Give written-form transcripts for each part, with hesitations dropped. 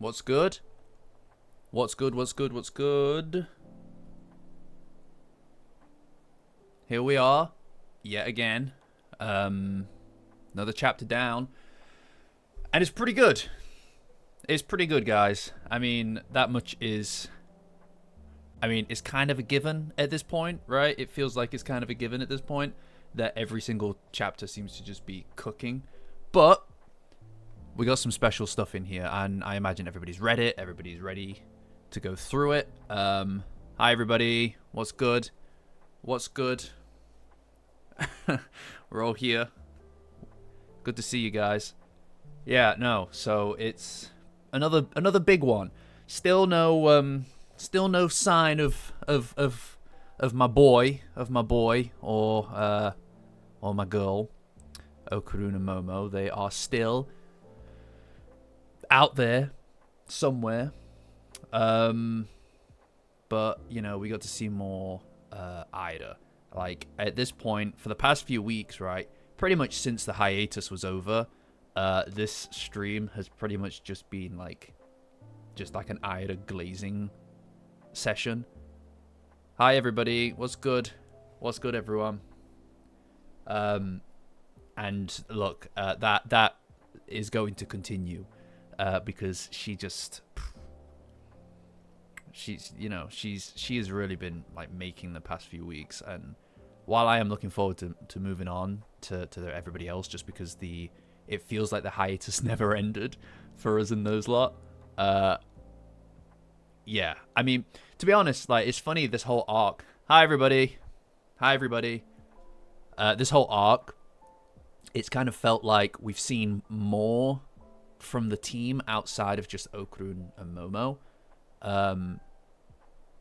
What's good? What's good? What's good? What's good? Here we are, yet again. Another chapter down. And it's pretty good. It's pretty good, guys. I mean, that much is... I mean, it's kind of a given at this point, right? It feels like it's kind of a given at this point that every single chapter seems to just be cooking. But we got some special stuff in here, and I imagine everybody's read it. Everybody's ready to go through it. Hi, everybody. What's good? What's good? We're all here. Good to see you guys. Yeah, no. So it's another big one. Still no sign of my boy or my girl, Okurun and Momo. They are still out there somewhere. But you know, we got to see more Ida. Like at this point, for the past few weeks, right? Pretty much since the hiatus was over, this stream has pretty much just been like an Ida glazing session. Hi everybody, what's good? What's good, everyone? And look, that is going to continue because she has really been like making the past few weeks. And while I am looking forward to moving on to everybody else, just because it feels like the hiatus never ended for us in those lot. Yeah, I mean, to be honest, like, it's funny, this whole arc. Hi everybody. This whole arc, it's kind of felt like we've seen more from the team outside of just Okurun and Momo.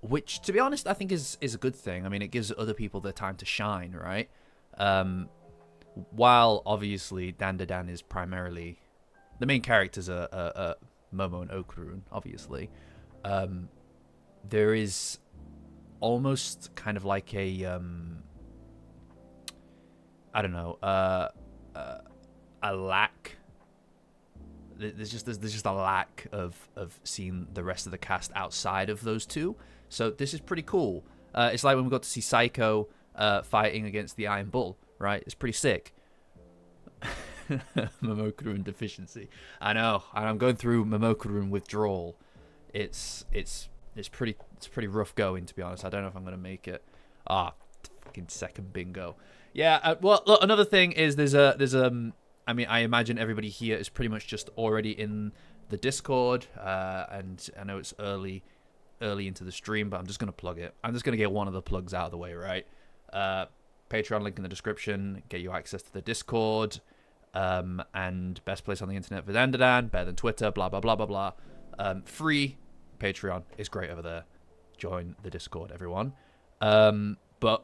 Which, to be honest, I think is a good thing. I mean, it gives other people the time to shine, right? While, obviously, Dandadan is primarily... The main characters are Momo and Okurun, obviously. There is almost kind of like a... I don't know, a lack... There's just a lack of seeing the rest of the cast outside of those two. So this is pretty cool. It's like when we got to see Psycho fighting against the Iron Bull, right? It's pretty sick. Momokurun deficiency. I know. I'm going through Momokurun withdrawal. It's pretty rough going, to be honest. I don't know if I'm gonna make it. Fucking second bingo. Yeah. Well, look, another thing is there's I mean, I imagine everybody here is pretty much just already in the Discord, and I know it's early into the stream, but I'm just going to plug it. I'm just going to get one of the plugs out of the way, right? Patreon link in the description, get you access to the Discord, and best place on the internet for Dandadan, better than Twitter, blah, blah, blah, blah, blah. Free Patreon is great over there. Join the Discord, everyone. But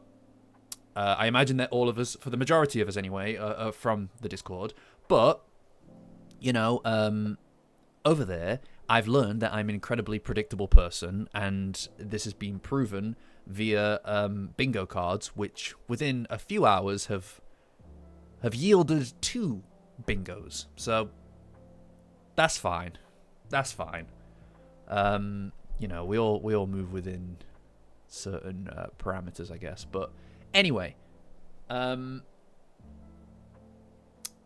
I imagine that all of us, for the majority of us anyway, are from the Discord. But, you know, over there, I've learned that I'm an incredibly predictable person, and this has been proven via bingo cards, which within a few hours have yielded 2 bingos. So that's fine. That's fine. You know, we all move within certain parameters, I guess. But anyway,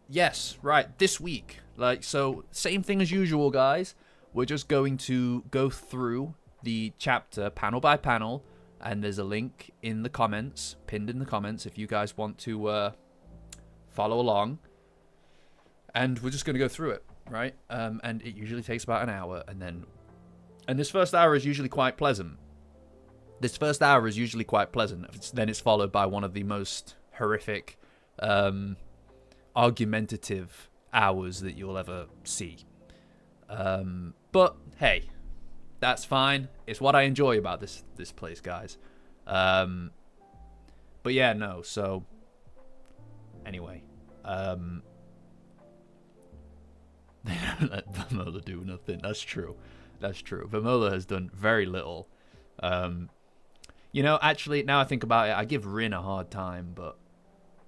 yes, right, this week, like, so same thing as usual, guys. We're just going to go through the chapter panel by panel, and there's a link in the comments, pinned in the comments, if you guys want to follow along. And we're just going to go through it, right? And it usually takes about an hour, and this first hour is usually quite pleasant. Then it's followed by one of the most horrific, argumentative hours that you'll ever see. But hey, that's fine. It's what I enjoy about this place, guys. But yeah, no. So anyway, they don't let Vamola do nothing. That's true. Vamola has done very little. You know, actually, now I think about it, I give Rin a hard time, but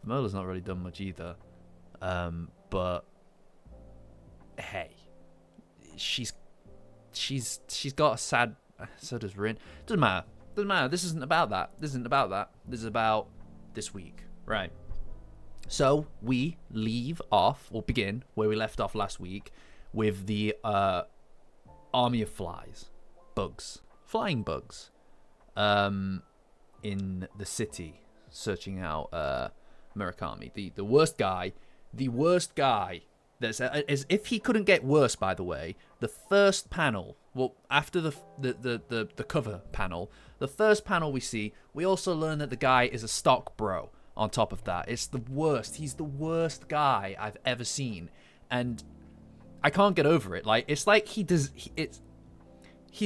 Vamola's not really done much either. But hey, she's she's got a sad. So does Rin. Doesn't matter. Doesn't matter. This isn't about that. This isn't about that. This is about this week, right? So we leave off, or begin where we left off last week, with the army of flies, bugs, flying bugs, in the city, searching out Murakami, the worst guy. That's as if he couldn't get worse. By the way, the first panel, well, after the cover panel, the first panel we see, we also learn that the guy is a stock bro. On top of that, it's the worst. He's the worst guy I've ever seen, and I can't get over it. Like, it's like he's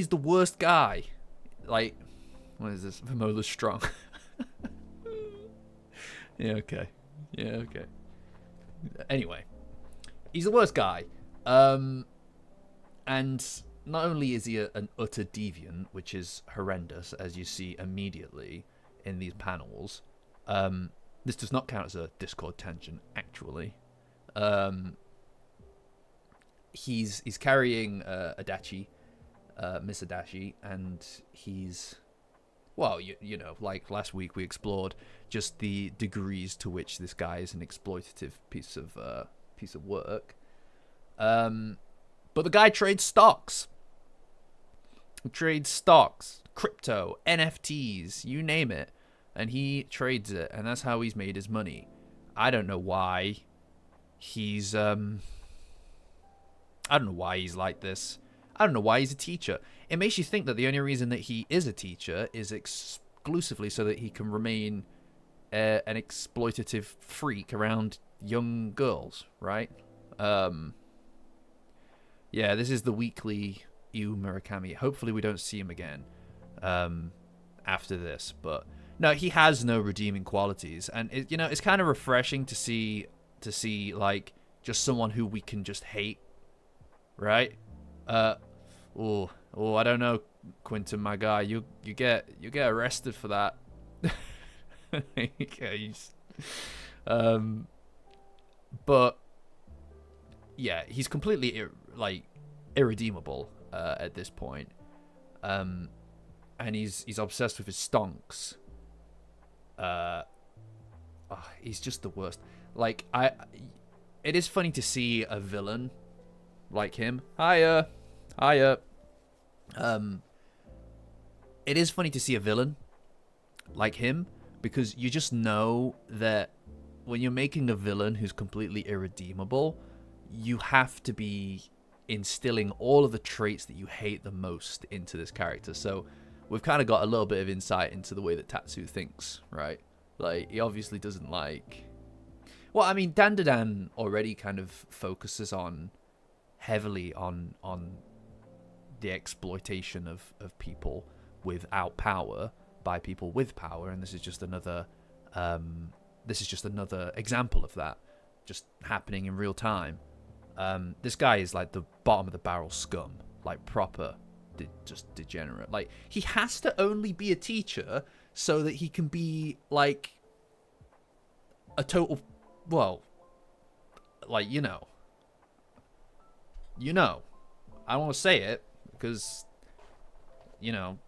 the worst guy. Like, what is this? Vimola's strong. Yeah, okay. Anyway, he's the worst guy. And not only is he an utter deviant, which is horrendous, as you see immediately in these panels. This does not count as a Discord tangent, actually. He's carrying Adachi, Miss Adachi, and he's, well, you know, like last week we explored just the degrees to which this guy is an exploitative piece of work. But the guy trades stocks. Crypto, NFTs, you name it. And he trades it, and that's how he's made his money. I don't know why he's I don't know why he's like this. I don't know why he's a teacher. It makes you think that the only reason that he is a teacher is exclusively so that he can remain an exploitative freak around young girls, right? Yeah, this is the weekly Yu Murakami. Hopefully we don't see him again after this, but no, he has no redeeming qualities, and it's kind of refreshing to see like just someone who we can just hate, right? I don't know, Quentin, my guy, you get arrested for that. Okay, but yeah, he's completely irredeemable at this point, and he's obsessed with his stonks. He's just the worst. Like, it is funny to see a villain like him. Hiya. It is funny to see a villain like him, because you just know that when you're making a villain who's completely irredeemable, you have to be instilling all of the traits that you hate the most into this character. So we've kind of got a little bit of insight into the way that Tatsu thinks, right? Like, he obviously doesn't like... Well, I mean, Dandadan already kind of focuses heavily on the exploitation of people without power by people with power, and this is just another example of that just happening in real time. This guy is like the bottom of the barrel scum, like proper just degenerate. Like, he has to only be a teacher so that he can be like a total, well, like, you know, I don't want to say it because, you know,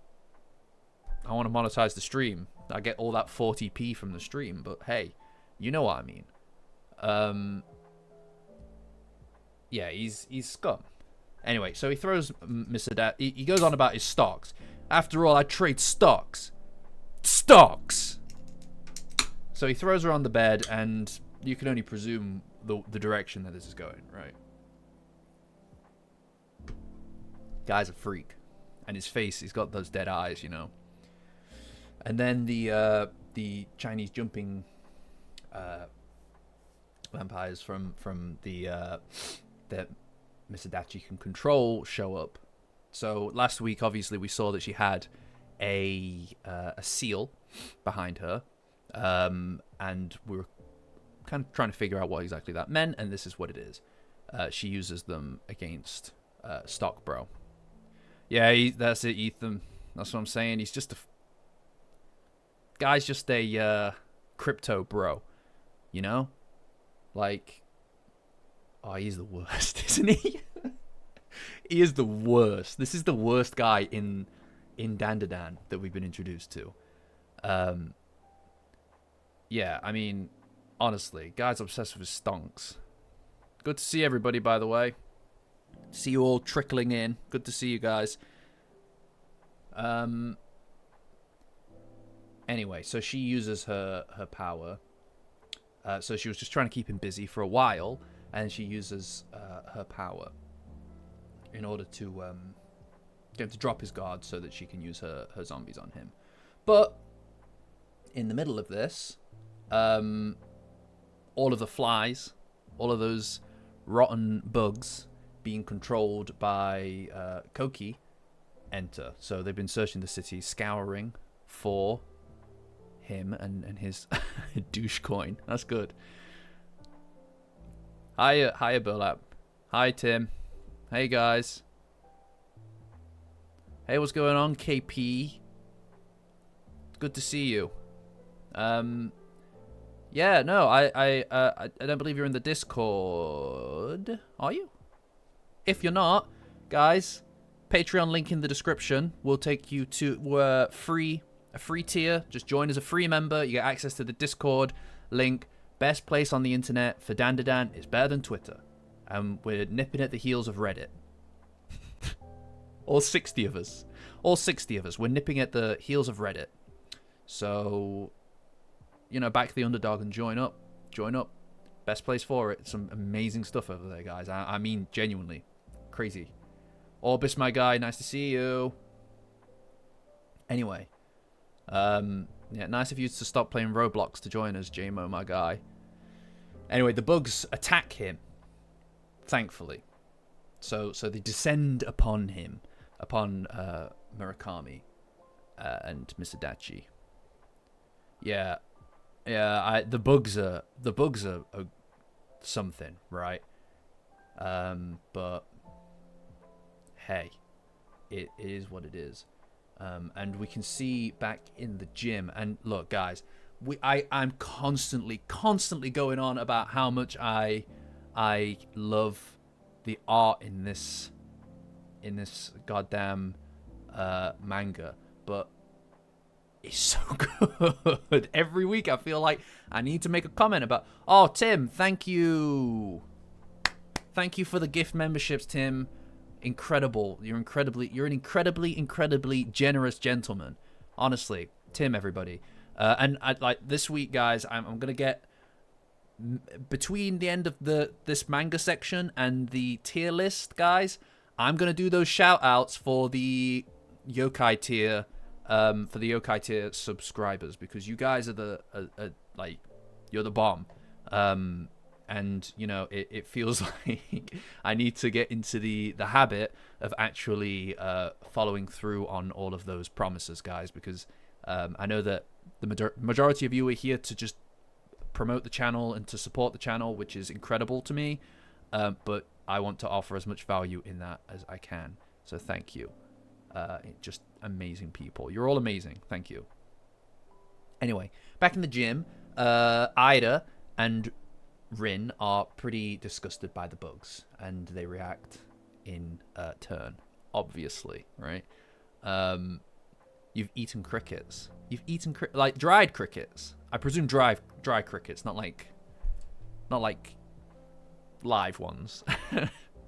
I want to monetize the stream. I get all that 40p from the stream, but hey, you know what I mean. Yeah, he's scum. Anyway, so he throws Mr. Dad. He goes on about his stocks. After all, I trade stocks. Stocks! So he throws her on the bed, and you can only presume the direction that this is going, right? Guy's a freak. And his face, he's got those dead eyes, you know. And then the Chinese jumping vampires from the that Miss Adachi can control show up. So last week, obviously, we saw that she had a seal behind her, and we were kind of trying to figure out what exactly that meant, and this is what it is. She uses them against Stock Bro. Yeah, that's it, Ethan. That's what I'm saying. He's just guy's just a crypto bro, you know? Like, oh, he's the worst, isn't he? He is the worst. This is the worst guy in Dandadan that we've been introduced to. Yeah, I mean, honestly, guy's obsessed with his stonks. Good to see everybody, by the way. See you all trickling in. Good to see you guys. Anyway, so she uses her power. So she was just trying to keep him busy for a while, and she uses her power in order to get him to drop his guard so that she can use her zombies on him. But in the middle of this, all of the flies, all of those rotten bugs being controlled by Koki enter. So they've been searching the city, scouring for him and his douche coin. That's good. Hiya Burlap. Hi Tim. Hey guys. Hey, what's going on, KP? Good to see you. Yeah, no, I don't believe you're in the Discord. Are you? If you're not, guys, Patreon link in the description will take you to a free tier. Just join as a free member. You get access to the Discord link. Best place on the internet for Dandadan is better than Twitter. And we're nipping at the heels of Reddit. All 60 of us. All 60 of us. We're nipping at the heels of Reddit. So, you know, back the underdog and join up. Join up. Best place for it. Some amazing stuff over there, guys. I mean, genuinely. Crazy. Orbis, my guy. Nice to see you. Anyway. Yeah, nice of you to stop playing Roblox to join us, JMO, my guy. Anyway, the bugs attack him. Thankfully. So they descend upon him. Upon Murakami and Misadachi. Yeah, the bugs are something, right? But hey, it is what it is. And we can see back in the gym. And look, guys, I'm constantly going on about how much I love the art in this goddamn manga, but it's so good. Every week I feel like I need to make a comment about, oh, Tim, thank you for the gift memberships, Tim. Incredible. You're an incredibly generous gentleman. Honestly, Tim, everybody. And this week, guys, I'm gonna get between the end of this manga section and the tier list, guys. I'm gonna do those shout outs for the yokai tier, subscribers, because you guys are you're the bomb. And you know, it feels like I need to get into the habit of actually following through on all of those promises, guys, because I know that the majority of you are here to just promote the channel and to support the channel, which is incredible to me. But I want to offer as much value in that as I can. So thank you. Just amazing people. You're all amazing. Thank you. Anyway, back in the gym, Ida and Rin are pretty disgusted by the bugs, and they react in turn, obviously, right? You've eaten crickets. You've eaten like dried crickets. I presume dry crickets, not like live ones.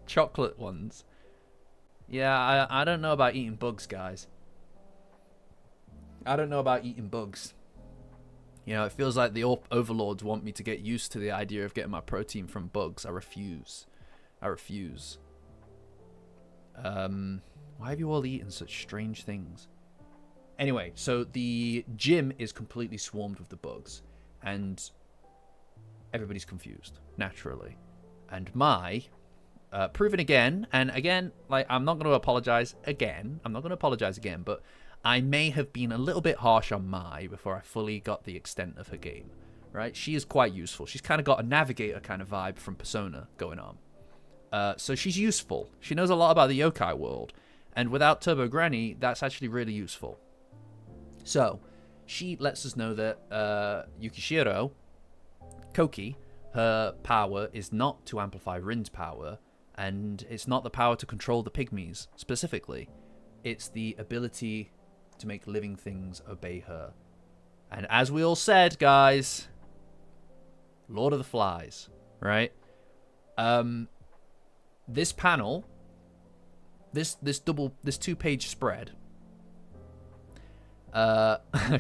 Chocolate ones. Yeah, I don't know about eating bugs, guys. I don't know about eating bugs. You know, it feels like the overlords want me to get used to the idea of getting my protein from bugs. I refuse. Why have you all eaten such strange things? Anyway, so the gym is completely swarmed with the bugs, and everybody's confused, naturally. And Mai, proven again, and again, like, I'm not going to apologize again. But I may have been a little bit harsh on Mai before I fully got the extent of her game, right? She is quite useful. She's kind of got a navigator kind of vibe from Persona going on. So she's useful. She knows a lot about the yokai world. And without Turbo Granny, that's actually really useful. So she lets us know that Yukishiro, Koki, her power is not to amplify Rin's power, And it's not the power to control the pygmies specifically. It's the ability to make living things obey her. And as we all said, guys, Lord of the Flies, right? This panel, this 2-page spread,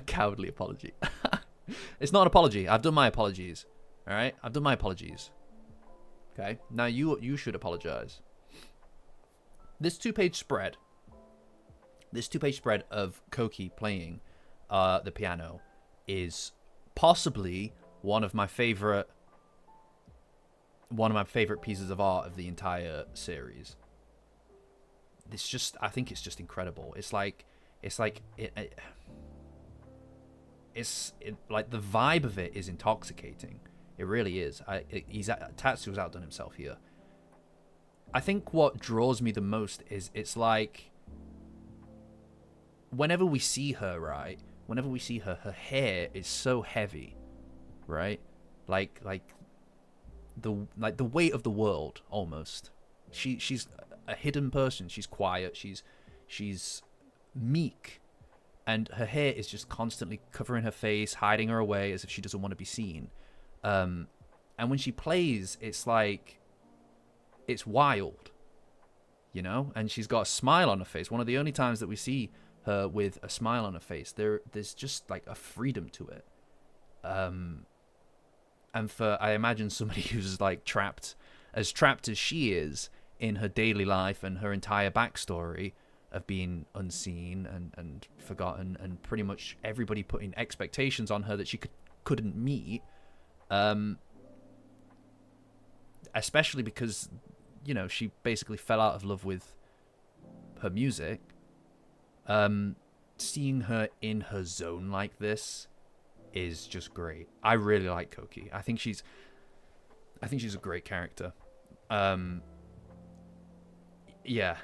cowardly apology. It's not an apology. I've done my apologies. All right, I've done my apologies. Okay, now you should apologize. This 2-page spread, of Koki playing the piano, is possibly one of my favorite pieces of art of the entire series. I think it's just incredible. It's like like the vibe of it is intoxicating. It really is. Tatsu's outdone himself here. I think what draws me the most is it's like whenever we see her, right? Whenever we see her, her hair is so heavy, right? Like the weight of the world almost. She's a hidden person. She's quiet. She's meek, and her hair is just constantly covering her face, hiding her away as if she doesn't want to be seen. And when she plays, it's like it's wild, you know. And she's got a smile on her face. One of the only times that we see her with a smile on her face. There's just like a freedom to it. And for, I imagine, somebody who's like trapped as she is in her daily life and her entire backstory of being unseen and forgotten, and pretty much everybody putting expectations on her that she couldn't meet, especially because, you know, she basically fell out of love with her music. Seeing her in her zone like this is just great. I really like Koki. I think she's a great character. Yeah,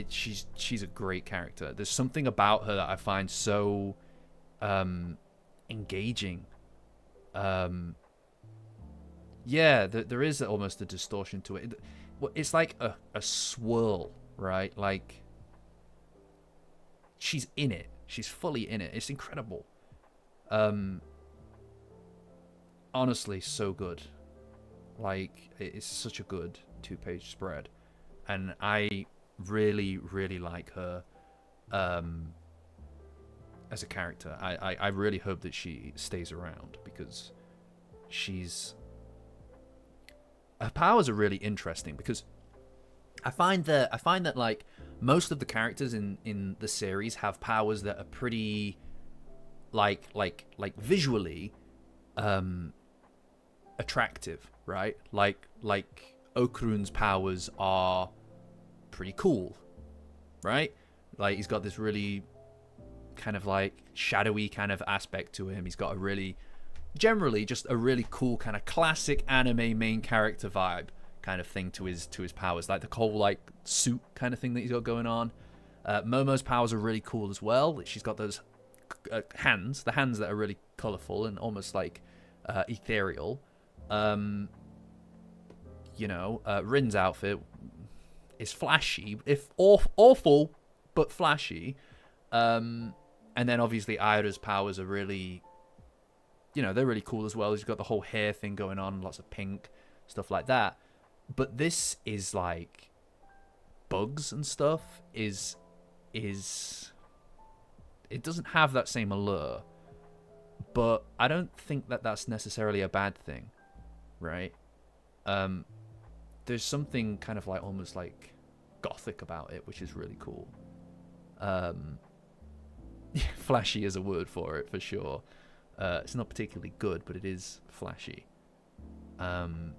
she's a great character. There's something about her that I find so engaging. Yeah, there is almost a distortion to it. It's like a swirl, right? Like she's in it. She's fully in it. It's incredible. Honestly, so good. Like, it's such a good 2-page spread, and I really, really like her as a character. I really hope that she stays around, because her powers are really interesting, because I find that like most of the characters in the series have powers that are pretty like visually attractive, right? Like Okrun's powers are pretty cool, right? Like, he's got this really kind of like shadowy kind of aspect to him. He's got a really, generally just a really cool kind of classic anime main character vibe kind of thing to his powers, like the whole like suit kind of thing that he's got going on. Momo's powers are really cool as well. She's got those hands that are really colorful and almost like ethereal. You know, Rin's outfit is flashy, if awful but flashy. And then obviously Aira's powers are really, you know, they're really cool as well. She's got the whole hair thing going on, lots of pink stuff like that. But this is like bugs and stuff is it doesn't have that same allure, but I don't think that that's necessarily a bad thing, right? There's something kind of like almost like gothic about it, which is really cool. Flashy is a word for it, for sure. It's not particularly good, but it is flashy. But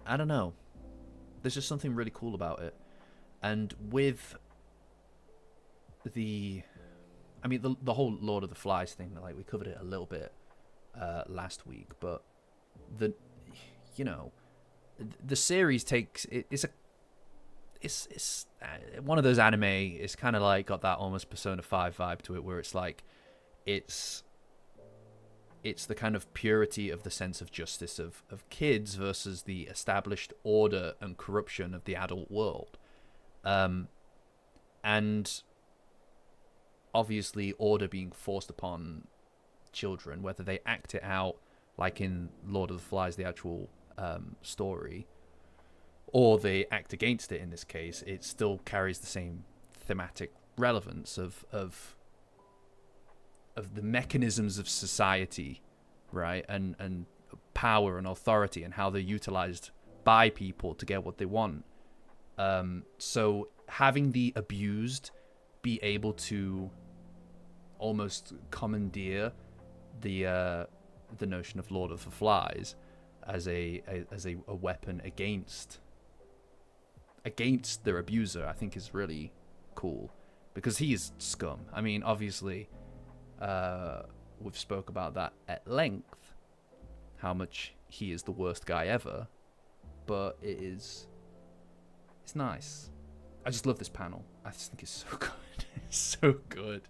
I don't know. There's just something really cool about it. And with the whole Lord of the Flies thing, like, we covered it a little bit last week, but the series takes it's one of those anime. It's kind of like got that almost Persona 5 vibe to it, where it's like it's it's the kind of purity of the sense of justice of kids versus the established order and corruption of the adult world. And obviously order being forced upon children, whether they act it out like in Lord of the Flies, the actual story, or they act against it in this case, it still carries the same thematic relevance of the mechanisms of society, right, and power and authority, and how they're utilized by people to get what they want. So having the abused be able to almost commandeer the notion of Lord of the Flies as a weapon against their abuser, I think is really cool, because he is scum. I mean, obviously, we've spoke about that at length, how much he is the worst guy ever, but it's nice. I just love this panel. I just think it's so good. It's so good.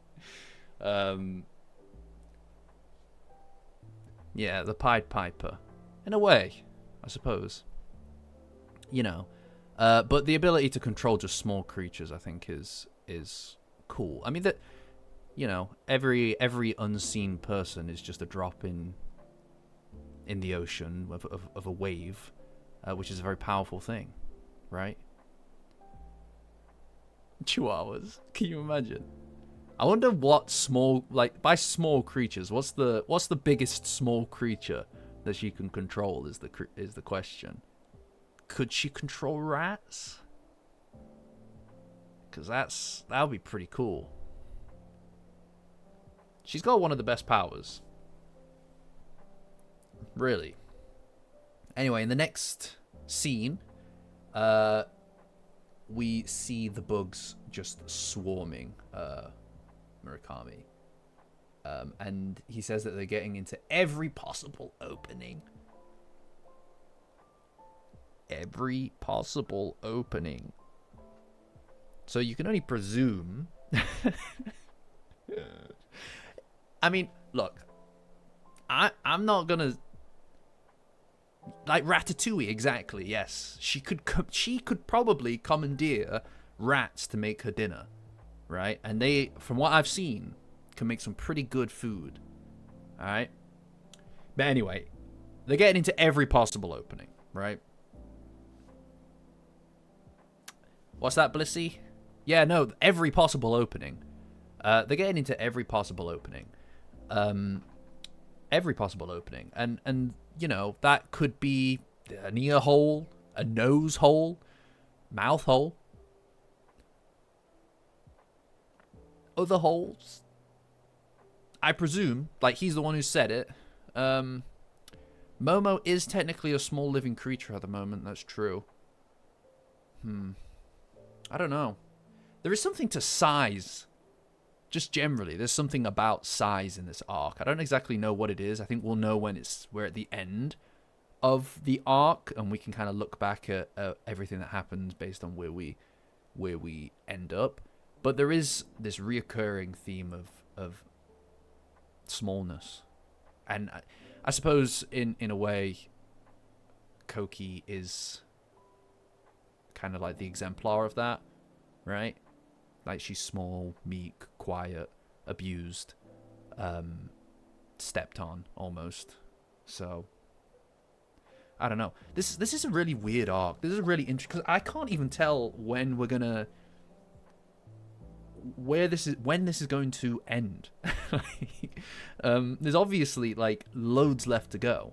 Yeah, the Pied Piper, in a way, I suppose. You know, but the ability to control just small creatures, I think, is cool. I mean, that, you know, every unseen person is just a drop in the ocean of a wave, which is a very powerful thing, right? Chihuahuas, can you imagine? I wonder what small, like, by small creatures, what's the biggest small creature that she can control is the question. Could she control rats? Because that would be pretty cool. She's got one of the best powers. Really. Anyway, in the next scene, we see the bugs just swarming Murakami. And he says that they're getting into every possible opening. Every possible opening. So you can only presume. I mean, look, I'm not gonna, like Ratatouille, exactly. Yes, she could probably commandeer rats to make her dinner, right? And they, from what I've seen, can make some pretty good food. All right, but anyway, they're getting into every possible opening, right? What's that, Blissy? Yeah, no, every possible opening. They're getting into every possible opening. Every possible opening. And you know, that could be an ear hole, a nose hole, mouth hole. Other holes. I presume, like, he's the one who said it. Momo is technically a small living creature at the moment, that's true. I don't know. There is something to size. Just generally, there's something about size in this arc. I don't exactly know what it is. I think we'll know when we're at the end of the arc, and we can kind of look back at everything that happens based on where we end up. But there is this reoccurring theme of smallness, and I suppose in a way, Koki is kind of like the exemplar of that, right? Like, she's small, meek, quiet, abused, stepped on almost. So I don't know. This is a really weird arc. This is a really interesting, because I can't even tell when we're gonna, when this is going to end. There's obviously like loads left to go.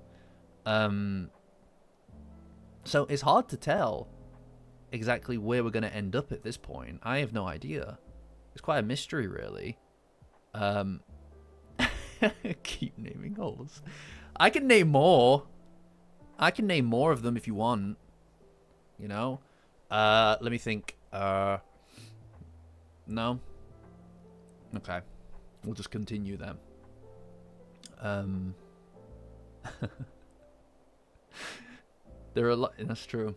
So it's hard to tell exactly where we're going to end up at this point. I have no idea. It's quite a mystery, really. Keep naming holes. I can name more. I can name more of them if you want. You know? Let me think. No? Okay. We'll just continue then. There are a lot. That's true.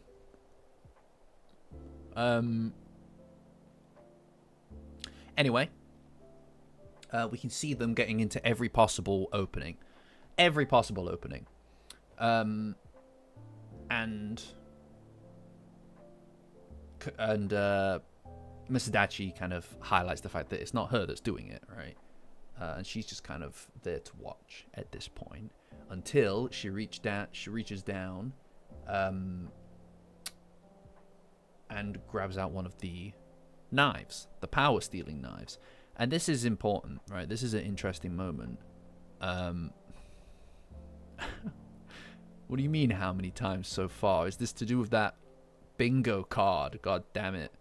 Anyway, we can see them getting into every possible opening. every possible opening. And Mr. Dachi kind of highlights the fact that it's not her that's doing it, right? And she's just kind of there to watch at this point until she reaches down, and grabs out one of the knives, the power stealing knives. And this is important, right? This is an interesting moment. What do you mean, how many times so far? Is this to do with that bingo card? God damn it.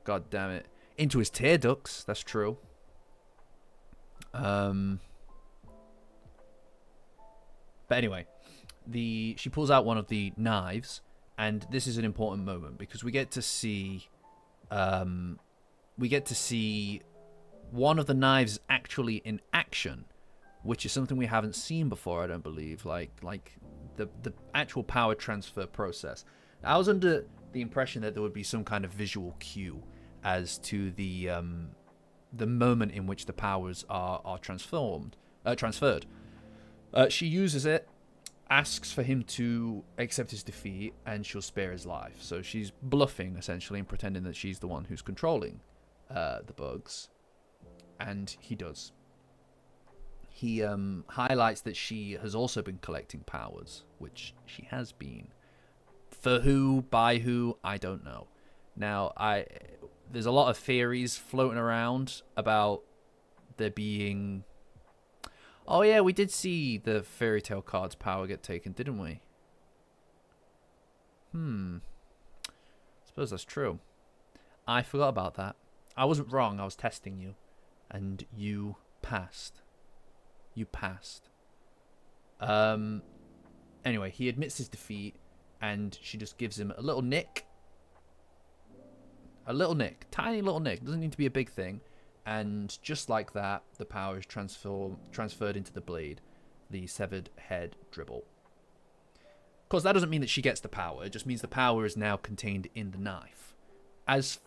God damn it. Into his tear ducts, that's true. But anyway, she pulls out one of the knives, and this is an important moment because we get to see one of the knives actually in action, which is something we haven't seen before, I don't believe. Like the actual power transfer process. I was under the impression that there would be some kind of visual cue as to the moment in which the powers are transferred. She uses it, asks for him to accept his defeat, and she'll spare his life. So she's bluffing, essentially, and pretending that she's the one who's controlling the bugs. And he does. He highlights that she has also been collecting powers, which she has been. For who, by who, I don't know. Now, there's a lot of theories floating around about there being... Oh yeah, we did see the fairy tale card's power get taken, didn't we? Suppose that's true. I forgot about that. I wasn't wrong, I was testing you. And you passed. You passed. Anyway, he admits his defeat, and she just gives him a little nick. A little nick. Tiny little nick. Doesn't need to be a big thing. And just like that, the power is transferred into the blade, the severed head dribble. Of course, that doesn't mean that she gets the power. It just means the power is now contained in the knife. It's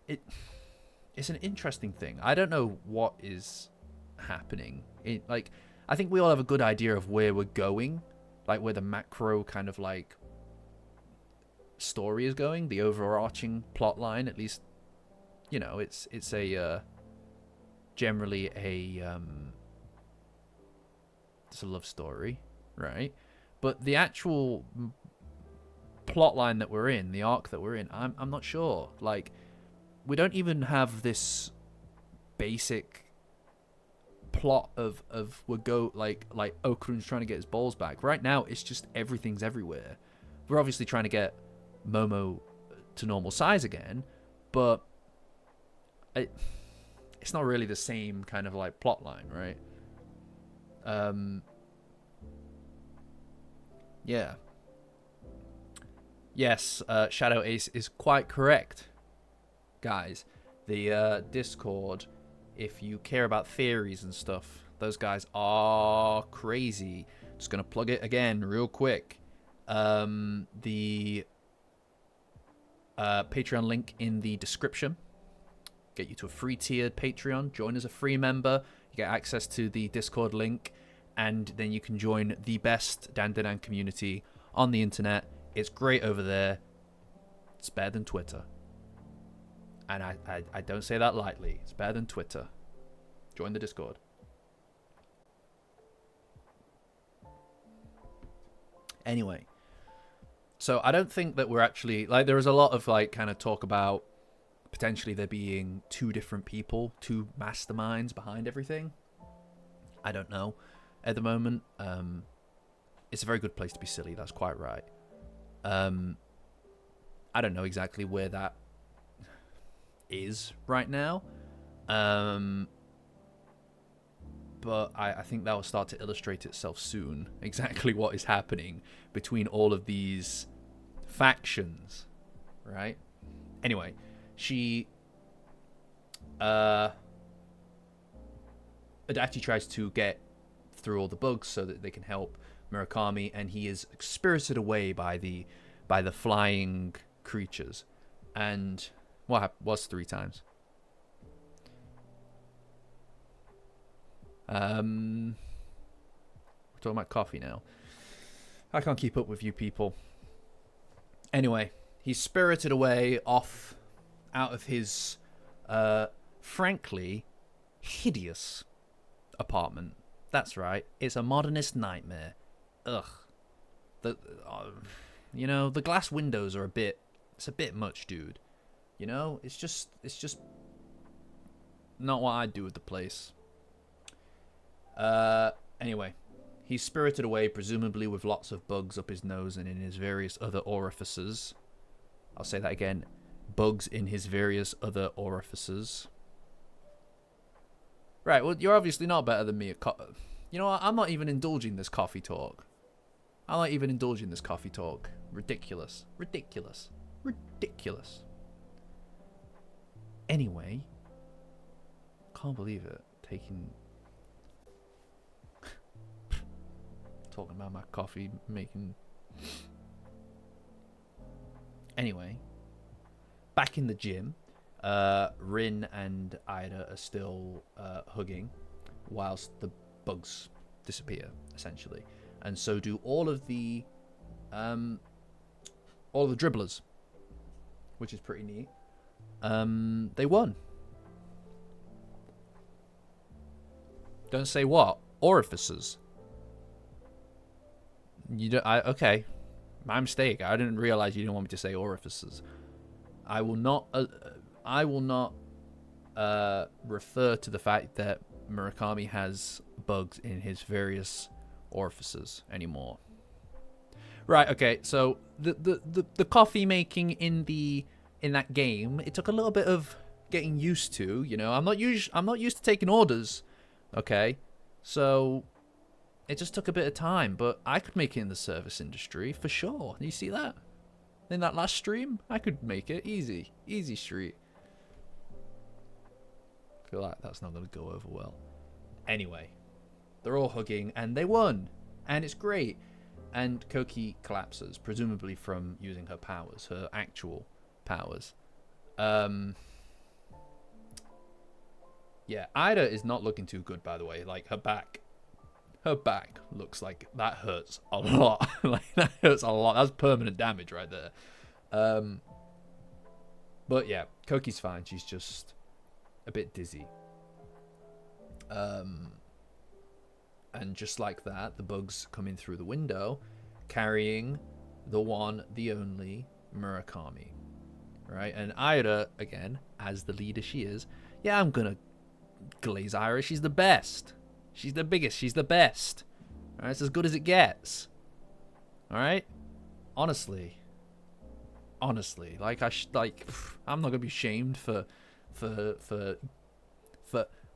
an interesting thing. I don't know what is happening. I think we all have a good idea of where we're going, like where the macro kind of like story is going, the overarching plot line, at least. You know, it's a generally it's a love story, right? But the actual plot line that we're in, the arc that we're in, I'm not sure. Like, we don't even have this basic plot of Okurun's trying to get his balls back. Right now, it's just everything's everywhere. We're obviously trying to get Momo to normal size again, but it's not really the same kind of like plot line, right? Yeah. Yes, Shadow Ace is quite correct, guys. The Discord, if you care about theories and stuff, those guys are crazy. Just gonna plug it again real quick. The Patreon link in the description. Get you to a free tiered Patreon. Join as a free member. You get access to the Discord link, and then you can join the best Dandadan community on the internet. It's great over there. It's better than Twitter. And I don't say that lightly. It's better than Twitter. Join the Discord. Anyway. So I don't think that we're actually... Like, there is a lot of, like, kind of talk about potentially there being two different people, two masterminds behind everything. I don't know at the moment. It's a very good place to be silly. That's quite right. I don't know exactly where that is right now. But I think that will start to illustrate itself soon. Exactly what is happening between all of these factions, right? Anyway, she Adachi tries to get through all the bugs so that they can help Murakami, and he is spirited away by the flying creatures. And what was 3 times? We're talking about coffee now. I can't keep up with you people. Anyway, he's spirited away off out of his, frankly, hideous apartment. That's right. It's a modernist nightmare. Ugh. You know, the glass windows are it's a bit much, dude. You know, it's just not what I'd do with the place. Anyway, he's spirited away, presumably with lots of bugs up his nose and in his various other orifices. I'll say that again. Bugs in his various other orifices. Right, well, you're obviously not better than me at you know what? I'm not even indulging this coffee talk. I'm not even indulging this coffee talk. Ridiculous. Ridiculous. Ridiculous. Anyway. Can't believe it. Talking about my coffee making... Anyway. Back in the gym. Rin and Ida are still hugging. Whilst the bugs disappear, essentially. And so do all of the dribblers. Which is pretty neat. They won. Don't say what? Orifices. You don't. Okay, my mistake. I didn't realize you didn't want me to say orifices. I will not. I will not refer to the fact that Murakami has bugs in his various orifices anymore. Right. Okay. So the coffee making in that game, it took a little bit of getting used to. You know, I'm not used to taking orders. Okay, so it just took a bit of time, but I could make it in the service industry for sure. You see that? In that last stream, I could make it easy street. I feel like that's not going to go over well. Anyway, they're all hugging and they won, and it's great. And Koki collapses, presumably from using her powers, her actual powers. Yeah, Ida is not looking too good, by the way. Like, her back looks like that hurts a lot. Like, that hurts a lot. That's permanent damage right there. But yeah, Koki's fine. She's just a bit dizzy. And just like that, the bugs come in through the window, carrying the one, the only Murakami. Right? And Ida, again, as the leader she is, yeah, I'm gonna glaze Ira. She's the best. She's the biggest. She's the best. All right, it's as good as it gets. All right, honestly, like I'm not gonna be shamed for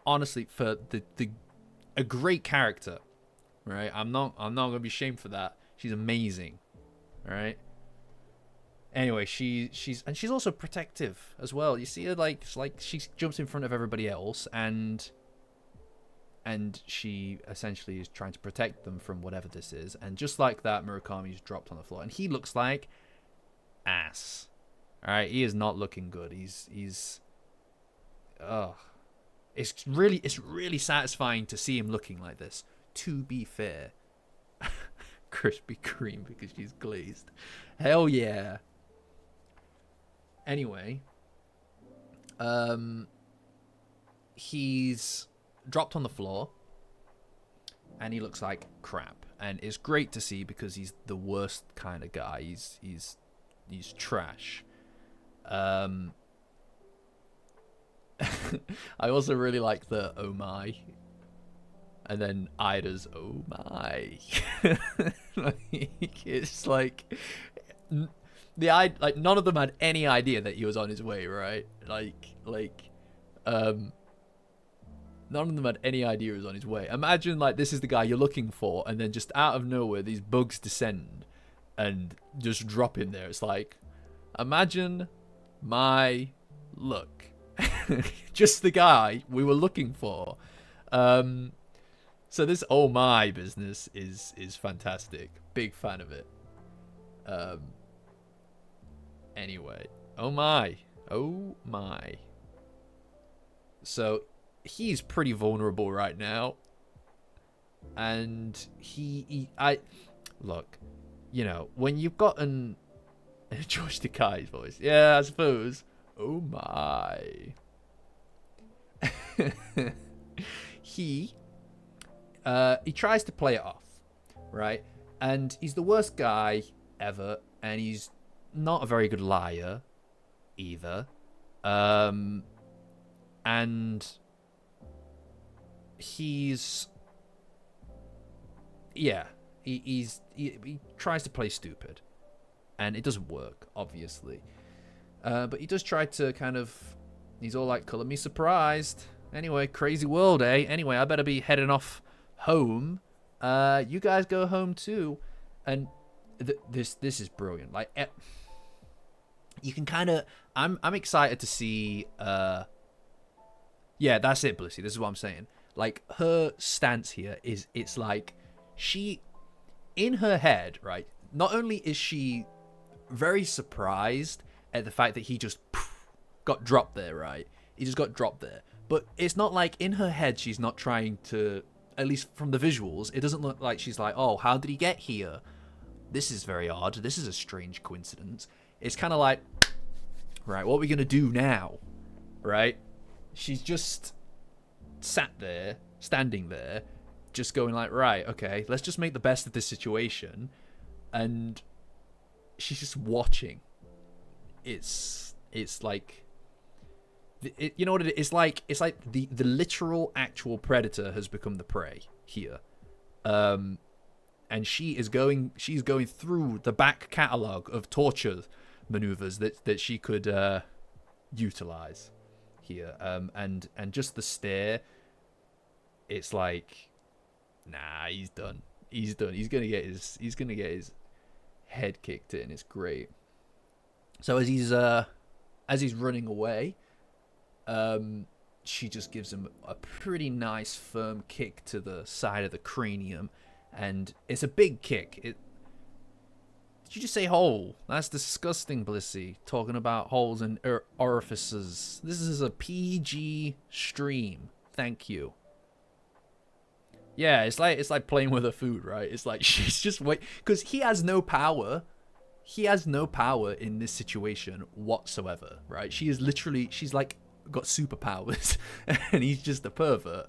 honestly for a great character, right? I'm not gonna be shamed for that. She's amazing. All right. Anyway, she's also protective as well. You see her like she jumps in front of everybody else and she essentially is trying to protect them from whatever this is. And just like that, Murakami's dropped on the floor and he looks like ass. All right, he is not looking good. He's it's really satisfying to see him looking like this. To be fair. Krispy Kreme because she's glazed. Hell yeah. Anyway, he's dropped on the floor and he looks like crap, and it's great to see because he's the worst kind of guy. He's trash. I also really like the oh my, and then Ida's oh my. It's like none of them had any idea that he was on his way, right? None of them had any idea he was on his way. Imagine like this is the guy you're looking for, and then just out of nowhere these bugs descend and just drop in there. It's like, imagine my luck. Just the guy we were looking for. So this oh my business is fantastic. Big fan of it. Anyway, oh my. So he's pretty vulnerable right now. And I look, you know, when you've got an George Takei's voice, yeah, I suppose. Oh my. he tries to play it off, right? And he's the worst guy ever, and he's not a very good liar either. And he's he tries to play stupid, and it doesn't work, obviously. But he does try to kind of, he's all like, "Color me surprised." Anyway, crazy world, eh? Anyway, I better be heading off home. You guys go home too. And this is brilliant. Like, you can kind of, I'm excited to see. Yeah, that's it, Blissey. This is what I'm saying. Like, her stance here is, it's like, she, in her head, right? Not only is she very surprised at the fact that he just got dropped there, right? He just got dropped there. But it's not like, in her head, she's not trying to, at least from the visuals, it doesn't look like she's like, oh, how did he get here? This is very odd. This is a strange coincidence. It's kind of like, right, what are we going to do now? Right? She's just standing there, just going like, right, okay, let's just make the best of this situation. And she's just watching. It's like, you know what it is? It's like the literal actual predator has become the prey here. And she's going through the back catalogue of torture maneuvers that she could utilize here. And just the stare, it's like, nah, he's done. He's gonna get his head kicked in. It's great. So as he's running away, she just gives him a pretty nice firm kick to the side of the cranium, and it's a big kick. Did you just say hole? That's disgusting, Blissey. Talking about holes and orifices. This is a PG stream. Thank you. Yeah, it's like playing with her food, right? It's like she's just because he has no power. He has no power in this situation whatsoever, right? She's like got superpowers, and he's just a pervert.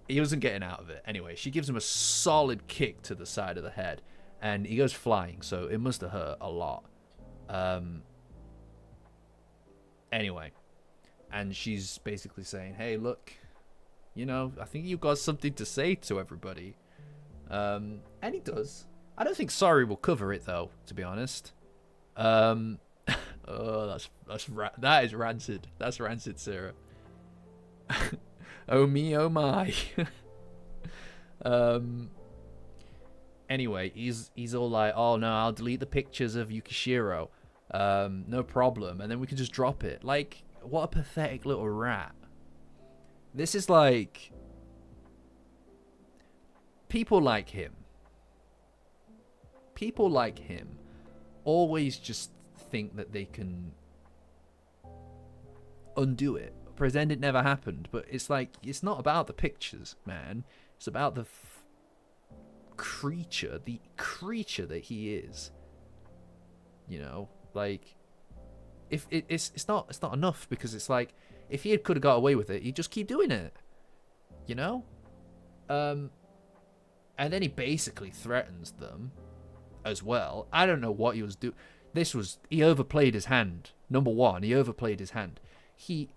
He wasn't getting out of it. Anyway, she gives him a solid kick to the side of the head, and he goes flying, so it must have hurt a lot. Anyway, and she's basically saying, hey, look, you know, I think you've got something to say to everybody. And he does. I don't think sorry will cover it, though, to be honest. Oh, that is rancid. That's rancid, Sarah. Oh me, oh my. Anyway, he's all like, oh no, I'll delete the pictures of Yukishiro. No problem. And then we can just drop it. Like, what a pathetic little rat. This is like, people like him always just think that they can undo it, pretend it never happened. But it's like, it's not about the pictures, man. It's about the creature that he is. You know, like, if it's not enough, because it's like, if he could have got away with it, he'd just keep doing it, you know. And then he basically threatens them as well. I don't know what he was doing. He overplayed his hand. Number one, he overplayed his hand. He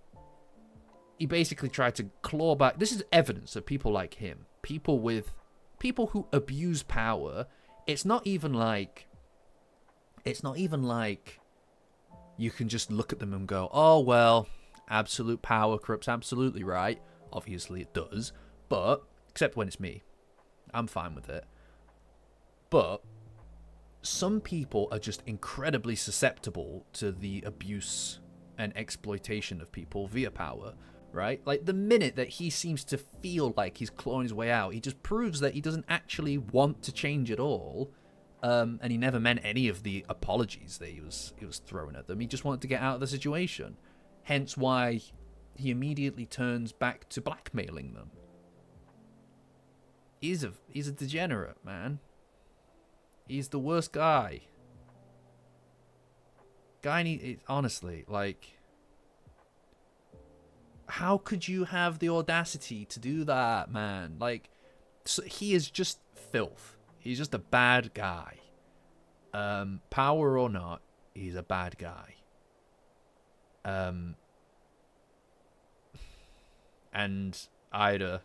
basically tried to claw back. This is evidence of people like him. People who abuse power. It's not even like you can just look at them and go, oh, well, absolute power corrupts absolutely, right? Obviously it does. But, except when it's me. I'm fine with it. But some people are just incredibly susceptible to the abuse and exploitation of people via power, right? Like, the minute that he seems to feel like he's clawing his way out, he just proves that he doesn't actually want to change at all. And he never meant any of the apologies that he was throwing at them. He just wanted to get out of the situation. Hence why he immediately turns back to blackmailing them. he's a degenerate, man. He's the worst guy. Honestly, like, how could you have the audacity to do that, man? Like, so he is just filth. He's just a bad guy. Power or not, he's a bad guy. And Ida,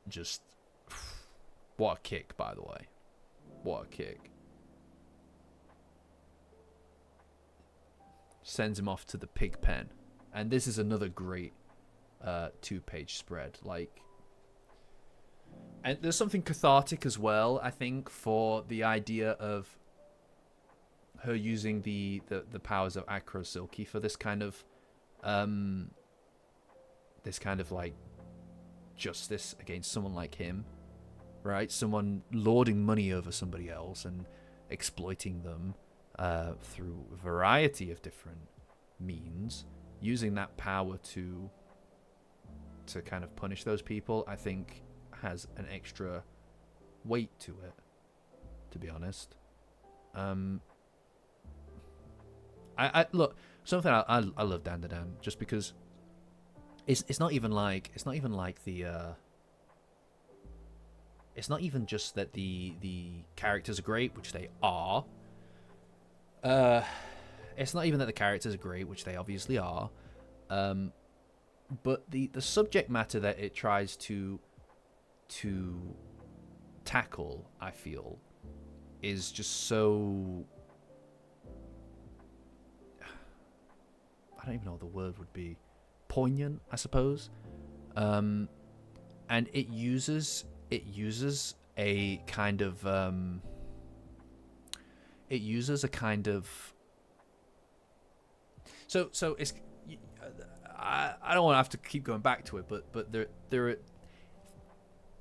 just, what a kick, by the way. What a kick. Sends him off to the pig pen. And this is another great 2-page spread. Like, and there's something cathartic as well, I think, for the idea of her using the powers of Acro Silky for this kind of like justice against someone like him, right? Someone lording money over somebody else and exploiting them through a variety of different means, using that power to kind of punish those people, I think has an extra weight to it, to be honest. I look, something I love Dandadan just because it's not even like the it's not even just that the characters are great, which they are. It's not even that the characters are great, which they obviously are. But the subject matter that it tries to tackle, I feel, is just so, I don't even know what the word would be, poignant, I suppose. And it uses a kind of so it's, I don't want to have to keep going back to it, but there are,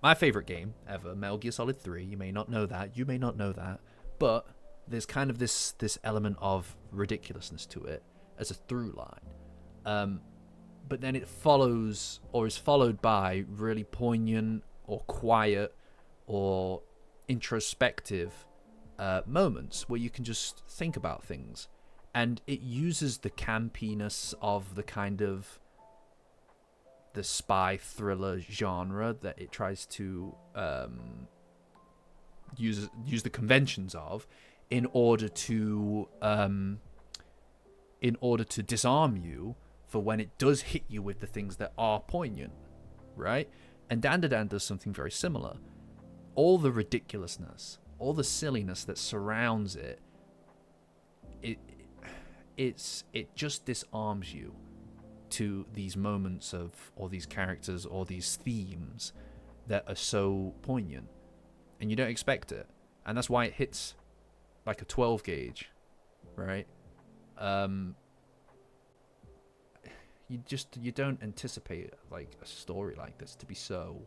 my favorite game ever, Metal Gear Solid 3. You may not know that, but there's kind of this element of ridiculousness to it as a through line. But then it follows, or is followed by, really poignant or quiet or introspective moments where you can just think about things. And it uses the campiness of the kind of the spy thriller genre that it tries to use the conventions of in order to disarm you for when it does hit you with the things that are poignant, right? And Dandadan does something very similar. All the ridiculousness, all the silliness that surrounds it, it just disarms you to these moments of, or these characters, or these themes that are so poignant, and you don't expect it, and that's why it hits like a 12 gauge, right? You don't anticipate like a story like this to be so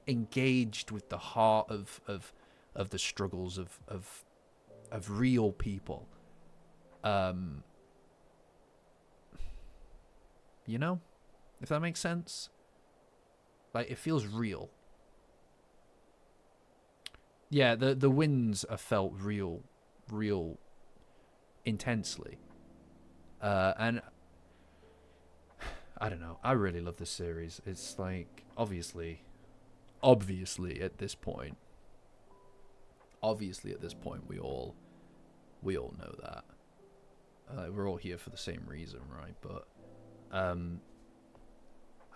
engaged with the heart of the struggles of real people. You know, if that makes sense. Like, it feels real. Yeah, the wins are felt real intensely. And I don't know, I really love this series. It's like, obviously at this point, we all know that. We're all here for the same reason, right? But I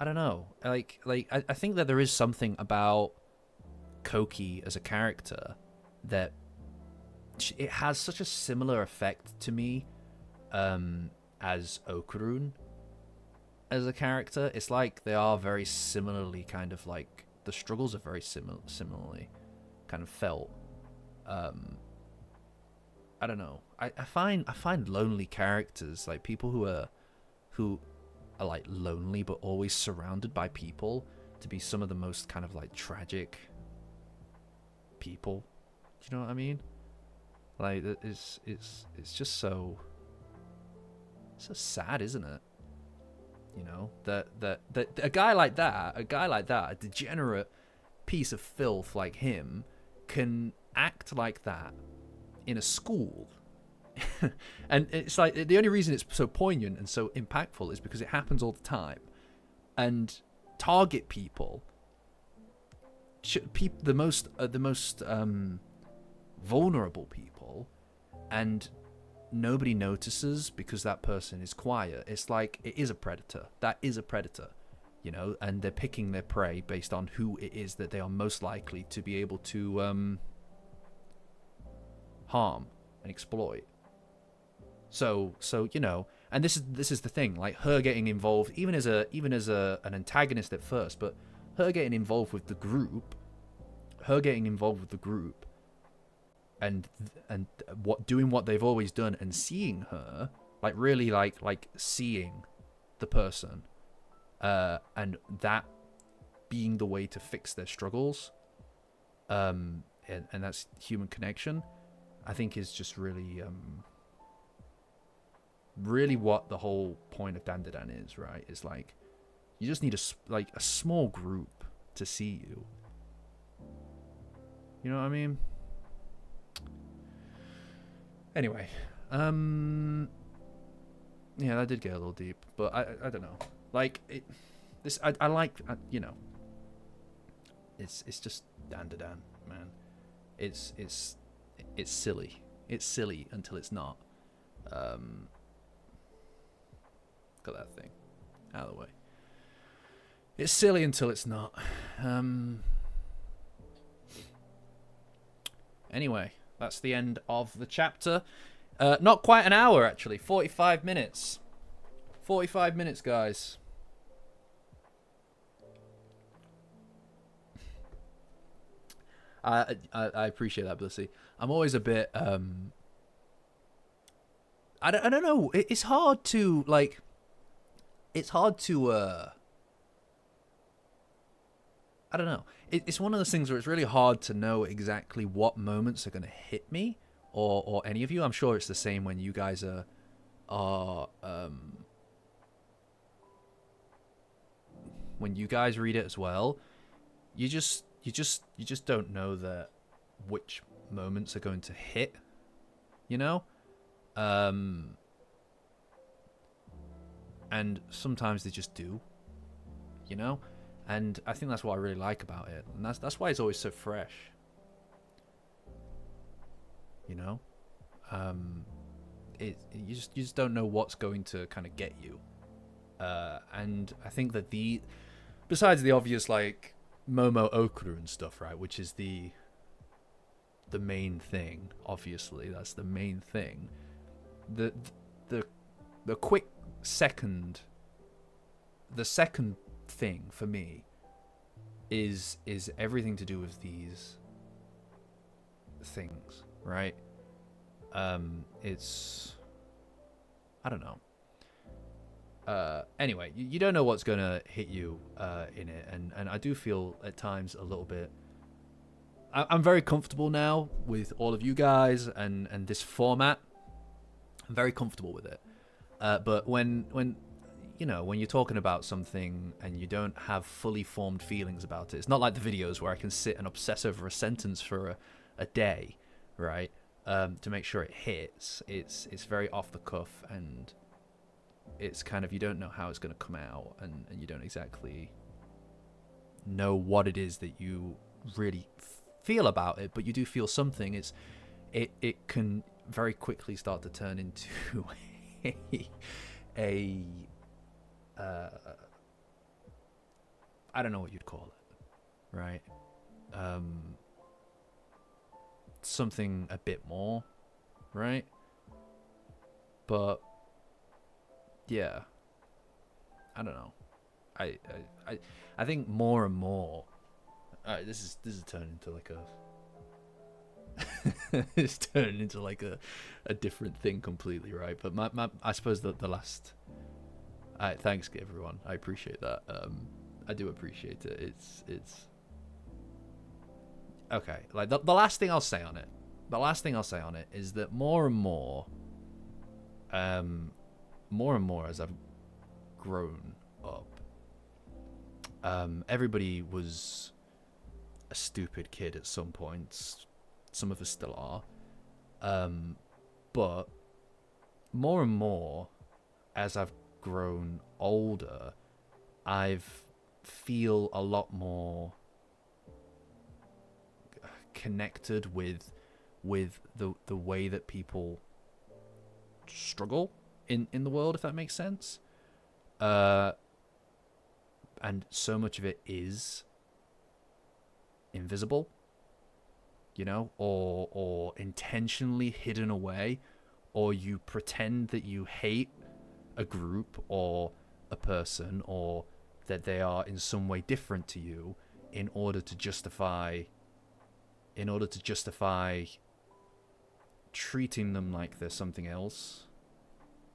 don't know. Like I think that there is something about Koki as a character that it has such a similar effect to me as Okarun as a character. It's like they are very similarly kind of like, the struggles are very similarly kind of felt. I don't know. I find lonely characters, like people who are like lonely but always surrounded by people, to be some of the most kind of like tragic people. Do you know what I mean? Like, it's just so sad, isn't it? You know, that a guy like that, a degenerate piece of filth like him, can act like that in a school. And it's like, the only reason it's so poignant and so impactful is because it happens all the time. And target people, the most vulnerable people, and nobody notices because that person is quiet. It's like, it is a predator. That is a predator, you know, and they're picking their prey based on who it is that they are most likely to be able to harm and exploit. So you know, and this is the thing, like her getting involved, even as an antagonist at first, but her getting involved with the group, and doing what they've always done, and seeing her, like really like seeing the person, and that being the way to fix their struggles, and that's human connection, I think is just really really what the whole point of Dandadan is, right? It's like, you just need a small group to see you. You know what I mean? Anyway, yeah, that did get a little deep, but I don't know. Like I like, you know, it's just Dandadan, man. It's silly. It's silly until it's not. Got that thing out of the way. It's silly until it's not. Anyway, that's the end of the chapter. Not quite an hour, actually. 45 minutes. 45 minutes, guys. I appreciate that, Blissy. I'm always a bit... I don't know. It's hard to, like... It's hard to... I don't know. It's one of those things where it's really hard to know exactly what moments are going to hit me, or any of you. I'm sure it's the same when you guys are when you guys read it as well. You just don't know that which moments are going to hit, you know? And sometimes they just do, you know? And I think that's what I really like about it. And that's why it's always so fresh. You know? You just don't know what's going to kind of get you. And I think that besides the obvious, like, Momo Okuru and stuff, right? Which is the main thing, obviously. That's the main thing. The quick second... The second thing for me is everything to do with these things, right? It's... I don't know. Anyway, you don't know what's gonna hit you in it, and I do feel at times a little bit... I'm very comfortable now with all of you guys and this format. I'm very comfortable with it. But when you know, when you're talking about something and you don't have fully formed feelings about it, it's not like the videos where I can sit and obsess over a sentence for a day, right? To make sure it hits. It's very off the cuff, and it's kind of, you don't know how it's going to come out, and you don't exactly know what it is that you really feel about it, but you do feel something. It can very quickly start to turn into a I don't know what you'd call it, right? Something a bit more, right? But yeah, I don't know. I think more and more. This is turning into like a it's turning into like a different thing completely, right? But my I suppose the last. Thanks everyone. I appreciate that. I do appreciate it. It's okay. Like the last thing I'll say on it. The last thing I'll say on it is that more and more as I've grown Everybody was a stupid kid at some points. Some of us still are. But more and more, as I've grown older, I've feel a lot more connected with the way that people struggle in the world, if that makes sense. And so much of it is invisible, you know, or intentionally hidden away, or you pretend that you hate a group or a person, or that they are in some way different to you in order to justify treating them like they're something else,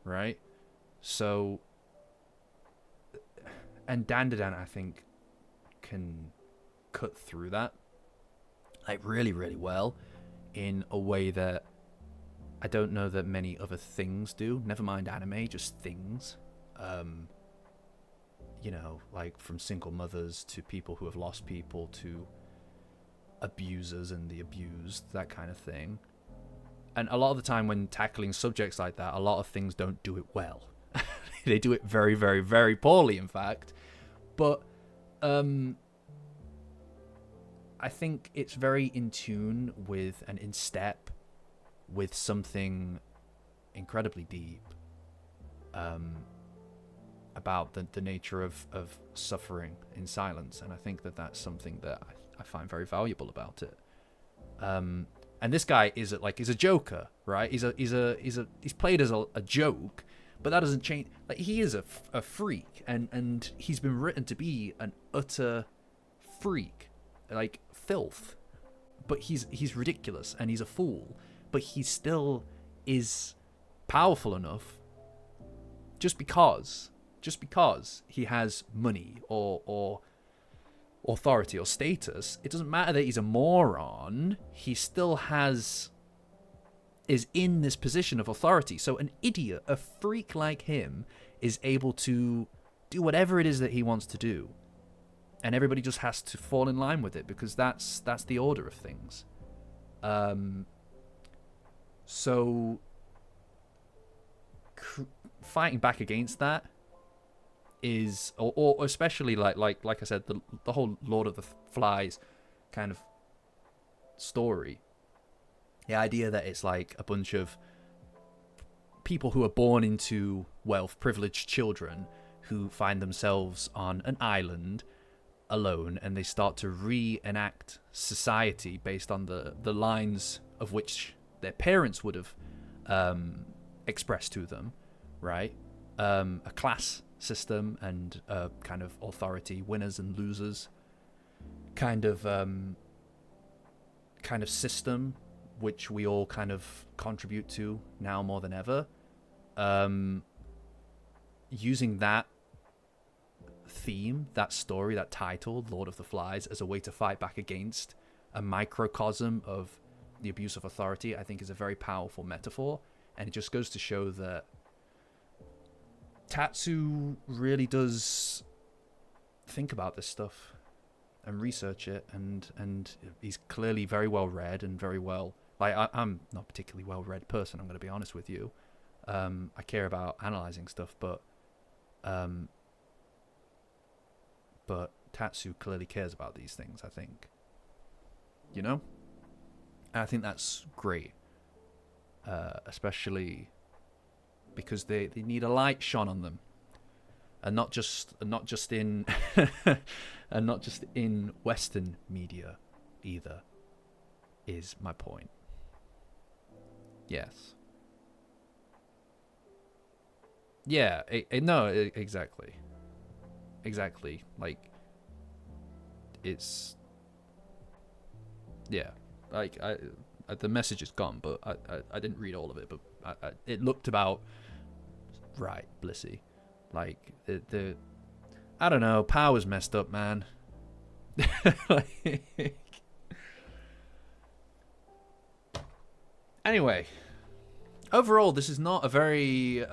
right? So, and Dandadan, I think, can cut through that, like, really, really well, in a way that I don't know that many other things do. Never mind anime, just things. You know, like from single mothers to people who have lost people to abusers and the abused, that kind of thing. And a lot of the time when tackling subjects like that, a lot of things don't do it well. They do it very, very, very poorly, in fact. But I think it's very in tune with and in step with something incredibly deep about the nature of suffering in silence. And I think that that's something that I find very valuable about it. And this guy is a joker, right? He's played as a joke, but that doesn't change. Like, he is a freak, and he's been written to be an utter freak, like filth. But he's ridiculous and he's a fool, but he still is powerful enough just because he has money or authority or status. It doesn't matter that he's a moron. He still is in this position of authority. So an idiot, a freak like him, is able to do whatever it is that he wants to do, and everybody just has to fall in line with it, because that's the order of things. So fighting back against that is, or especially like I said, the whole Lord of the Flies kind of story. The idea that it's like a bunch of people who are born into wealth, privileged children, who find themselves on an island alone, and they start to reenact society based on the lines of which their parents would have expressed to them, right? A class system and a kind of authority, winners and losers kind of system, which we all kind of contribute to now more than ever. Using that theme, that story, that title, Lord of the Flies, as a way to fight back against a microcosm of the abuse of authority, I think is a very powerful metaphor. And it just goes to show that Tatsu really does think about this stuff and research it, and he's clearly very well read and very well, like, I'm not a particularly well read person, I'm going to be honest with you. I care about analyzing stuff, but Tatsu clearly cares about these things, I think, you know, and I think that's great, especially because they need a light shone on them, and not just in and not just in Western media either, is my point. Yes. Yeah, exactly. Like, it's, yeah, like, the message is gone, but I didn't read all of it, but it looked about right, Blissy. Like, the I don't know, power's messed up, man. Like, anyway, overall, this is not a very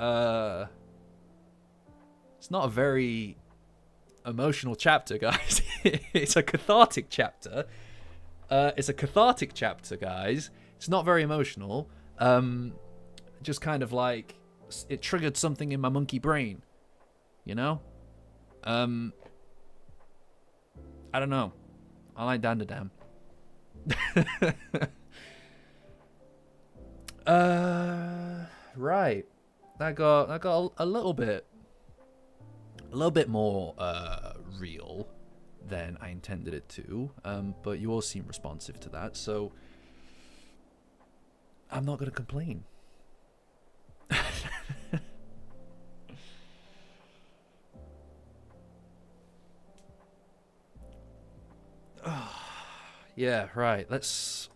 emotional chapter, guys. It's a cathartic chapter. It's a cathartic chapter, guys. It's not very emotional. Just kind of like it triggered something in my monkey brain, you know. I don't know. I like Dandadan. Right. That got a little bit more real than I intended it to. But you all seem responsive to that, so I'm not gonna complain. Yeah, right. Let's.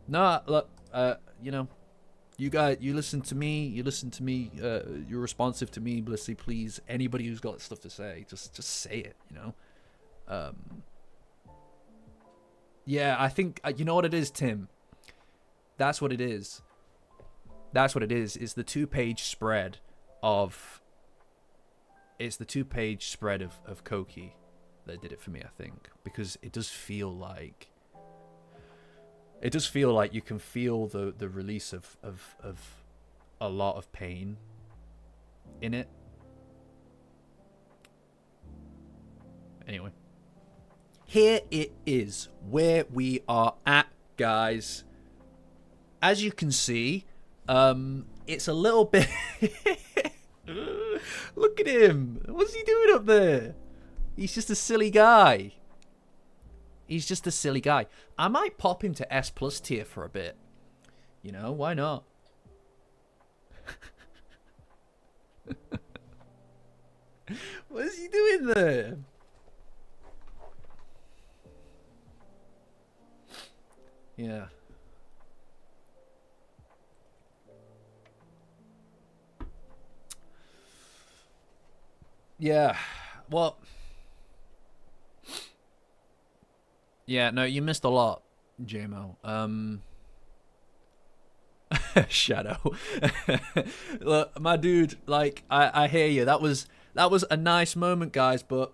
No, look. You know, you guys, you listen to me. You listen to me. You're responsive to me. Blissy, please. Anybody who's got stuff to say, just say it. You know. Yeah, I think you know what it is, Tim. That's what it is. That's what it is. It's the 2-page spread of. It's the 2-page spread of Koki that did it for me, I think, because it does feel like you can feel the release of a lot of pain in it. Anyway, here it is, where we are at, guys. As you can see, it's a little bit. Look at him. What's he doing up there? He's just a silly guy. He's just a silly guy. I might pop him to S+ tier for a bit. You know, why not? What is he doing there? Yeah. Yeah. Well. Yeah, no, you missed a lot, JMO. Shadow. Look, my dude, like, I hear you. That was a nice moment, guys, but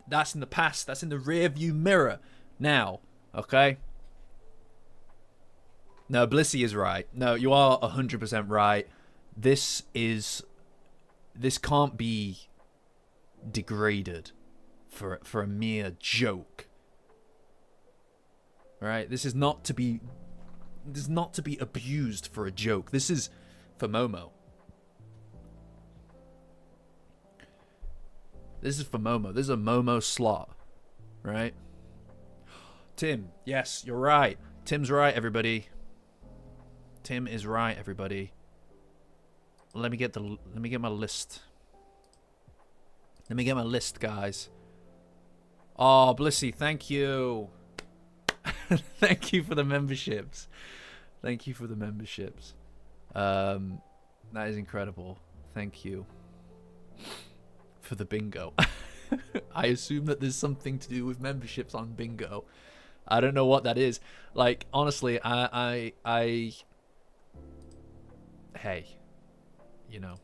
that's in the past. That's in the rear view mirror now, okay? No, Blissy is right. No, you are 100% right. This can't be degraded for a mere joke. Right? This is not to be abused for a joke. This is for Momo. This is for Momo. This is a Momo slot. Right? Tim, yes, you're right. Tim's right, everybody. Tim is right, everybody. Let me get my list. Let me get my list, guys. Oh, Blissy, thank you. Thank you for the memberships. Thank you for the memberships. That is incredible. Thank you for the bingo. I assume that there's something to do with memberships on bingo. I don't know what that is. Like, honestly, I hey, you know,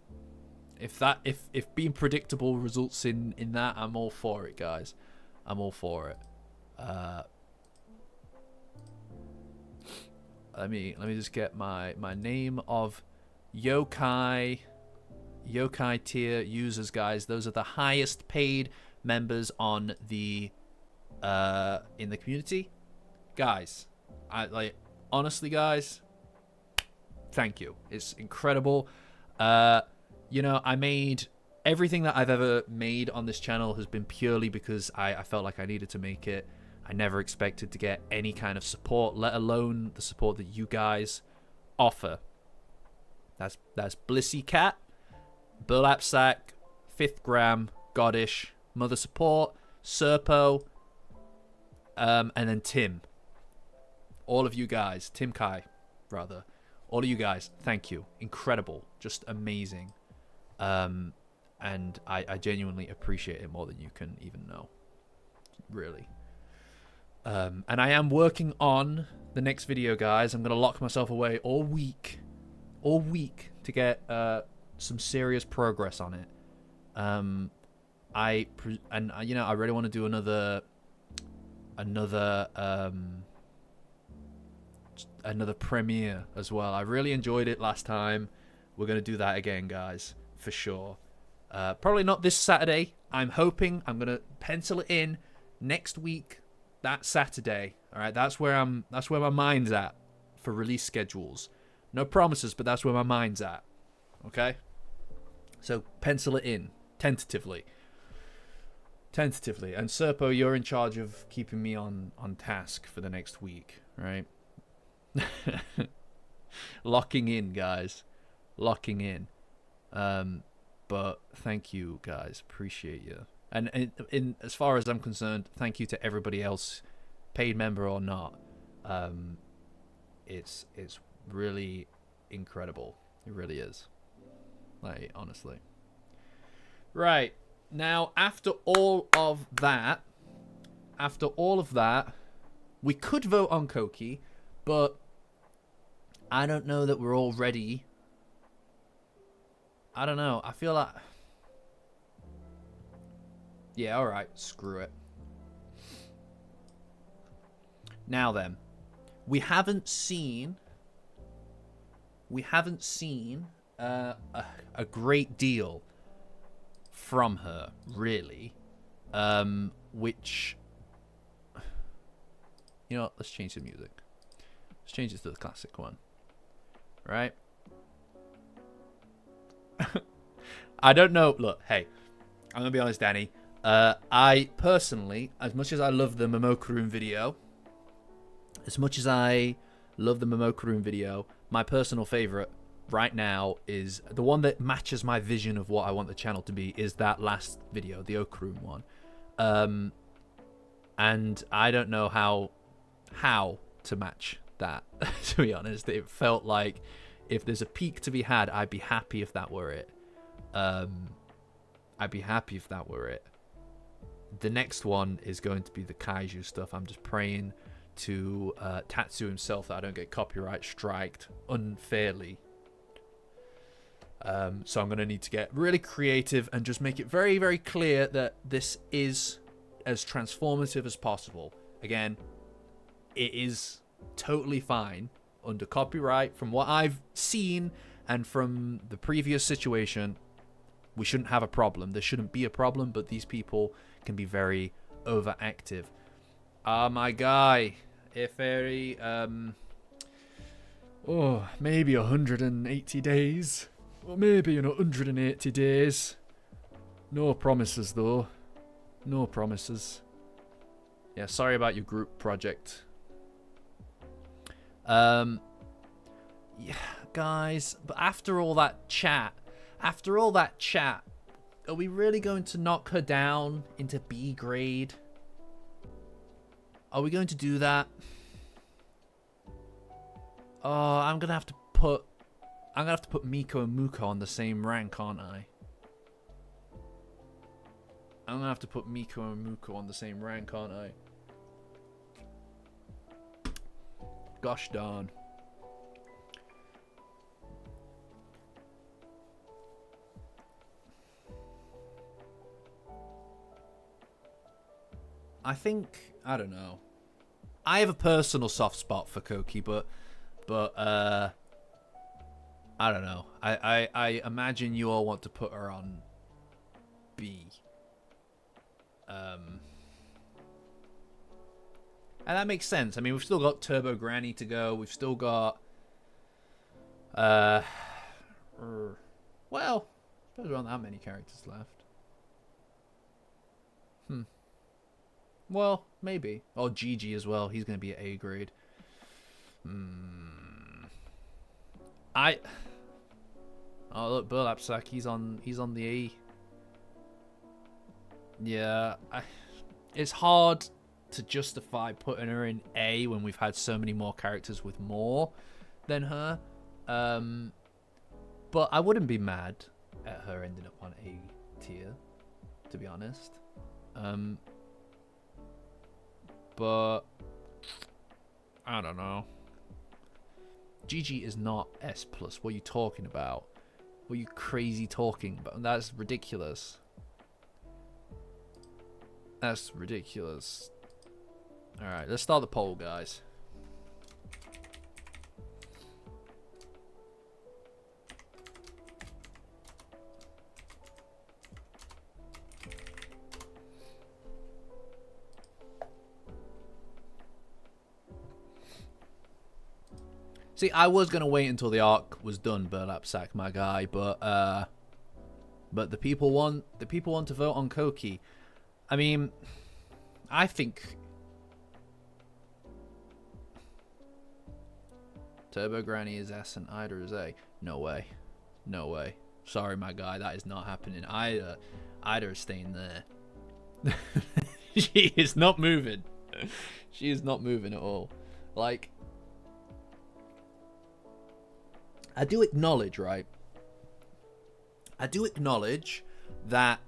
if being predictable results in that, I'm all for it, guys. I'm all for it. Let me just get my name of yokai tier users, guys. Those are the highest paid members on the in the community, guys. Honestly, guys, thank you. It's incredible. You know, I made everything that I've ever made on this channel has been purely because I felt like I needed to make it. I never expected to get any kind of support, let alone the support that you guys offer. That's Blissy Cat, Burlapsack, 5th Gram, Goddish, Mother Support, Serpo, and then Tim. All of you guys, Tim Kai, rather. All of you guys, thank you. Incredible. Just amazing. And I genuinely appreciate it more than you can even know. Really. And I am working on the next video, guys. I'm going to lock myself away all week to get some serious progress on it. I really want to do another premiere as well. I really enjoyed it last time. We're gonna do that again, guys, for sure. Probably not this Saturday. I'm hoping I'm gonna pencil it in next week, that Saturday. All right, that's where my mind's at for release schedules. No promises, but that's where my mind's at. Okay, so pencil it in tentatively. And Serpo, you're in charge of keeping me on task for the next week, right? Locking in, guys. Locking in. But thank you, guys. Appreciate you. And in as far as I'm concerned, thank you to everybody else, paid member or not. It's really incredible. It really is. Like, honestly. Right. Now, after all of that, we could vote on Koki, but I don't know that we're all ready. I don't know. I feel like... Yeah, alright. Screw it. Now then. We haven't seen a great deal from her, really. Which... You know what? Let's change the music. Let's change it to the classic one. Right? I don't know. Look, hey, I'm gonna be honest, Danny. I personally, as much as I love the Momokuroon video, my personal favorite right now is the one that matches my vision of what I want the channel to be. Is that last video, the Okuroon one? And I don't know how to match that. To be honest, it felt like if there's a peak to be had, I'd be happy if that were it. The next one is going to be the kaiju stuff. I'm just praying to Tatsu himself that I don't get copyright striked unfairly. So I'm going to need to get really creative and just make it very, very clear that this is as transformative as possible. Again, it is totally fine under copyright. From what I've seen and from the previous situation, we shouldn't have a problem. There shouldn't be a problem, but these people can be very overactive. My guy, if very, maybe 180 days. Or maybe 180 days. No promises, though. No promises. Yeah, sorry about your group project. Yeah, guys, but after all that chat, are we really going to knock her down into B grade? Are we going to do that? Oh, I'm gonna have to put Miko and Muko on the same rank, aren't I? I'm gonna have to put Miko and Muko on the same rank, aren't I? Gosh darn. I think, I don't know. I have a personal soft spot for Koki, but I don't know. I imagine you all want to put her on B. And that makes sense. I mean, we've still got Turbo Granny to go. We've still got well, I suppose there aren't that many characters left. Well, maybe. Oh, Gigi as well. He's going to be at A grade. Oh, look, Burlapsack. He's on the A. Yeah, it's hard to justify putting her in A when we've had so many more characters with more than her. But I wouldn't be mad at her ending up on A tier, to be honest. But I don't know. Gigi is not S+. What are you talking about? What are you crazy talking about? That's ridiculous. That's ridiculous. Alright, let's start the poll, guys. See, I was gonna wait until the arc was done, Burlap Sack, my guy, but the people want to vote on Koki. I mean, I think Turbo Granny is S and Ida is A. No way, no way. Sorry, my guy, that is not happening. Ida is staying there. She is not moving. She is not moving at all. Like, I do acknowledge, right? I do acknowledge that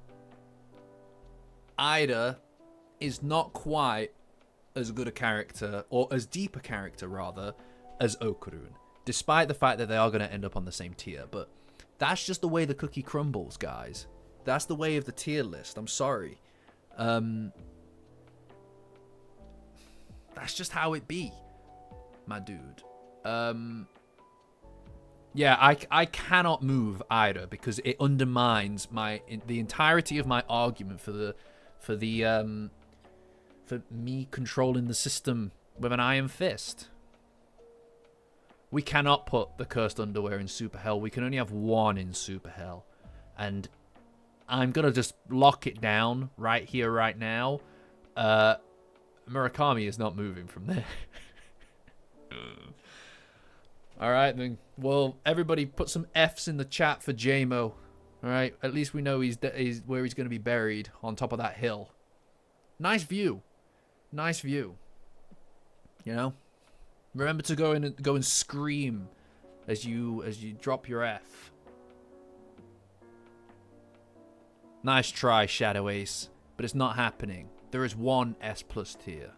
Ida is not quite as good a character, or as deep a character, rather, as Okurun. Despite the fact that they are going to end up on the same tier. But that's just the way the cookie crumbles, guys. That's the way of the tier list. I'm sorry. That's just how it be, my dude. Yeah, I cannot move Ida because it undermines the entirety of my argument for me controlling the system with an iron fist. We cannot put the cursed underwear in Super Hell. We can only have one in Super Hell, and I'm gonna just lock it down right here, right now. Murakami is not moving from there. Alright then. Well, everybody put some F's in the chat for JMO. Alright, at least we know he's where he's going to be buried, on top of that hill. Nice view. Nice view. You know? Remember to go and scream as you drop your F. Nice try, Shadow Ace, but it's not happening. There is one S+ tier.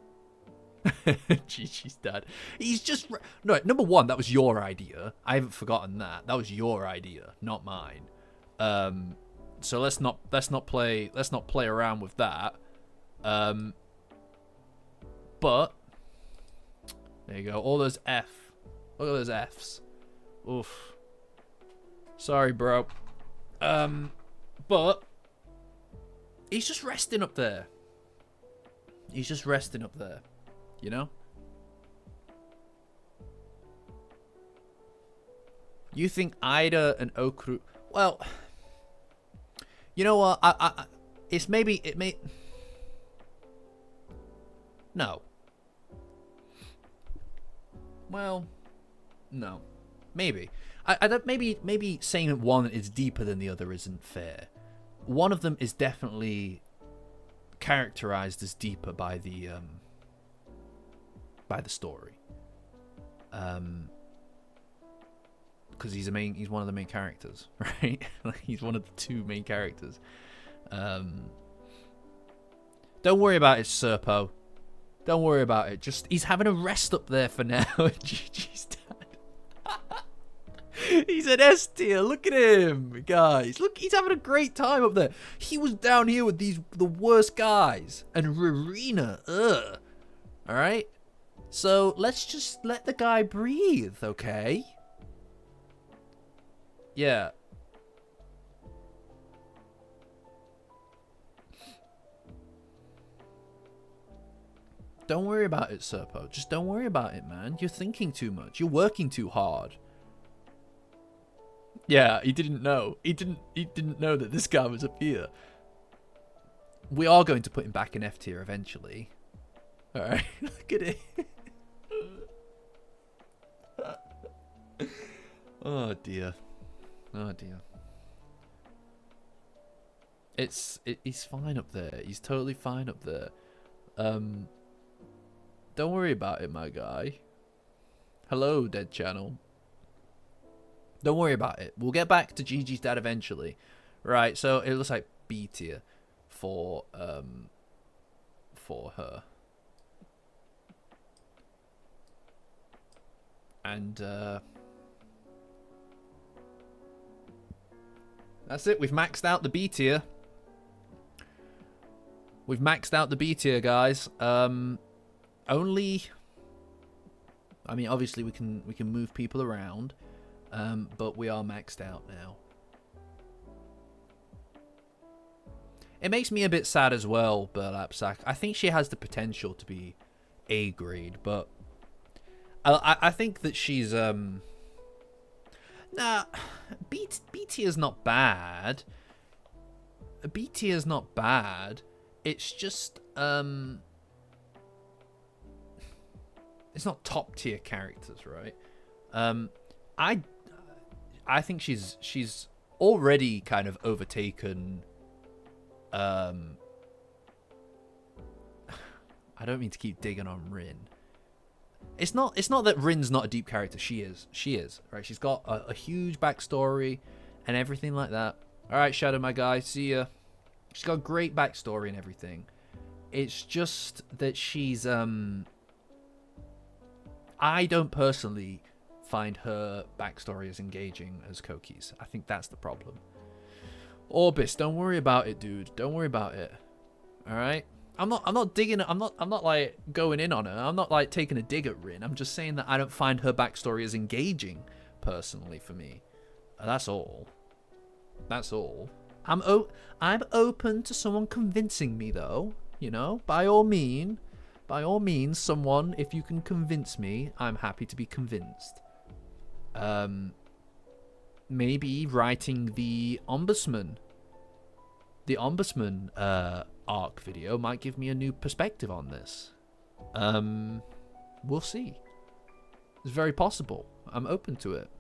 Gigi's dad. He's just no. Number one, that was your idea. I haven't forgotten that. That was your idea, not mine. So let's not play around with that. But there you go. All those F. Look at those Fs. Oof. Sorry, bro. But he's just resting up there. He's just resting up there. You know? You think Ida and Okuru... Well, you know what? It's maybe... It may... No. Well, no. Maybe. I don't... Maybe saying that one is deeper than the other isn't fair. One of them is definitely characterized as deeper by the story, because he's one of the main characters, right? Like, he's one of the two main characters. Don't worry about it, Serpo. Don't worry about it. Just, he's having a rest up there for now. GG's dad. He's an S tier. Look at him, guys. Look, he's having a great time up there. He was down here with the worst guys, and Rarina. Ugh. All right. So let's just let the guy breathe, okay? Yeah. Don't worry about it, Serpo. Just don't worry about it, man. You're thinking too much. You're working too hard. Yeah, he didn't know. He didn't know that this guy was up here. We are going to put him back in F tier eventually. Alright, look at it. Oh dear. Oh dear. He's fine up there. He's totally fine up there. Don't worry about it, my guy. Hello, Dead Channel. Don't worry about it. We'll get back to Gigi's dad eventually. Right, so it looks like B tier for her. And that's it. We've maxed out the B tier. We've maxed out the B tier, guys. Only... I mean, obviously we can move people around, but we are maxed out now. It makes me a bit sad as well, Burlapsack. I think she has the potential to be A grade, but I think that she's nah, B tier's not bad. B tier's not bad. It's just it's not top tier characters, right? I think she's already kind of overtaken. I don't mean to keep digging on Rin. It's not that Rin's not a deep character. She is, right? She's got a huge backstory and everything like that. All right, Shadow, my guy, see ya. She's got a great backstory and everything. It's just that she's I don't personally find her backstory as engaging as Koki's. I think that's the problem. Orbis, don't worry about it, dude. Don't worry about it. All right. I'm not digging. I'm not like going in on her. I'm not like taking a dig at Rin. I'm just saying that I don't find her backstory as engaging, personally, for me. That's all. That's all. I'm open to someone convincing me, though. You know, by all means, someone, if you can convince me, I'm happy to be convinced. Maybe writing the Ombudsman arc video might give me a new perspective on this. We'll see. It's very possible. I'm open to it.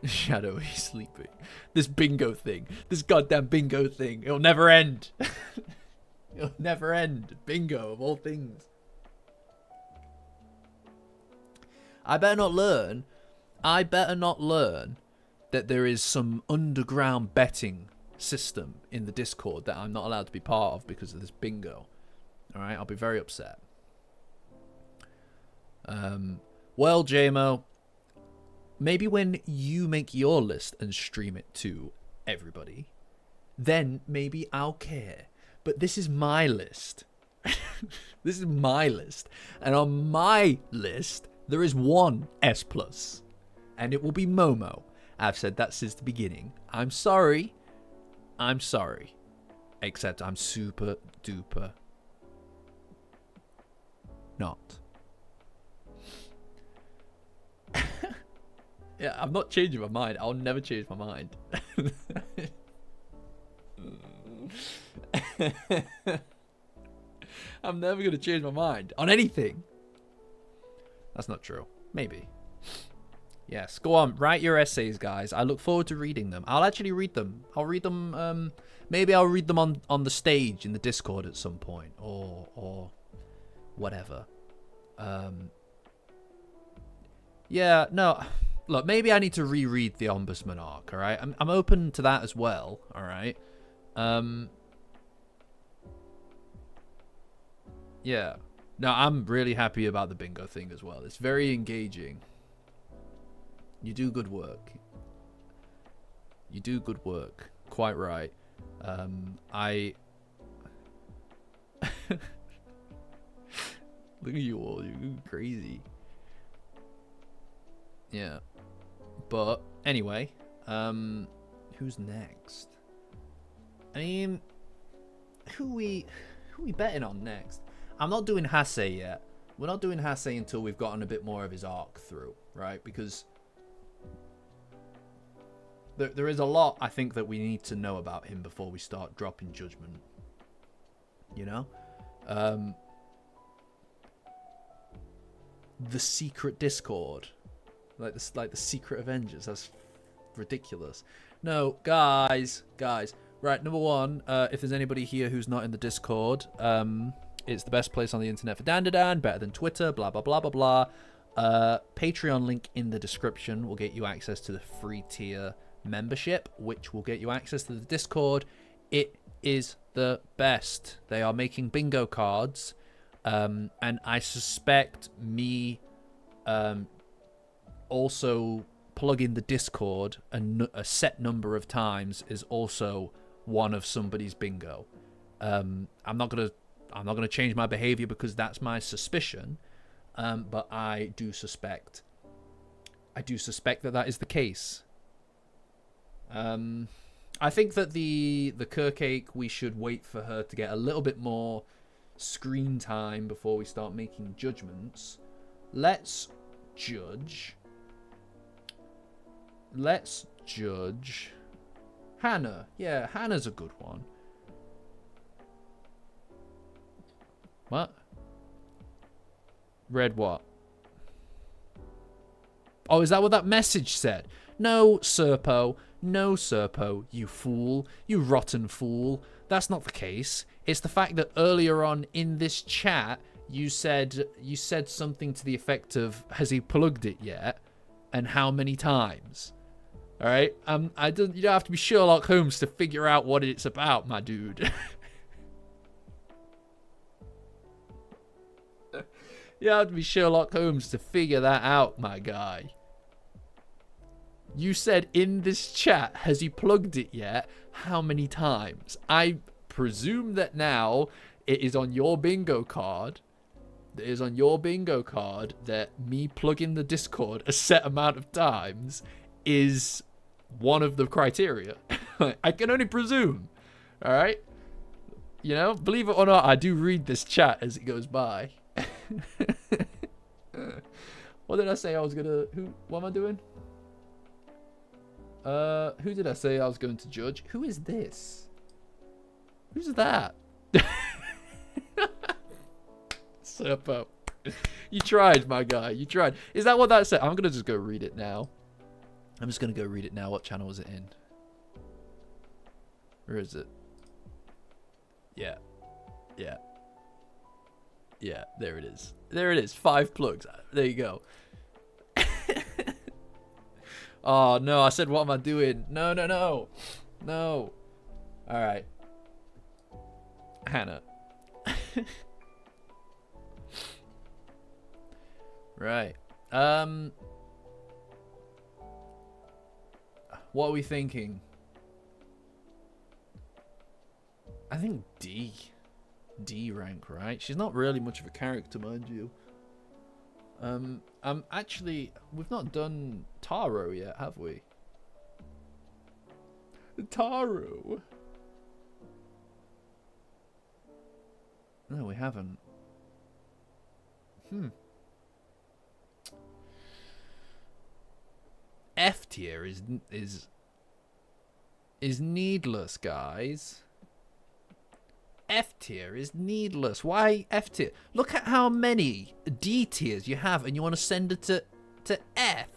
Shadow, he's sleeping. This bingo thing. This goddamn bingo thing. It'll never end. It'll never end. Bingo, of all things. I better not learn that there is some underground betting system in the Discord that I'm not allowed to be part of because of this bingo. Alright, I'll be very upset. Well, JMO, maybe when you make your list and stream it to everybody, then maybe I'll care. But this is my list. This is my list. And on my list, there is one S+. And it will be Momo. I've said that since the beginning. I'm sorry. I'm sorry. Except I'm super duper not. Yeah, I'm not changing my mind. I'll never change my mind. I'm never going to change my mind on anything. That's not true. Maybe. Yes, go on. Write your essays, guys. I look forward to reading them. I'll actually read them. I'll read them. Maybe I'll read them on the stage in the Discord at some point. Or whatever. Yeah, no. Look, maybe I need to reread the Ombudsman arc, alright? I'm open to that as well, alright? Yeah. No, I'm really happy about the bingo thing as well. It's very engaging. You do good work. You do good work. Quite right. Look at you all. You're crazy. Yeah. But anyway, who's next? I mean, who we betting on next? I'm not doing Hase yet. We're not doing Hase until we've gotten a bit more of his arc through, right? Because there is a lot, I think, that we need to know about him before we start dropping judgment. You know? The secret Discord. Like the secret Avengers. That's ridiculous. No, guys. Right, number one, if there's anybody here who's not in the Discord, it's the best place on the internet for Dandadan, better than Twitter, blah, blah, blah, blah, blah. Patreon link in the description will get you access to the free tier membership, which will get you access to the Discord. It is the best. They are making bingo cards, and I suspect me also plugging the Discord a set number of times is also one of somebody's bingo. I'm not gonna change my behavior because that's my suspicion. But I do suspect that is the case. I think that the Cake, we should wait for her to get a little bit more screen time before we start making judgments. Let's judge Hannah. Yeah, Hannah's a good one. What? Read what? Oh, is that what that message said? No, Serpo. No, Serpo, you fool. You rotten fool. That's not the case. It's the fact that earlier on in this chat, you said something to the effect of, has he plugged it yet? And how many times? All right? You don't have to be Sherlock Holmes to figure out what it's about, my dude. You have to be Sherlock Holmes to figure that out, my guy. You said in this chat, has he plugged it yet? How many times? I presume that now it is on your bingo card. It is on your bingo card that me plugging the Discord a set amount of times is one of the criteria. I can only presume. All right? You know, believe it or not, I do read this chat as it goes by. What did I say I was gonna... What am I doing? Who did I say I was going to judge? Who is this? Who's that? Serpo. You tried, my guy. You tried. Is that what that said? I'm gonna just go read it now. I'm just gonna go read it now. What channel is it in? Where is it? Yeah. Yeah. Yeah, there it is. There it is. 5 plugs. There you go. Oh, no. I said, what am I doing? No, no, no. No. All right. Hannah. Right. What are we thinking? I think D. D rank, right? She's not really much of a character, mind you. Actually, we've not done Taro yet, have we? Taro. No, we haven't. F tier is needless, guys. F tier is needless. Why F tier? Look at how many D tiers you have, and you want to send it to F.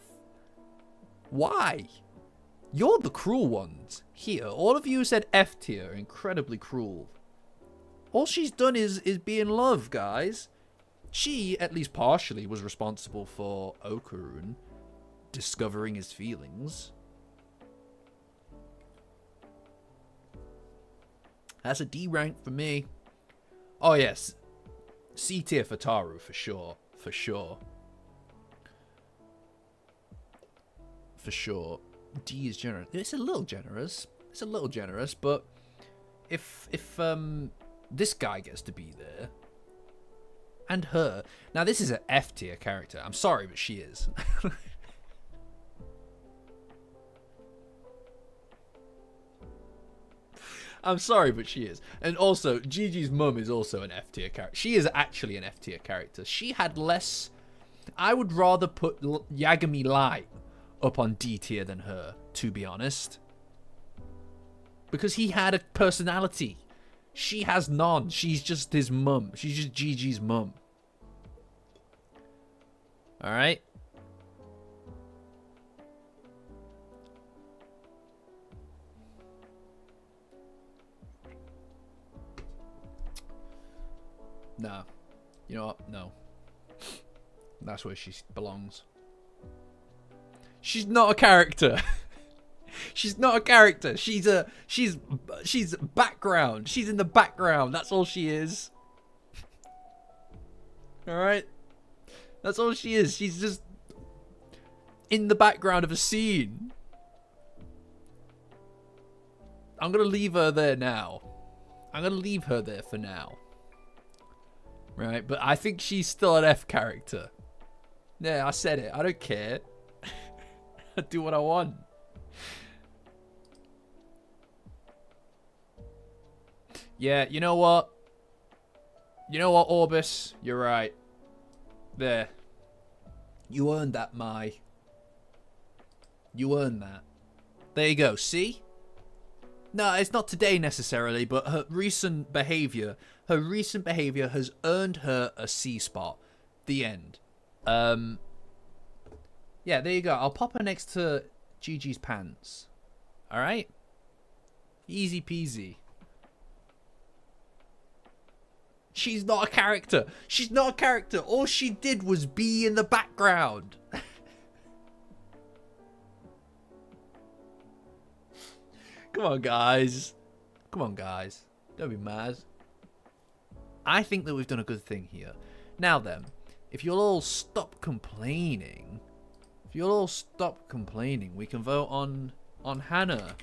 Why? You're the cruel ones here. All of you said F tier. Incredibly cruel. All she's done is be in love, guys. She, at least partially, was responsible for Okarun discovering his feelings. That's a D rank for me. Oh, yes. C tier for Taru, for sure. For sure. For sure. D is generous. It's a little generous. It's a little generous, but if this guy gets to be there, and her. Now, this is an F tier character. I'm sorry, but she is. I'm sorry, but she is. And also, Gigi's mum is also an F tier character. She is actually an F tier character. She had less... I would rather put Yagami Light up on D tier than her, to be honest. Because he had a personality. She has none. She's just his mum. She's just Gigi's mum. Alright? Nah. You know what? No. That's where she belongs. She's not a character. She's not a character. She's background. She's in the background. That's all she is. Alright? That's all she is. She's just in the background of a scene. I'm gonna leave her there now. I'm gonna leave her there for now. Right, but I think she's still an F character. Yeah, I said it. I don't care. I do what I want. Yeah, you know what? You know what, Orbis? You're right. There. You earned that, Mai. You earned that. There you go. See? No, it's not today necessarily, but her recent behavior has earned her a C spot. The end. Yeah, there you go. I'll pop her next to Gigi's pants. All right? Easy peasy. She's not a character. She's not a character. All she did was be in the background. Come on, guys. Come on, guys. Don't be mad. I think that we've done a good thing here. Now then, if you'll all stop complaining, we can vote on Hannah.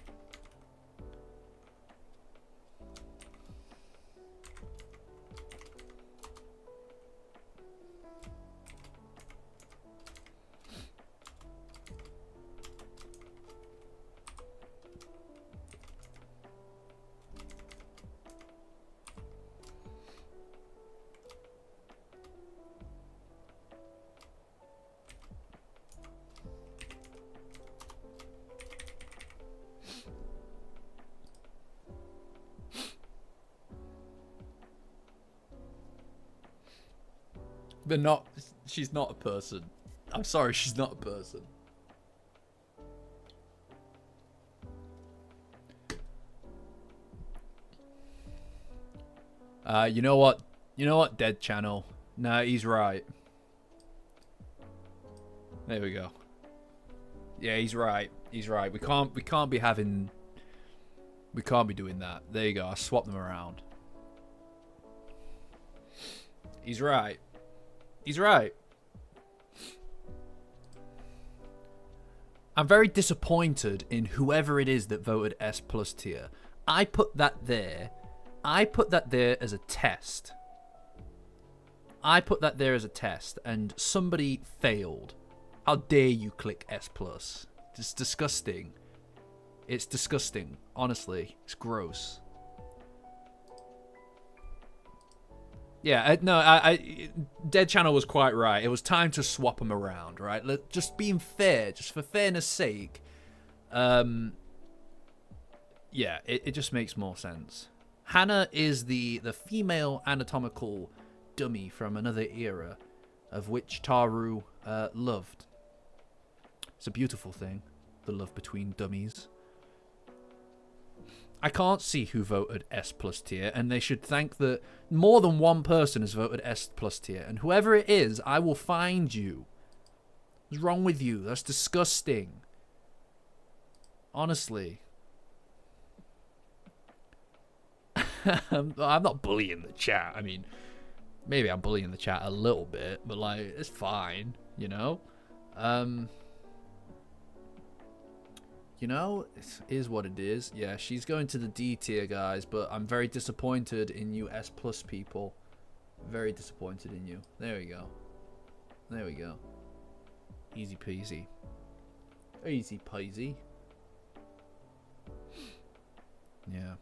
They're not. She's not a person. I'm sorry, she's not a person. You know what? You know what, Dead Channel? Nah, he's right. There we go. Yeah, he's right. He's right. We can't be having. We can't be doing that. There you go. I swapped them around. He's right. He's right. I'm very disappointed in whoever it is that voted S+ tier. I put that there. I put that there as a test. And somebody failed. How dare you click S+? It's disgusting. It's disgusting. Honestly, it's gross. Yeah, Dead Channel was quite right. It was time to swap them around, right? Just being fair, just for fairness' sake. Yeah, it just makes more sense. Hannah is the female anatomical dummy from another era, of which Taru loved. It's a beautiful thing, the love between dummies. I can't see who voted S+ tier, and they should thank that more than one person has voted S+ tier. And whoever it is, I will find you. What's wrong with you? That's disgusting. Honestly. I'm not bullying the chat. I mean, maybe I'm bullying the chat a little bit, but like, it's fine, you know? You know, it is what it is. Yeah, she's going to the D tier, guys, but I'm very disappointed in you S+ people. Very disappointed in you. There we go. There we go. Easy peasy. Easy peasy. Yeah.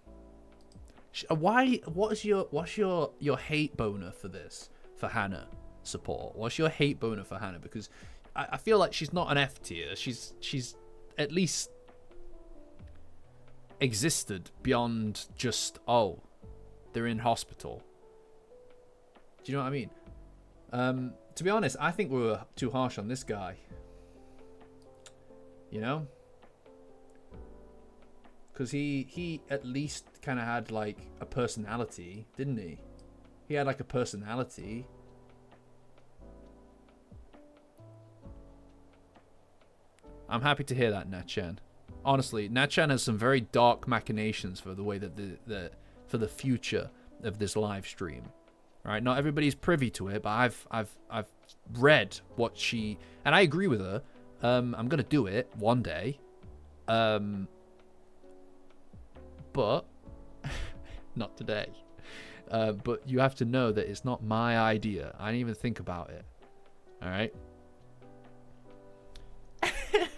What's your hate boner for this? For Hannah support? What's your hate boner for Hannah? Because I feel like she's not an F tier. She's at least existed beyond just, oh, they're in hospital. Do you know what I mean? To be honest, I think we were too harsh on this guy. You know? Because he at least kind of had like a personality, didn't he? He had like a personality. I'm happy to hear that, Natchan. Honestly, Natchan has some very dark machinations for the way that for the future of this live stream. Right? Not everybody's privy to it, but I've read what she, and I agree with her. I'm gonna do it one day. But not today. But you have to know that it's not my idea. I didn't even think about it. All right.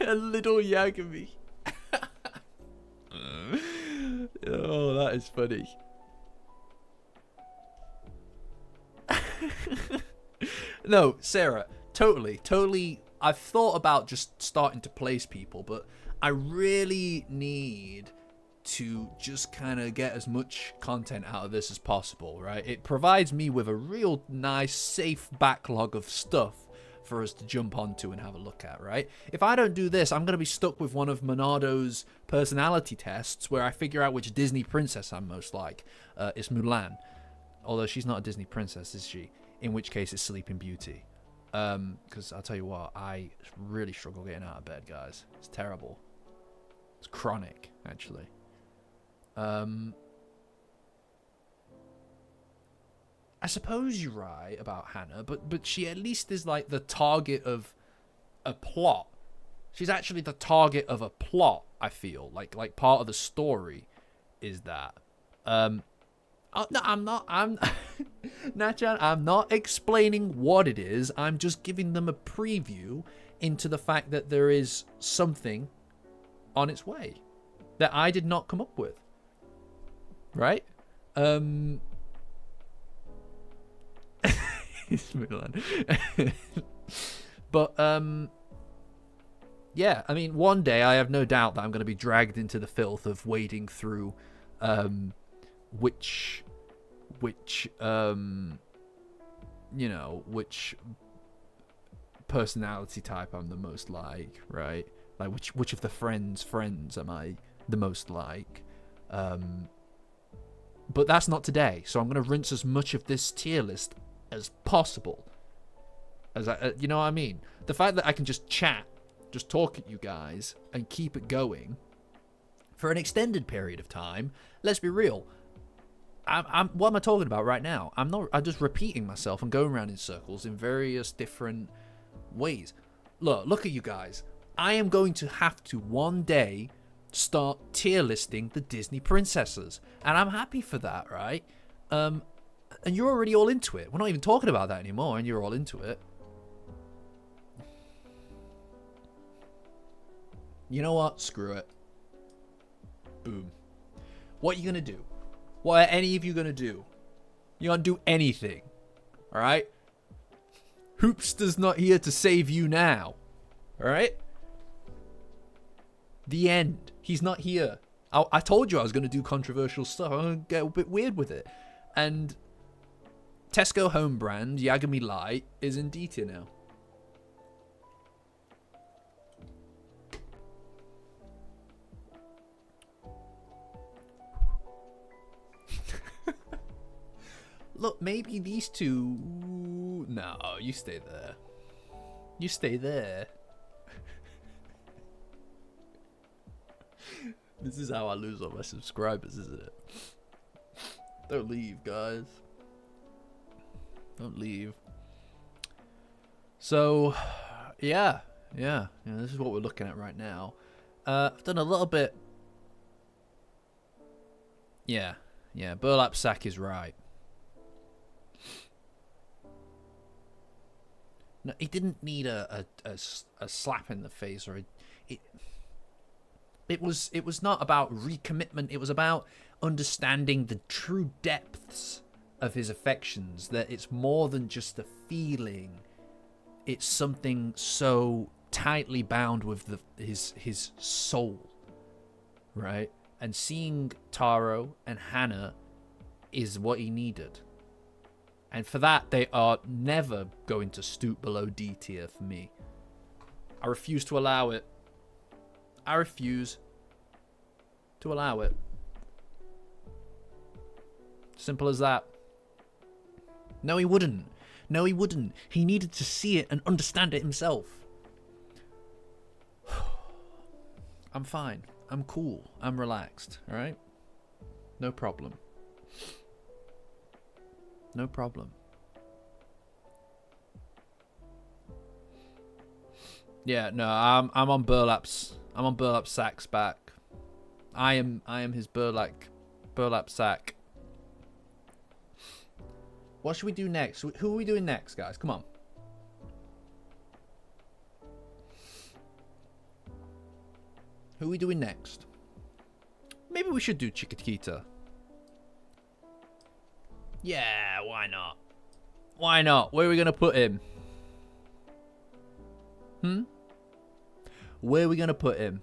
A little Yagami. Oh, that is funny. No, Sarah, totally. I've thought about just starting to place people, but I really need to just kind of get as much content out of this as possible, right? It provides me with a real nice, safe backlog of stuff for us to jump onto and have a look at, right? If I don't do this, I'm going to be stuck with one of Monardo's personality tests where I figure out which Disney princess I'm most like. It's Mulan. Although she's not a Disney princess, is she? In which case, it's Sleeping Beauty. Because I'll tell you what, I really struggle getting out of bed, guys. It's terrible. It's chronic, actually. I suppose you're right about Hannah, but she at least is like the target of a plot. She's actually the target of a plot, I feel. Like part of the story is that. No, I'm not. Nachan, I'm not explaining what it is. I'm just giving them a preview into the fact that there is something on its way that I did not come up with. Right? But yeah, I mean, one day I have no doubt that I'm going to be dragged into the filth of wading through which personality type I'm the most like, right? Like which of the friends am I the most like? But that's not today, so I'm going to rinse as much of this tier list as possible. As you know what I mean? The fact that I can just chat, just talk at you guys, and keep it going for an extended period of time. Let's be real. What am I talking about right now? I'm just repeating myself and going around in circles in various different ways. Look at you guys. I am going to have to one day start tier listing the Disney princesses, and I'm happy for that, right? And you're already all into it. We're not even talking about that anymore, and you're all into it. You know what? Screw it. Boom. What are you gonna do? What are any of you gonna do? You're gonna do anything. Alright? Hoopster's not here to save you now. Alright? The end. He's not here. I told you I was going to do controversial stuff. I'm going to get a bit weird with it. And Tesco home brand Yagami Light is in D tier now. Look, maybe these two... No, you stay there. You stay there. This is how I lose all my subscribers, isn't it? Don't leave, guys. Don't leave. So, yeah. This is what we're looking at right now. I've done a little bit. Yeah. Burlap Sack is right. No, he didn't need a slap in the face or It was not about recommitment. It was about understanding the true depths of his affections. That it's more than just a feeling. It's something so tightly bound with his soul, right? And seeing Taro and Hannah is what he needed. And for that, they are never going to stoop below D tier for me. I refuse to allow it. I refuse to allow it. Simple as that. No, he wouldn't. No, he wouldn't. He needed to see it and understand it himself. I'm fine. I'm cool. I'm relaxed. All right? No problem. No problem. Yeah, no, I'm on Burlap's. I'm on Burlap Sack's back. I am his burlap sack. What should we do next? Who are we doing next, guys? Come on. Who are we doing next? Maybe we should do Chiquitita. Yeah, why not? Why not? Where are we going to put him? Where are we going to put him?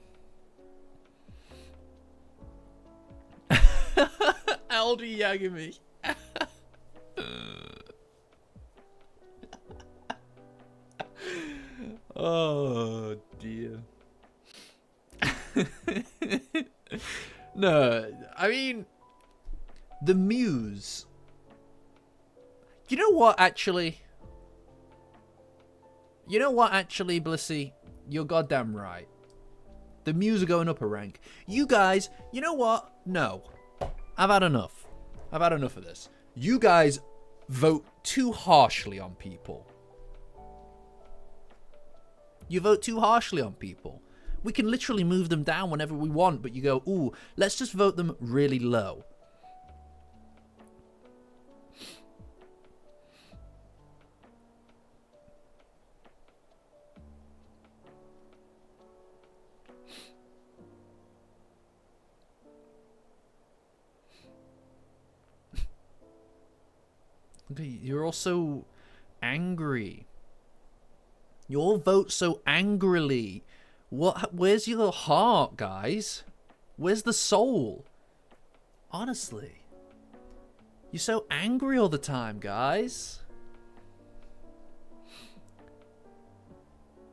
Aldi Yagami. Oh, dear. No, I mean, the Muse. You know what, actually? You know what, actually, Blissy? You're goddamn right. The Muse are going up a rank. You guys, you know what? No. I've had enough. I've had enough of this. You guys vote too harshly on people. You vote too harshly on people. We can literally move them down whenever we want, but you go, ooh, let's just vote them really low. You're all so angry. You all vote so angrily. What? Where's your heart, guys? Where's the soul? Honestly. You're so angry all the time, guys.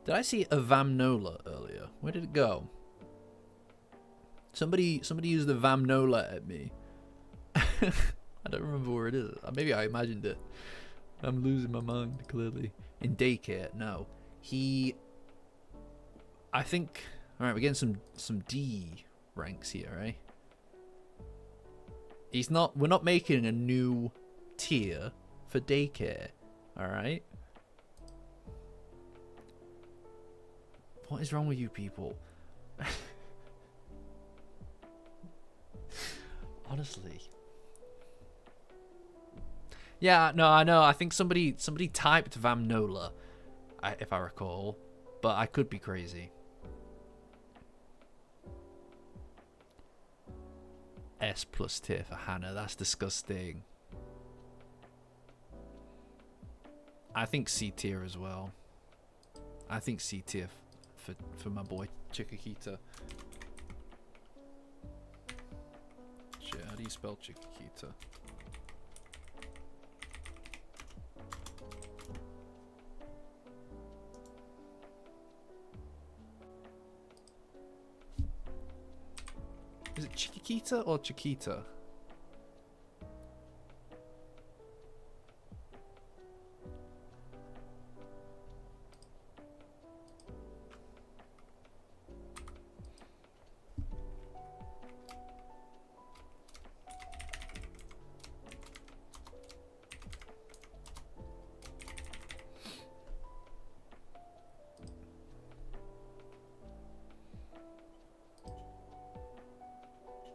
Did I see a Vamnola earlier? Where did it go? Somebody used a Vamnola at me. I don't remember where it is. Maybe I imagined it. I'm losing my mind, clearly. In daycare, no. I think... Alright, we're getting some D ranks here, right? We're not making a new tier for daycare. Alright? What is wrong with you people? Honestly. Yeah, no, I know. I think somebody typed Vamnola, if I recall, but I could be crazy. S+ tier for Hannah. That's disgusting. I think C tier as well. I think C tier for my boy Chiquitita. Shit, how do you spell Chiquitita? Is it Chiquita or Chiquita?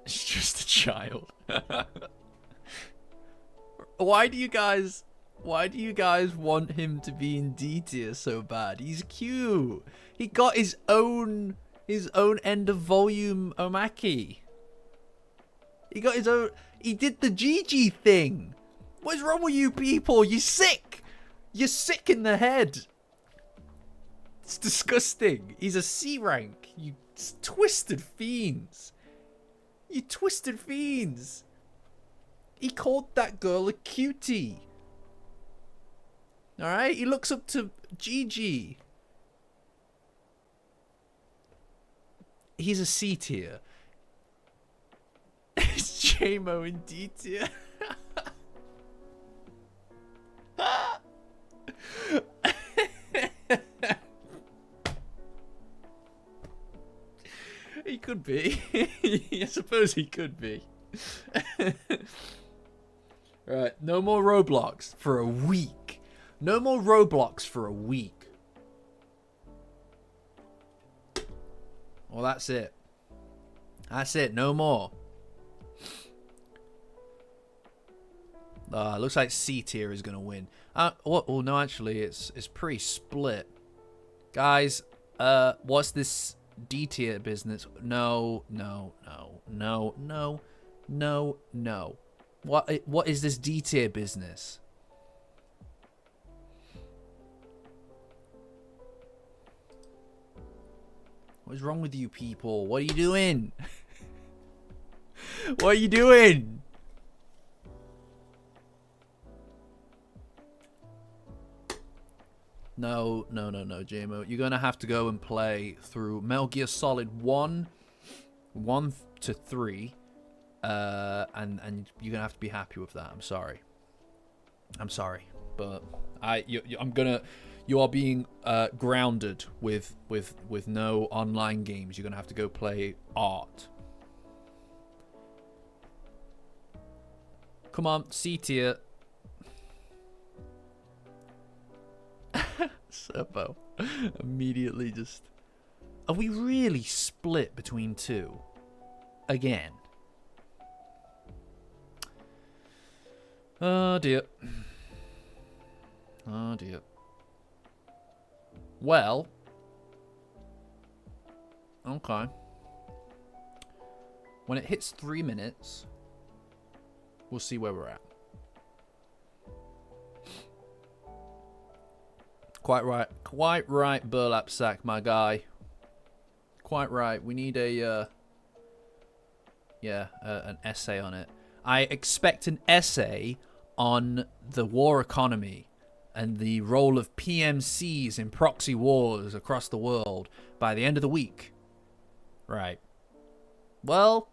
It's just a child. Why do you guys want him to be in D tier so bad? He's cute. He got his own end of volume Omaki. He got his own. He did the Gigi thing. What is wrong with you people? You're sick. You're sick in the head. It's disgusting. He's a C rank. You twisted fiends. You twisted fiends. He called that girl a cutie. Alright? He looks up to Gigi. He's a C tier. It's J-Mo in D tier. He could be. I suppose he could be. Right, no more Roblox for a week. No more Roblox for a week. Well, that's it. That's it. No more. Looks like C tier is gonna win. Well, no, actually, it's pretty split, guys. What's this D tier business? No. What is this D tier business? What is wrong with you people? What are you doing? What are you doing? No, JMO. You're gonna have to go and play through Metal Gear Solid 1 to 3, and you're gonna have to be happy with that. I'm sorry, but you are being grounded with no online games. You're gonna have to go play art. Come on, C tier. Serpo immediately just... Are we really split between two? Again. Oh dear. Oh dear. Well. Okay. When it hits 3 minutes, we'll see where we're at. Quite right, burlap sack, my guy. Quite right. We need an essay on it. I expect an essay on the war economy and the role of PMCs in proxy wars across the world by the end of the week. Right. Well,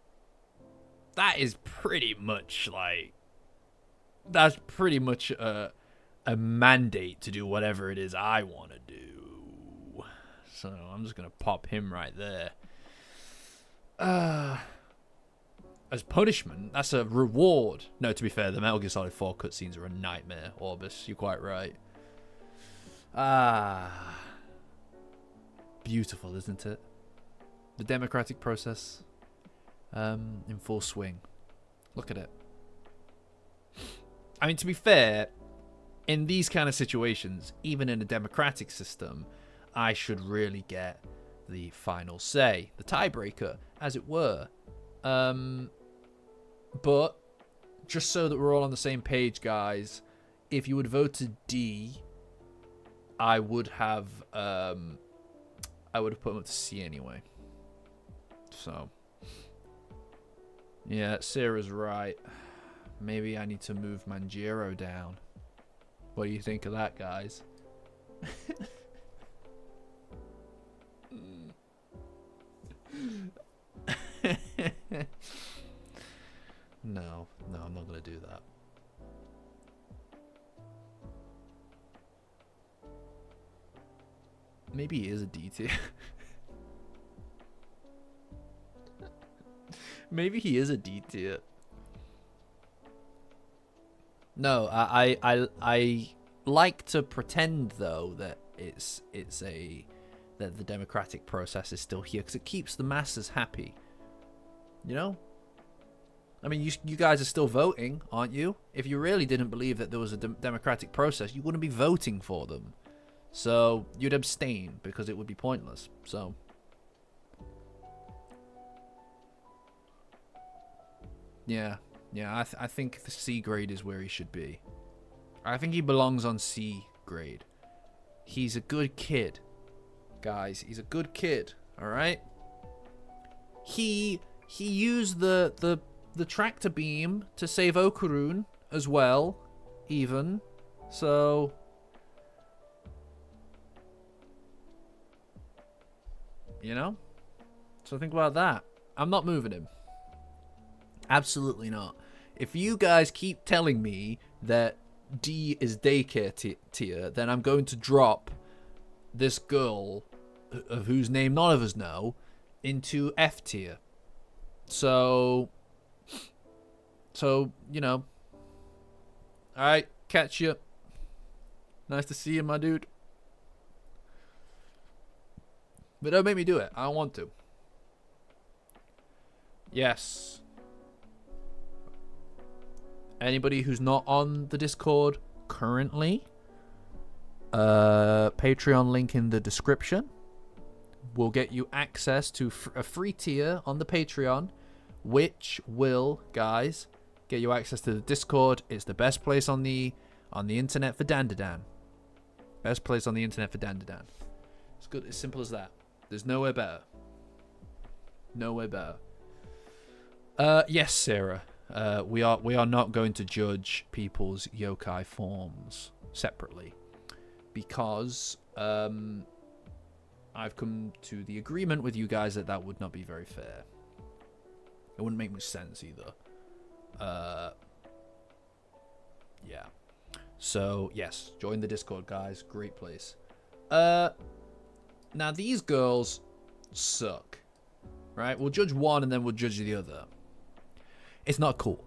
that is pretty much like... That's pretty much a mandate to do whatever it is I want to do. So I'm just going to pop him right there. As punishment, that's a reward. No, to be fair, the Metal Gear Solid 4 cutscenes are a nightmare, Orbis. You're quite right. Beautiful, isn't it? The democratic process in full swing. Look at it. I mean, to be fair, in these kind of situations, even in a democratic system, I should really get the final say, the tiebreaker, as it were. But just so that we're all on the same page, guys, if you had voted D, I would have put him up to C anyway. So yeah, Sarah's right. Maybe I need to move Manjiro down. What do you think of that, guys? No, I'm not going to do that. Maybe he is a D tier. Maybe he is a D tier. No, I like to pretend though that that the democratic process is still here because it keeps the masses happy. You know? I mean, you guys are still voting, aren't you? If you really didn't believe that there was a democratic process, you wouldn't be voting for them. So you'd abstain because it would be pointless. So yeah, I think the C grade is where he should be. I think he belongs on C grade. He's a good kid, guys. He's a good kid. All right. He used the tractor beam to save Okurun as well, even. So you know. So think about that. I'm not moving him. Absolutely not. If you guys keep telling me that D is daycare tier, then I'm going to drop this girl, of whose name none of us know, into F tier. So, you know. Alright, catch you. Nice to see you, my dude. But don't make me do it. I don't want to. Yes. Anybody who's not on the Discord currently, Patreon link in the description will get you access to a free tier on the Patreon, which will, guys, get you access to the Discord. It's the best place on the internet for Dandadan. Best place on the internet for Dandadan. It's good. As simple as that. There's nowhere better. Nowhere better. Yes, Sarah. We are not going to judge people's yokai forms separately, because I've come to the agreement with you guys that that would not be very fair. It wouldn't make much sense either. Yeah. So, yes, join the Discord, guys. Great place. Now, these girls suck. Right? We'll judge one and then we'll judge the other. It's not cool.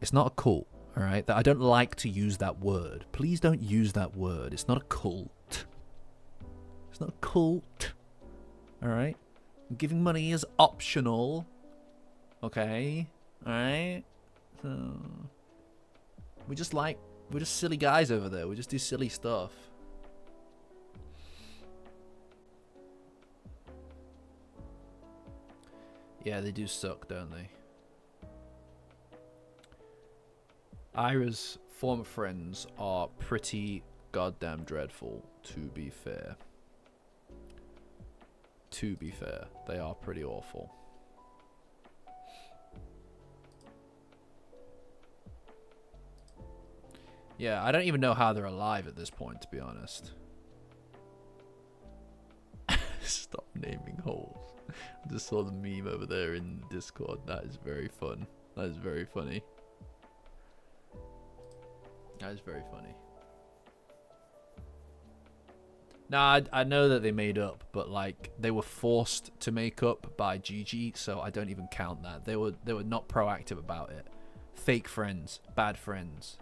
It's not cool. All right? I don't like to use that word. Please don't use that word. It's not a cult. It's not a cult. All right? Giving money is optional. Okay? All right? So, we're just silly guys over there. We just do silly stuff. Yeah, they do suck, don't they? Ira's former friends are pretty goddamn dreadful, to be fair. To be fair, they are pretty awful. Yeah, I don't even know how they're alive at this point, to be honest. Stop naming holes. I just saw the meme over there in Discord. That is very fun. That is very funny. That is very funny. Nah, I know that they made up, but like they were forced to make up by Gigi, so I don't even count that. They were not proactive about it. Fake friends, bad friends.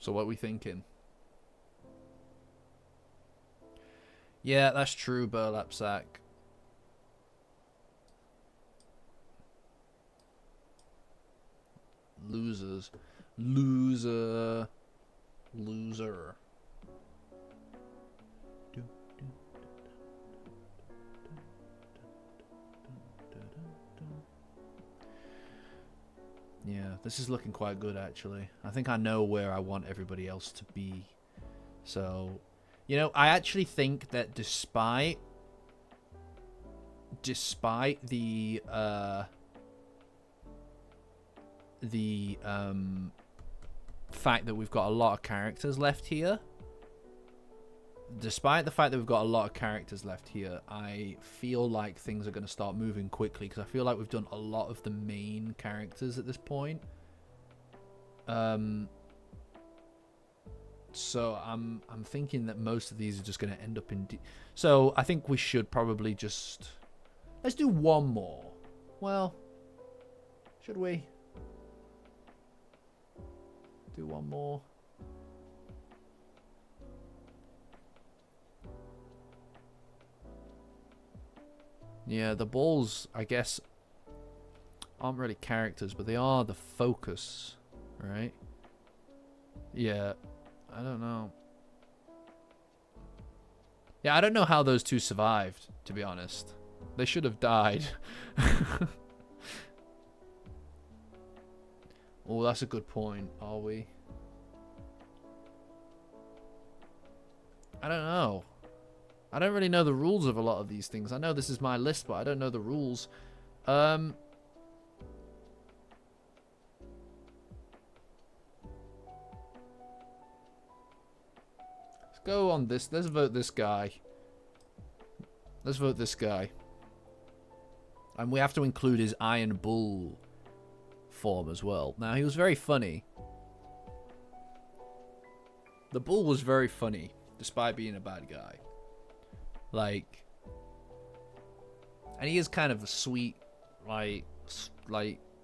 So what are we thinking? Yeah, that's true, Burlap Sack. Losers. Loser. Loser. Yeah, this is looking quite good, actually. I think I know where I want everybody else to be. So, you know, I actually think that despite the fact that we've got a lot of characters left here, I feel like things are going to start moving quickly, because I feel like we've done a lot of the main characters at this point. So I'm thinking that most of these are just going to end up in so I think we should probably just let's do one more. Well, should we do one more? Yeah, the balls, I guess, aren't really characters, but they are the focus, right? Yeah, I don't know. Yeah, I don't know how those two survived, to be honest. They should have died. Oh, that's a good point. Are we? I don't know. I don't really know the rules of a lot of these things. I know this is my list, but I don't know the rules. Let's go on this. Let's vote this guy. Let's vote this guy. And we have to include his Iron Bull form as well. Now, he was very funny. The bull was very funny, despite being a bad guy. Like, and he is kind of a sweet, like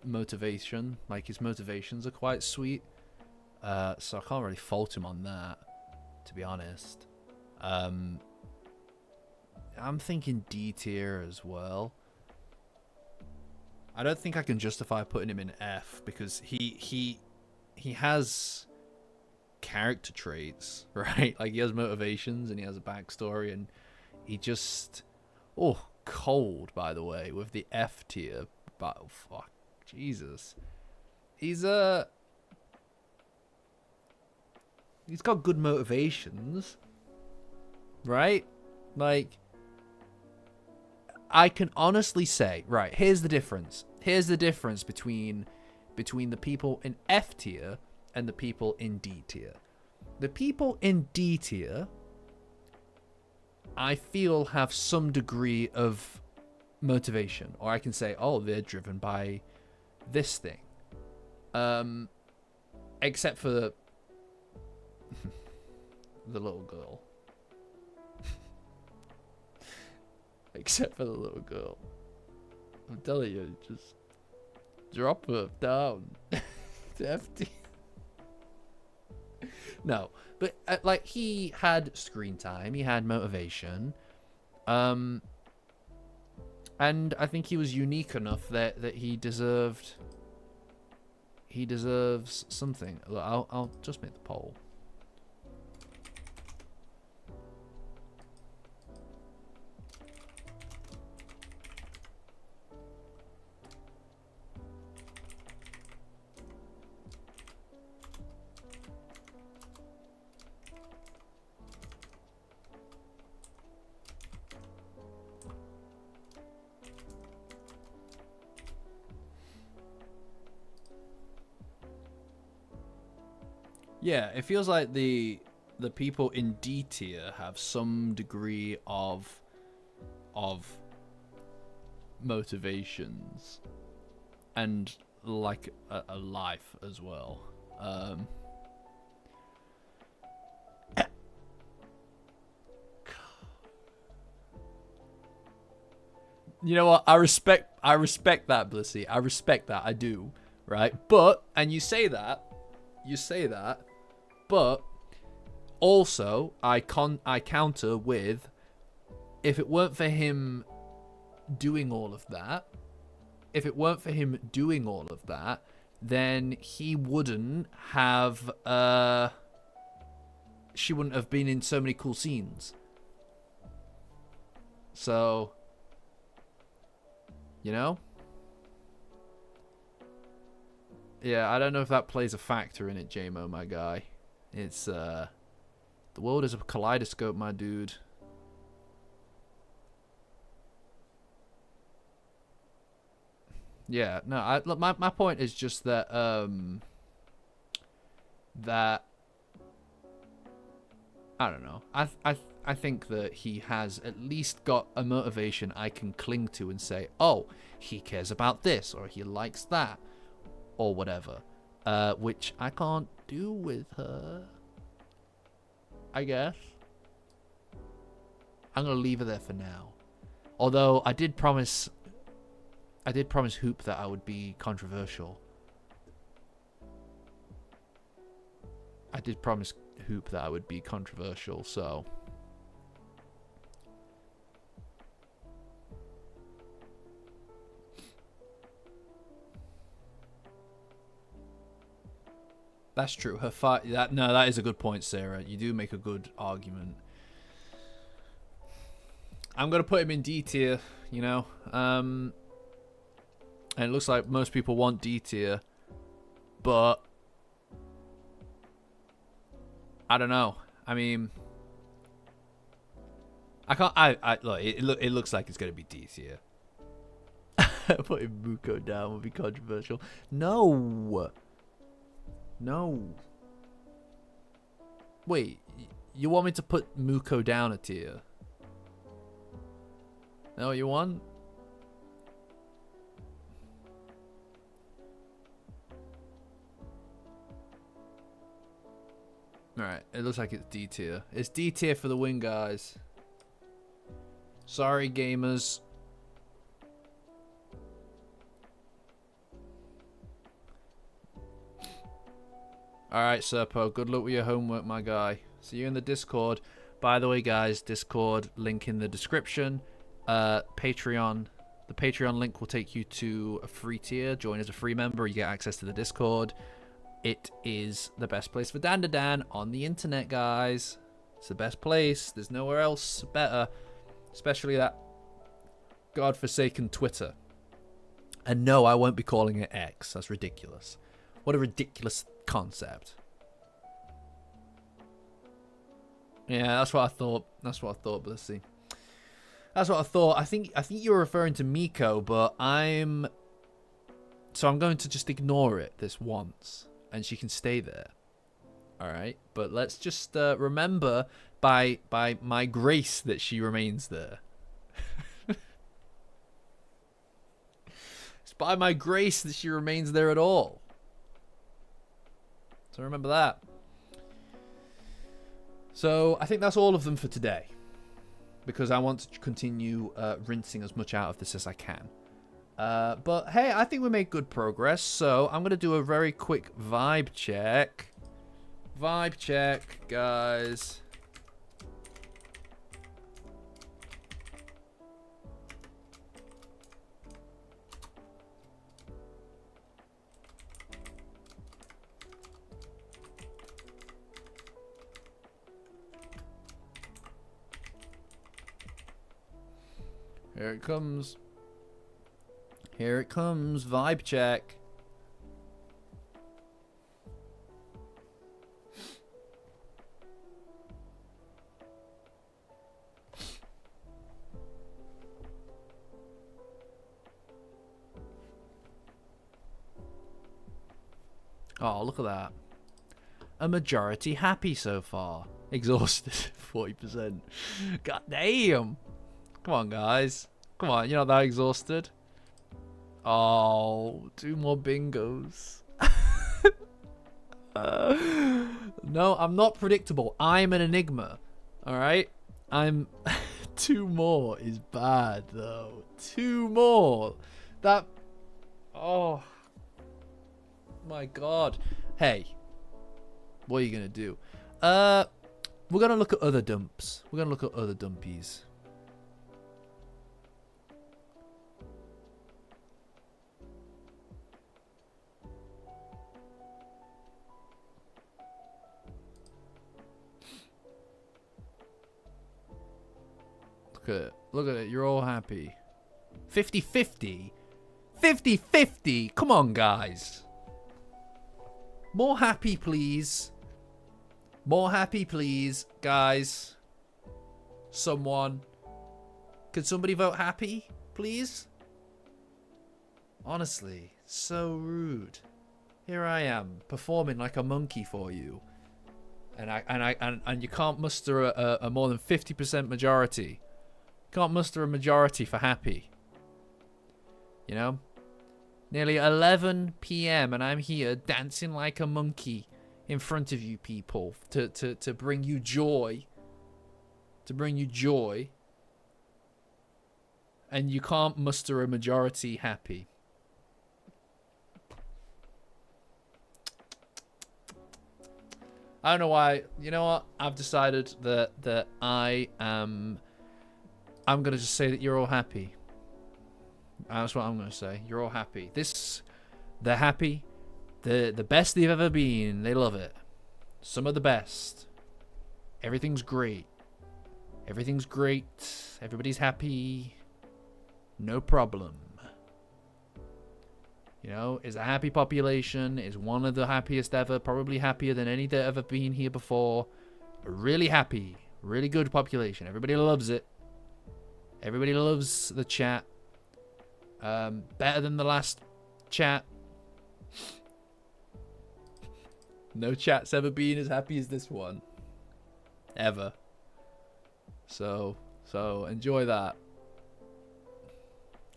motivation. Like, his motivations are quite sweet. So I can't really fault him on that, to be honest. I'm thinking D tier as well. I don't think I can justify putting him in F because he has character traits, right? Like he has motivations and he has a backstory, and he just cold, by the way, with the F tier. But fuck, Jesus, he's got good motivations, right? Like, I can honestly say, right, here's the difference. Here's the difference between the people in F tier and the people in D tier. The people in D tier, I feel, have some degree of motivation, or I can say, oh, they're driven by this thing. Except for the little girl. Except for the little girl. I'm telling you, just drop her down to FT. No, but like, he had screen time, he had motivation, and I think he was unique enough that he deserves something. Look, I'll just make the poll. Yeah, it feels like the people in D tier have some degree of motivations and like a life as well. You know what? I respect that, Blissy. I respect that. I do, right? But, and you say that, but also I counter with, if it weren't for him doing all of that, then he wouldn't have she wouldn't have been in so many cool scenes. So, you know? Yeah, I don't know if that plays a factor in it, JMO, my guy. It's, the world is a kaleidoscope, my dude. Yeah, no, look, my point is just that, that, I don't know. I think that he has at least got a motivation I can cling to and say, oh, he cares about this, or he likes that, or whatever. Which I can't do with her, I guess. I'm gonna leave her there for now. Although I did promise Hoop that I would be controversial. I did promise Hoop that I would be controversial, so that's true. Her fight. That is a good point, Sarah. You do make a good argument. I'm gonna put him in D tier. You know, and it looks like most people want D tier, but I don't know. I mean, I can't. I look. It looks like it's gonna be D tier. Putting Muko down would be controversial. No. Wait, you want me to put Muko down a tier? No, you want? Alright, it looks like it's D tier. It's D tier for the win, guys. Sorry, gamers. Alright, Serpo, good luck with your homework, my guy. See you in the Discord. By the way, guys, Discord link in the description. Patreon. The Patreon link will take you to a free tier. Join as a free member. You get access to the Discord. It is the best place for Dandadan on the internet, guys. It's the best place. There's nowhere else better. Especially that godforsaken Twitter. And no, I won't be calling it X. That's ridiculous. What a ridiculous concept. Yeah, that's what I thought. That's what I thought, Blissy. That's what I thought. I think you were referring to Miko, but I'm going to just ignore it this once, and she can stay there. All right, but let's just remember by my grace that she remains there. It's by my grace that she remains there at all. So remember that. So I think that's all of them for today, because I want to continue rinsing as much out of this as I can. But hey, I think we made good progress, so I'm going to do a very quick vibe check. Vibe check, guys. Here it comes. Here it comes. Vibe check. Oh, look at that. A majority happy so far. Exhausted. 40%. God damn. Come on, guys. Come on, you're not that exhausted. Oh, 2 more bingos. No, I'm not predictable. I'm an enigma. Alright? 2 more is bad, though. 2 more. That... Oh. My God. Hey. What are you going to do? We're going to look at other dumps. We're going to look at other dumpies. Look at it. Look at it. You're all happy. 50-50? 50-50? Come on, guys. More happy, please. More happy, please, guys. Someone. Could somebody vote happy, please? Honestly, so rude. Here I am, performing like a monkey for you. And you can't muster a more than 50% majority. Can't muster a majority for happy. You know? Nearly 11 p.m. and I'm here dancing like a monkey in front of you people to bring you joy. To bring you joy. And you can't muster a majority happy. I don't know why. You know what? I've decided that I'm going to just say that you're all happy. That's what I'm going to say. You're all happy. They're happy. The best they've ever been. They love it. Some of the best. Everything's great. Everything's great. Everybody's happy. No problem. You know, is a happy population. Is one of the happiest ever. Probably happier than any that ever been here before. Really happy. Really good population. Everybody loves it. Everybody loves the chat. Better than the last chat. No chat's ever been as happy as this one. Ever. So enjoy that.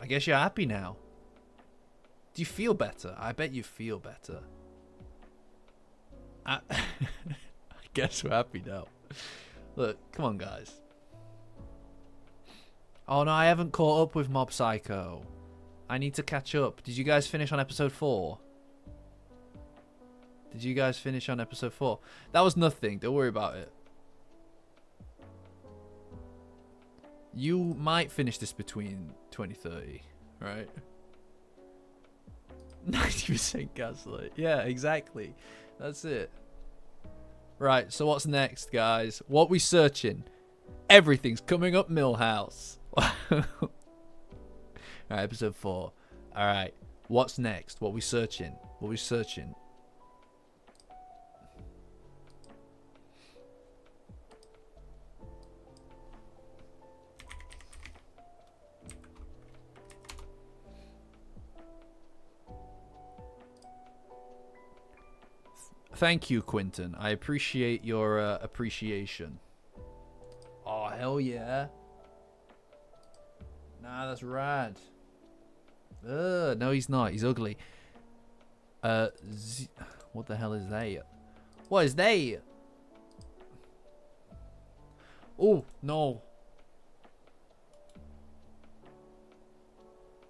I guess you're happy now. Do you feel better? I bet you feel better. I guess we're happy now. Look, come on, guys. Oh no, I haven't caught up with Mob Psycho. I need to catch up. Did you guys finish on episode 4? Did you guys finish on episode 4? That was nothing. Don't worry about it. You might finish this between 2030, right? 90% gaslight. Yeah, exactly. That's it. Right, so what's next, guys? What we searching? Everything's coming up Millhouse. Alright, episode 4. Alright, what's next? What we searching? What we searching? Thank you, Quinton. I appreciate your appreciation. Oh, hell yeah. Nah, that's rad. No, he's not. He's ugly. What the hell is they? What is they? Oh, no.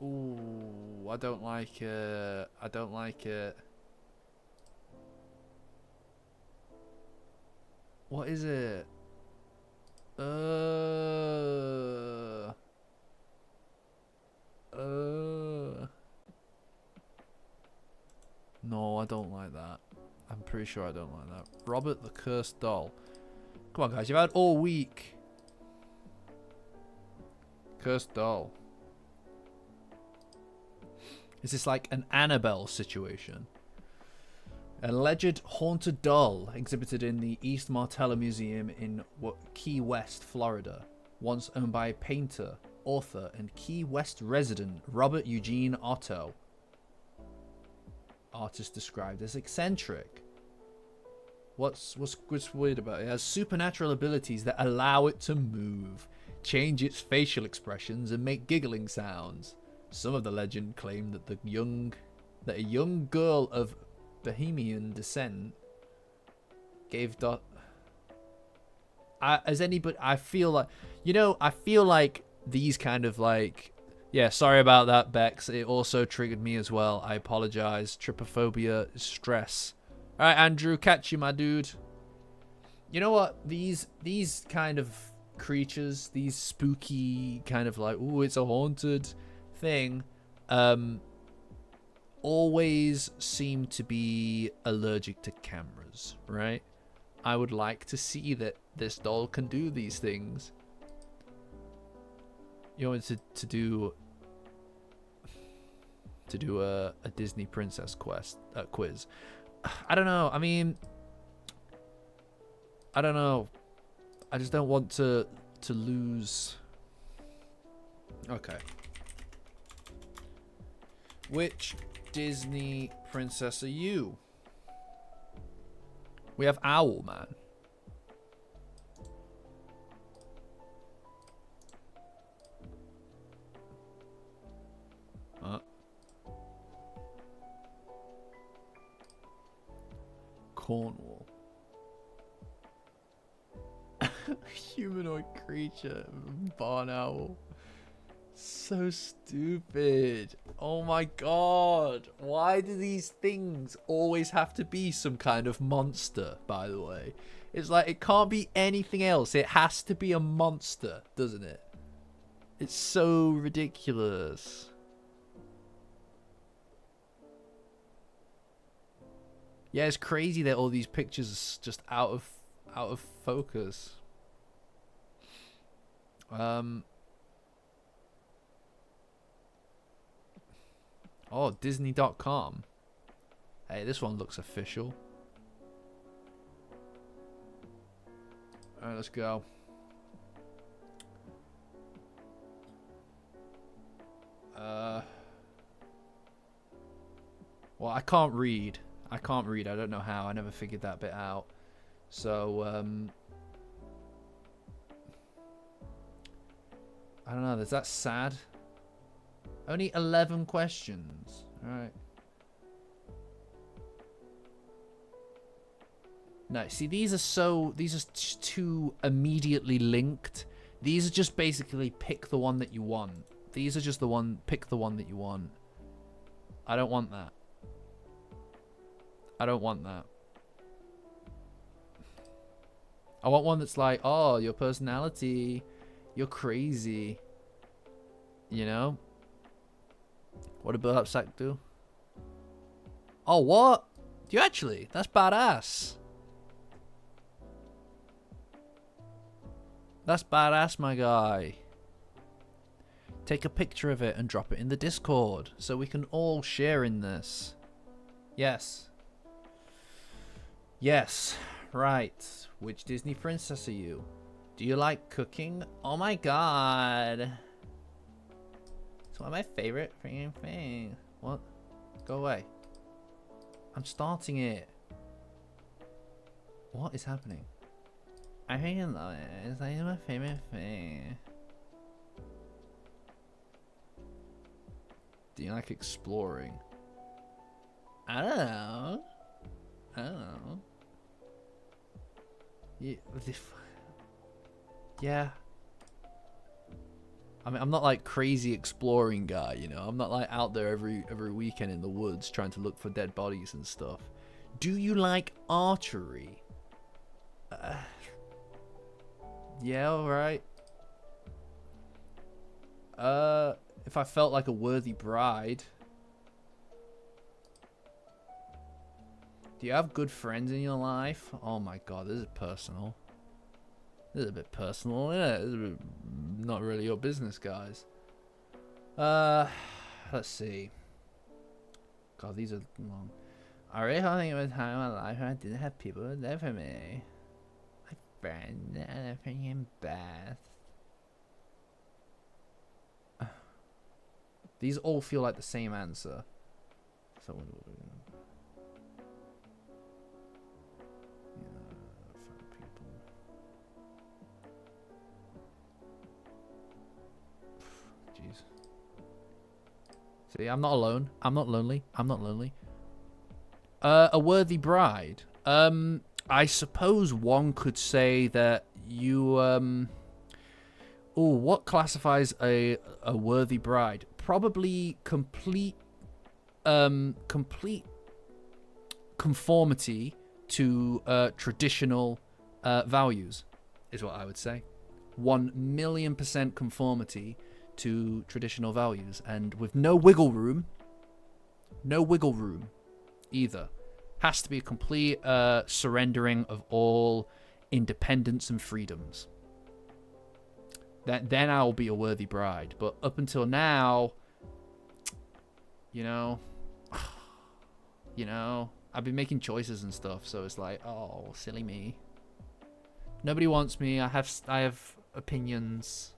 Ooh, I don't like it. I don't like it. What is it? No, I don't like that. I'm pretty sure I don't like that. Robert the Cursed Doll. Come on, guys. You've had all week. Cursed Doll. Is this like an Annabelle situation? A alleged haunted doll exhibited in the East Martella Museum in Key West, Florida. Once owned by painter, author, and Key West resident Robert Eugene Otto. Artist described as eccentric. What's weird about it? It has supernatural abilities that allow it to move, change its facial expressions, and make giggling sounds. Some of the legend claim that a young girl of Bohemian descent gave as anybody, I feel like, you know, I feel like these kind of like, yeah, sorry about that, Bex. It also triggered me as well. I apologize. Trypophobia, stress. All right, Andrew, catch you, my dude. You know what? These kind of creatures, these spooky kind of like, ooh, it's a haunted thing, always seem to be allergic to cameras, right? I would like to see that this doll can do these things. You want to do a Disney princess quiz. I don't know. I mean, I don't know. I just don't want to lose. Okay. Which Disney princess are you? We have Owl Man. Cornwall. Humanoid creature. Barn owl. So stupid. Oh my god. Why do these things always have to be some kind of monster, by the way? It's like, it can't be anything else. It has to be a monster, doesn't it? It's so ridiculous. Yeah, it's crazy that all these pictures are just out of focus. Oh, Disney.com. Hey, this one looks official. Alright, let's go. Well, I can't read. I don't know how. I never figured that bit out. So, I don't know. Is that sad? Only 11 questions. Alright. No, see, these are too immediately linked. These are just basically pick the one that you want. These are just pick the one that you want. I don't want that. I don't want that. I want one that's like, oh, your personality, You're crazy. You know? What did Burlap Sack do? Oh, what? Do you actually? That's badass. That's badass, my guy. Take a picture of it and drop it in the Discord so we can all share in this. Yes. Yes. Right. Which Disney princess are you? Do you like cooking? Oh my god. It's one of my favorite freaking things. What? Go away. I'm starting it. What is happening? I freaking love it. It's like my favorite thing. Do you like exploring? I don't know. I don't know. Yeah. I mean, I'm not like crazy exploring guy, you know. I'm not like out there every weekend in the woods trying to look for dead bodies and stuff. Do you like archery? Yeah, alright. If I felt like a worthy bride. Do you have good friends in your life? Oh my god, this is personal. This is a bit personal, isn't it? This is a bit not really your business, guys. Let's see. God, these are long. I really don't think it was a time in my life when I didn't have people who live for me. My friend and a freaking Beth. These all feel like the same answer. So what do we do? Jeez. See, I'm not alone. I'm not lonely. I'm not lonely. A worthy bride. I suppose one could say that you oh, what classifies a worthy bride? Probably complete conformity to traditional values is what I would say. 1,000,000% conformity to traditional values, and with no wiggle room either. Has to be a complete surrendering of all independence and freedoms. Then I'll be a worthy bride. But up until now, you know, I've been making choices and stuff, so it's like, oh, silly me. Nobody wants me. I have opinions.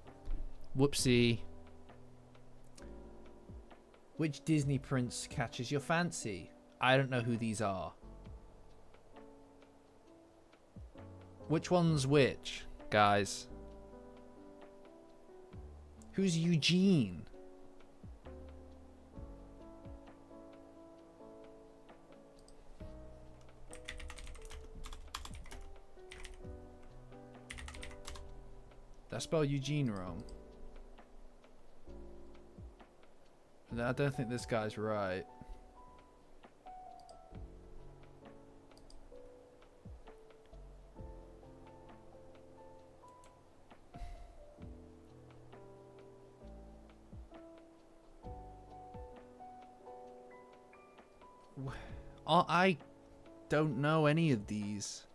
Whoopsie. Which Disney prince catches your fancy? I don't know who these are. Which one's which, guys? Who's Eugene? Did I spell Eugene wrong? I don't think this guy's right. I don't know any of these.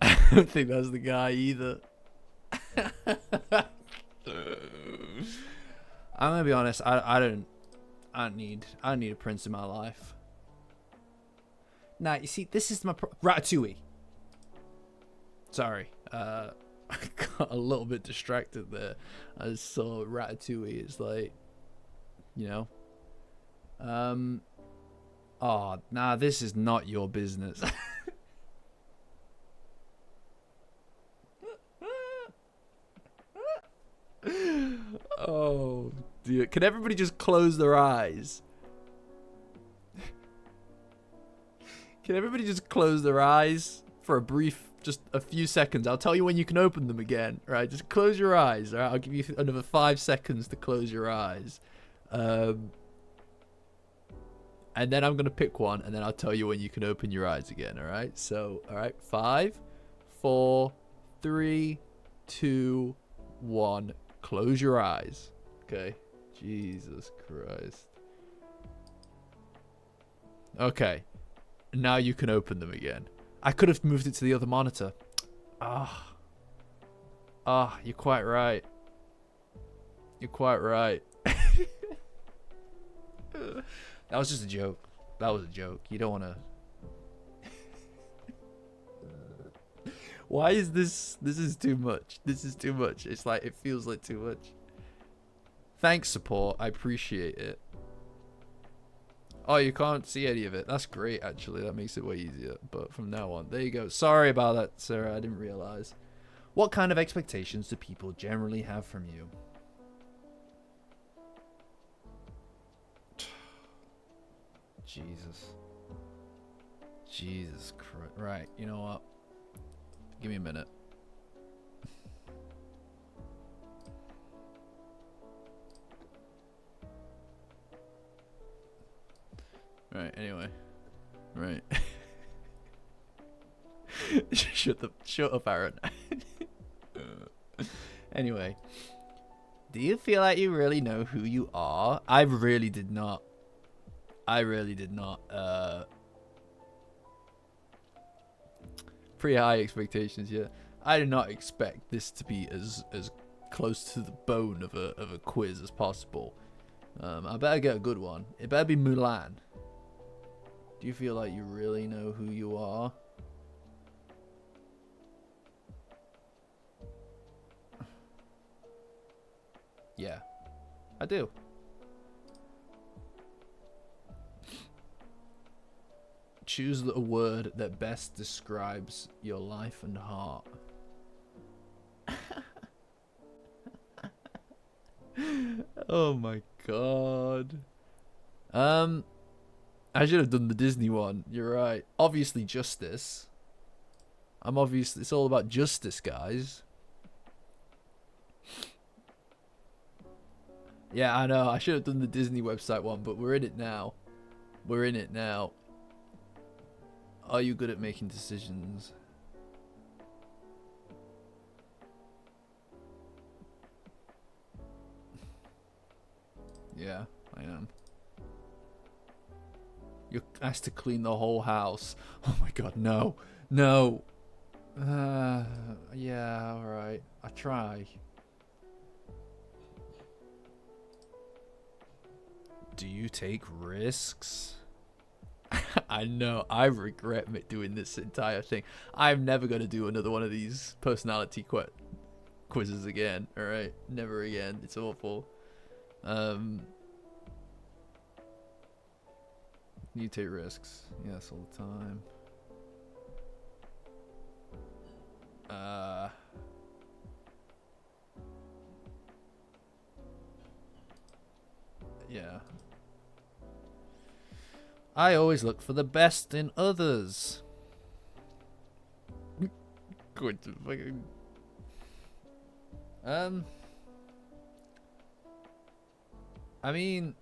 I don't think that's the guy either. I'm gonna be honest. I don't need a prince in my life. Nah, you see, this is my Ratatouille. Sorry, I got a little bit distracted there. I just saw Ratatouille. It's like, you know. Oh, nah, this is not your business. Oh, dear. Can everybody just close their eyes? Can everybody just close their eyes for a brief, just a few seconds? I'll tell you when you can open them again, right? Just close your eyes, all right? I'll give you another 5 seconds to close your eyes. And then I'm going to pick one, and then I'll tell you when you can open your eyes again, all right? So, all right, 5, 4, 3, 2, 1. Close your eyes. Okay. Jesus Christ. Okay. Now you can open them again. I could have moved it to the other monitor. You're quite right. You're quite right. That was just a joke. That was a joke. You don't want to... Why is this... This is too much. This is too much. It's like... It feels like too much. Thanks, support. I appreciate it. Oh, you can't see any of it. That's great, actually. That makes it way easier. But from now on... There you go. Sorry about that, Sarah. I didn't realize. What kind of expectations do people generally have from you? Jesus Christ. Right, you know what? Give me a minute. Right, anyway. Right. Shut up, Aaron. Anyway. Do you feel like you really know who you are? I really did not. Pretty high expectations, yeah. I did not expect this to be as close to the bone of a quiz as possible. I better get a good one. It better be Mulan. Do you feel like you really know who you are? Yeah, I do. Choose a word that best describes your life and heart. Oh my god. I should have done the Disney one. You're right. Obviously justice. It's all about justice, guys. Yeah, I know. I should have done the Disney website one, but we're in it now. We're in it now. Are you good at making decisions? Yeah, I am. You're asked to clean the whole house. Oh my god, no. No. Yeah, alright. I try. Do you take risks? I know. I regret doing this entire thing. I'm never going to do another one of these personality quizzes again. Alright? Never again. It's awful. You take risks. Yes, all the time. Yeah. I always look for the best in others. Going to fucking... I mean...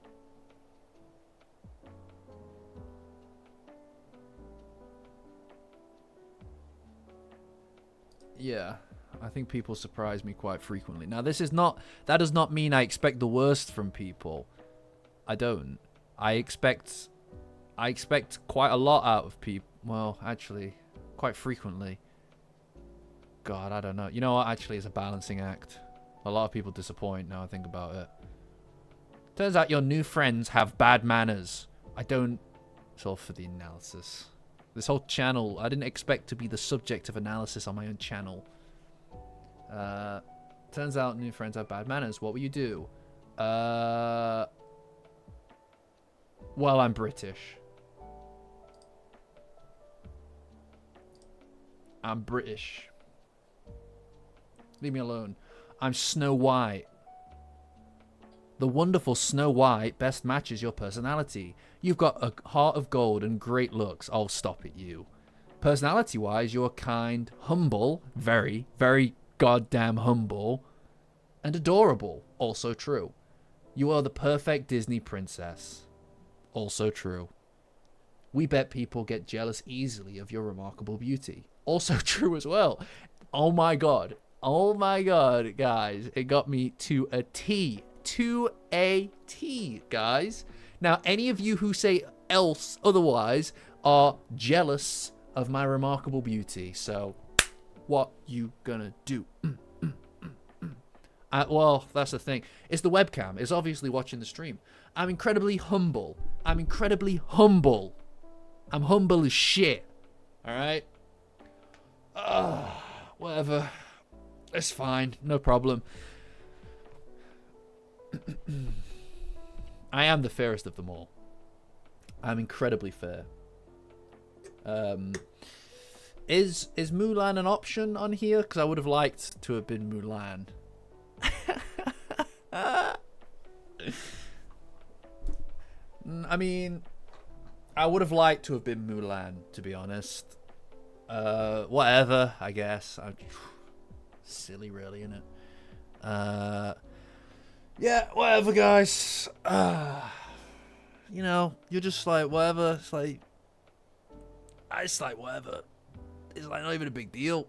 Yeah, I think people surprise me quite frequently. Now, that does not mean I expect the worst from people. I don't. I expect quite a lot out of people. Well, actually, quite frequently. God, I don't know. You know what? Actually, it's a balancing act. A lot of people disappoint now I think about it. Turns out your new friends have bad manners. I don't... It's all for the analysis. This whole channel, I didn't expect to be the subject of analysis on my own channel. Turns out new friends have bad manners. What will you do? Well, I'm British. I'm British. Leave me alone. I'm Snow White. The wonderful Snow White best matches your personality. You've got a heart of gold and great looks. Oh, stop it, you. Personality-wise, you're kind, humble, very, very goddamn humble, and adorable. Also true. You are the perfect Disney princess. Also true. We bet people get jealous easily of your remarkable beauty. Also true as well. Oh my god. Oh my god, guys. It got me to a T. To a T, guys. Now, any of you who say else otherwise are jealous of my remarkable beauty. So, what you gonna do? Well, that's the thing. It's the webcam. It's obviously watching the stream. I'm incredibly humble. I'm incredibly humble. I'm humble as shit. Alright? Whatever. It's fine. No problem. I am the fairest of them all. I'm incredibly fair. Is Mulan an option on here? Because I would have liked to have been Mulan. I mean, I would have liked to have been Mulan, to be honest. Whatever, I guess. Silly, really, isn't it? Yeah, whatever, guys. You know, you're just like, whatever. It's like whatever. It's like not even a big deal.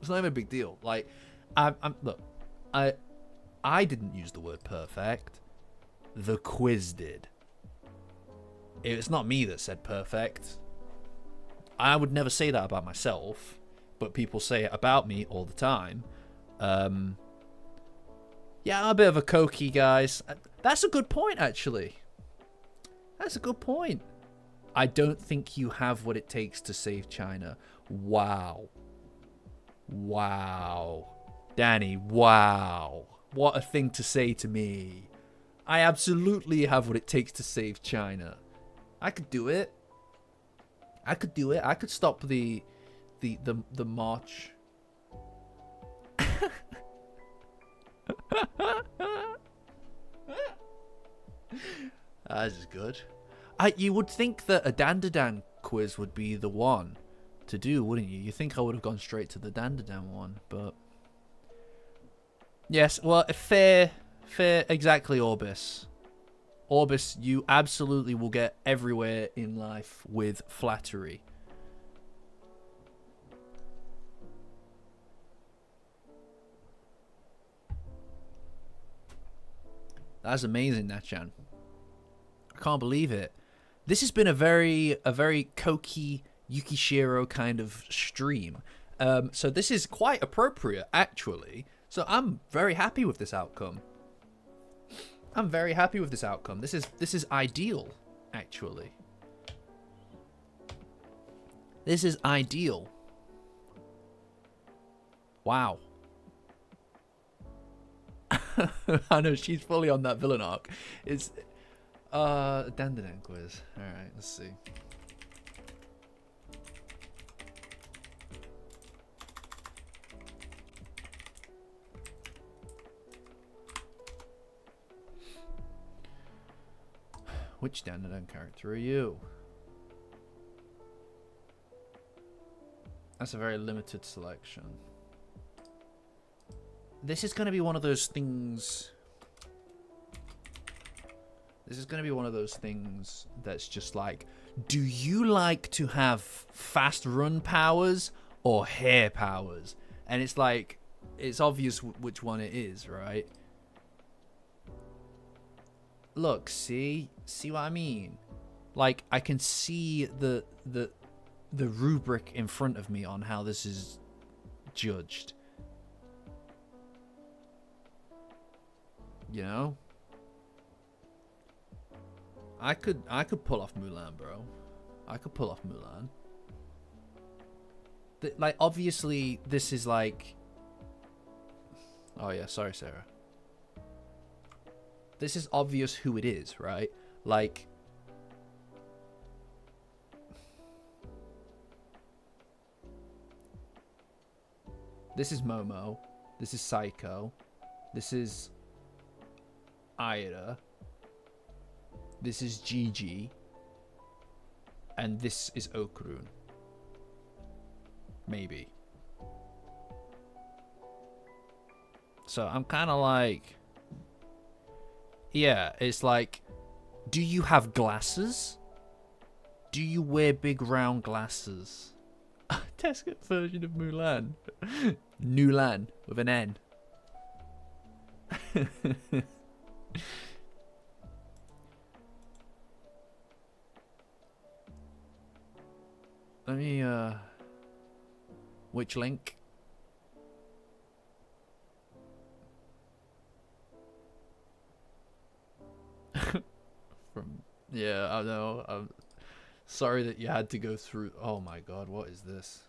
It's not even a big deal. Like, look, I didn't use the word perfect. The quiz did. It's not me that said perfect. I would never say that about myself, but people say it about me all the time. Yeah, I'm a bit of a cokey, guys. That's a good point, actually. That's a good point. I don't think you have what it takes to save China. Wow. Wow. Danny, wow. What a thing to say to me. I absolutely have what it takes to save China. I could do it. I could do it. I could stop the march. This is good. You would think that a Dandadan quiz would be the one to do, wouldn't you? You think I would have gone straight to the Dandadan one, but yes. Well, fair, exactly, Orbis. Orbis, you absolutely will get everywhere in life with flattery. That's amazing, Nachan. I can't believe it. This has been a very Koki Yukishiro kind of stream. So this is quite appropriate, actually. So I'm very happy with this outcome. I'm very happy with this outcome. This is ideal, actually. This is ideal. Wow. I know she's fully on that villain arc. It's Dandadan quiz. Alright, let's see. Which Dandadan character are you? That's a very limited selection. This is going to be one of those things. This is going to be one of those things that's just like, do you like to have fast run powers or hair powers? And it's like, it's obvious which one it is, right? Look, see what I mean? Like, I can see the rubric in front of me on how this is judged. You know? I could pull off Mulan, bro. I could pull off Mulan. Like, obviously, this is like... Oh, yeah, sorry, Sarah. This is obvious who it is, right? Like... This is Momo. This is Psycho. This is... Aida. This is Gigi. And this is Okurun. Maybe. So I'm kind of like... Yeah, it's like... Do you have glasses? Do you wear big round glasses? Tesco version of Mulan. Nulan with an N. Let me, which link? Yeah, I know. I'm sorry that you had to go through. Oh my god, what is this?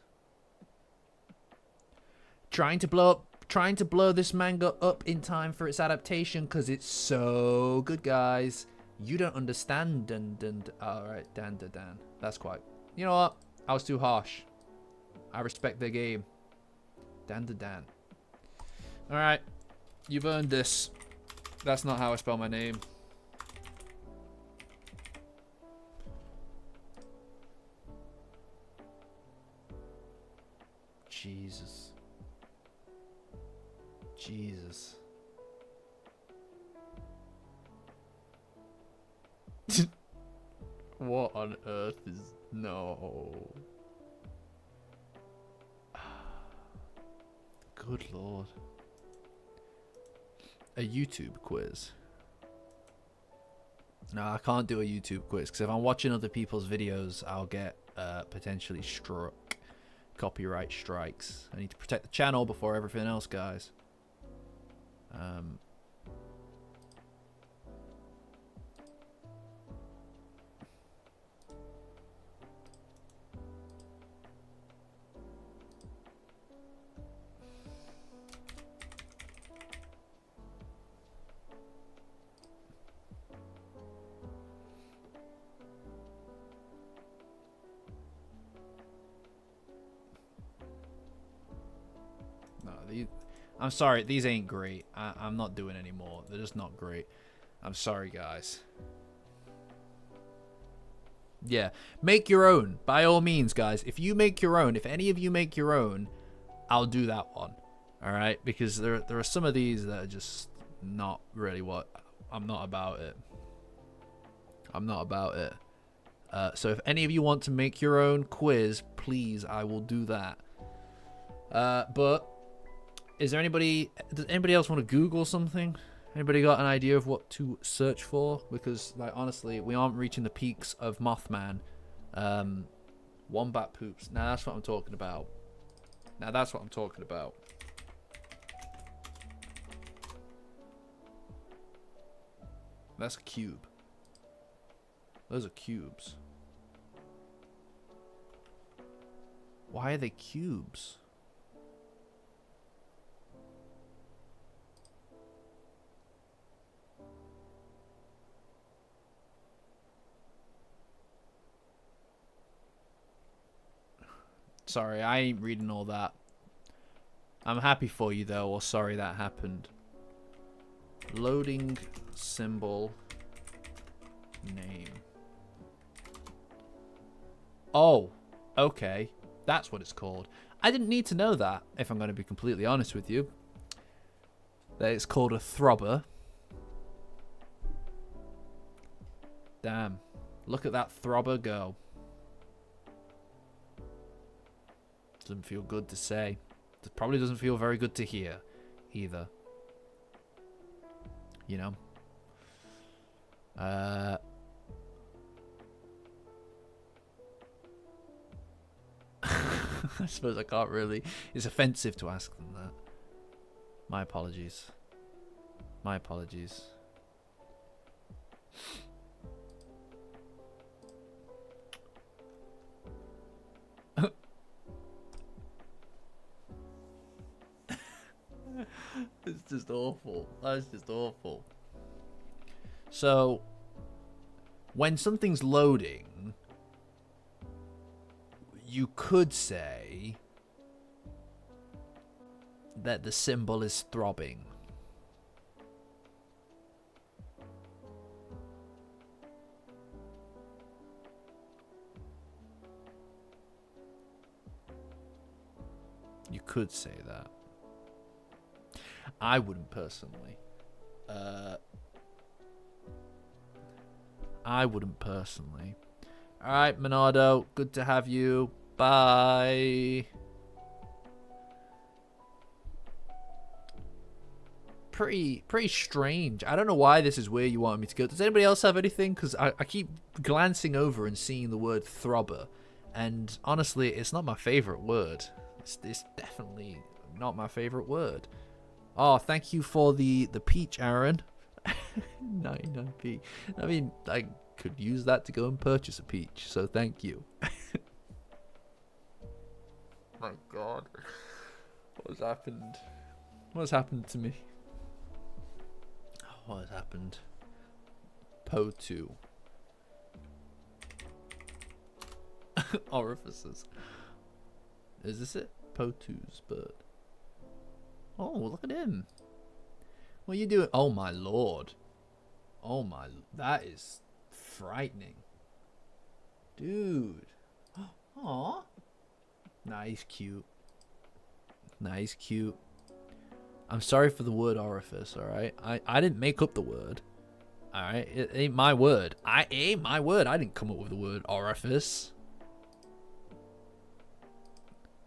Trying to blow this manga up in time for its adaptation because it's so good, guys. You don't understand. Alright, Dandadan. That's quite. You know what? I was too harsh. I respect their game. Dandadan. Alright. You've earned this. That's not how I spell my name. Jesus. Jesus. What on earth is... No. Good lord. A YouTube quiz. No, I can't do a YouTube quiz because if I'm watching other people's videos, I'll get potentially struck. Copyright strikes. I need to protect the channel before everything else, guys. I'm sorry, these ain't great. I'm not doing any more. They're just not great. I'm sorry, guys. Yeah, make your own. By all means, guys. If you make your own, if any of you make your own, I'll do that one. All right? Because there are some of these that are just not really what... I'm not about it. I'm not about it. So if any of you want to make your own quiz, please, I will do that. But... Is there anybody... Does anybody else want to Google something? Anybody got an idea of what to search for? Because, like, honestly, we aren't reaching the peaks of Mothman. Wombat poops. Now, that's what I'm talking about. Now, that's what I'm talking about. That's a cube. Those are cubes. Why are they cubes? Sorry, I ain't reading all that. I'm happy for you, though, or sorry that happened. Loading symbol name. Oh, okay. That's what it's called. I didn't need to know that, if I'm going to be completely honest with you. That it's called a throbber. Damn. Look at that throbber go. Doesn't feel good to say. It probably doesn't feel very good to hear either. You know? I suppose I can't really... It's offensive to ask them that. My apologies. My apologies. It's just awful. That's just awful. So, when something's loading, you could say that the symbol is throbbing. You could say that. I wouldn't personally. I wouldn't personally. Alright, Monardo, good to have you. Bye. Pretty strange. I don't know why this is where you want me to go. Does anybody else have anything? Because I keep glancing over and seeing the word throbber, and honestly, it's not my favorite word. It's definitely not my favorite word. Oh, thank you for the peach, Aaron. 99p. I mean, I could use that to go and purchase a peach, so thank you. My God, what has happened? What has happened to me? What has happened? Po2. Orifices. Is this it? Po2's bird. Oh, look at him. What are you doing? Oh my lord. Oh my, that is frightening. Dude. Aw. Nah, he's cute. Nah, he's cute. I'm sorry for the word orifice, alright? I didn't make up the word. Alright? It ain't my word. It ain't my word. I didn't come up with the word orifice.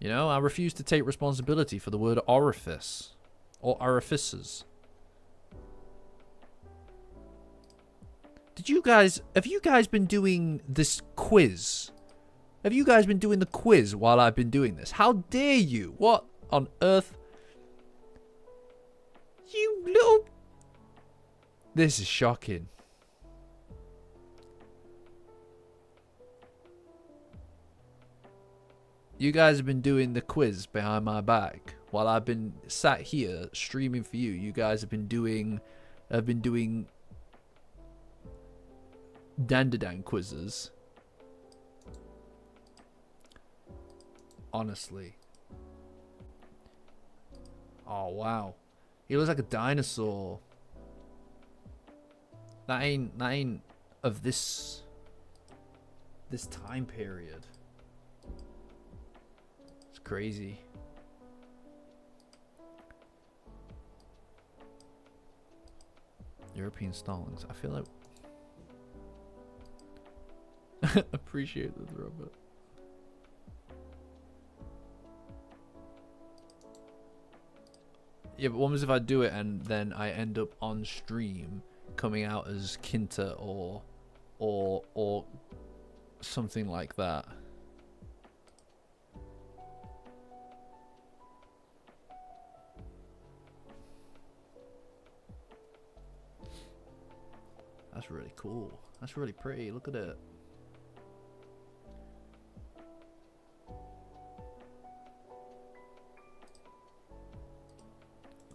You know, I refuse to take responsibility for the word orifice. Or orifices. Have you guys been doing this quiz? Have you guys been doing the quiz while I've been doing this? How dare you? What on earth? You little... This is shocking. You guys have been doing the quiz behind my back while I've been sat here streaming for you. You guys have been doing Dandadan quizzes. Honestly. Oh wow. He looks like a dinosaur. That ain't of this time period. It's crazy. European stallings. I feel like appreciate the robot. Yeah, but what was if I do it and then I end up on stream coming out as Kinta or something like that? That's really cool. That's really pretty. Look at it.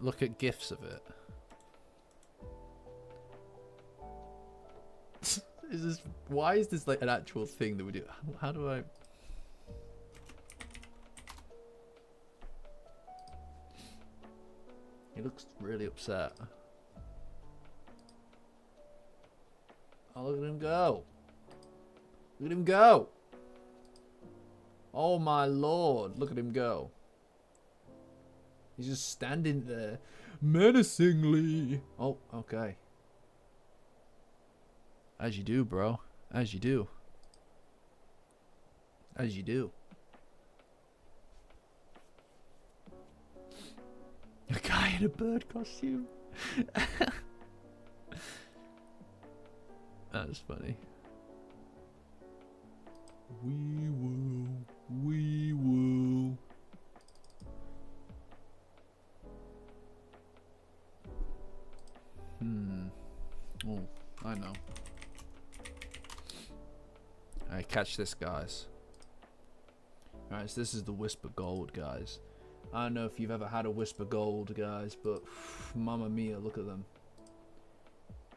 Look at GIFs of it. Is this, why is this like an actual thing that we do? How do I... He looks really upset. Oh, look at him go. Look at him go. Oh my lord, look at him go. He's just standing there menacingly. Oh, okay. As you do, bro. As you do. As you do. A guy in a bird costume. That's funny. We will. We will. Oh, I know. Alright, catch this, guys. Alright, so this is the Whisper Gold, guys. I don't know if you've ever had a Whisper Gold, guys, but mamma mia, look at them.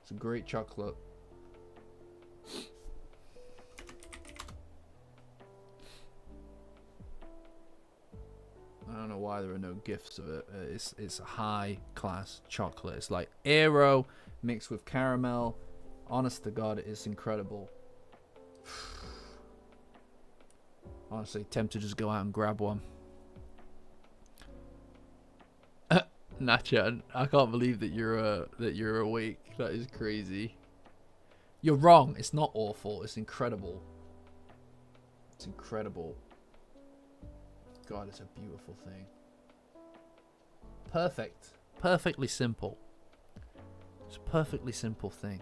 It's a great chocolate. I don't know why there are no gifts of it. It's a high class chocolate. It's like Aero mixed with caramel. Honest to God, it's incredible. Honestly, tempted to just go out and grab one. Nacha, I can't believe that you're awake. That is crazy. You're wrong. It's not awful. It's incredible. It's incredible. God, it's a beautiful thing. Perfect. Perfectly simple. It's a perfectly simple thing.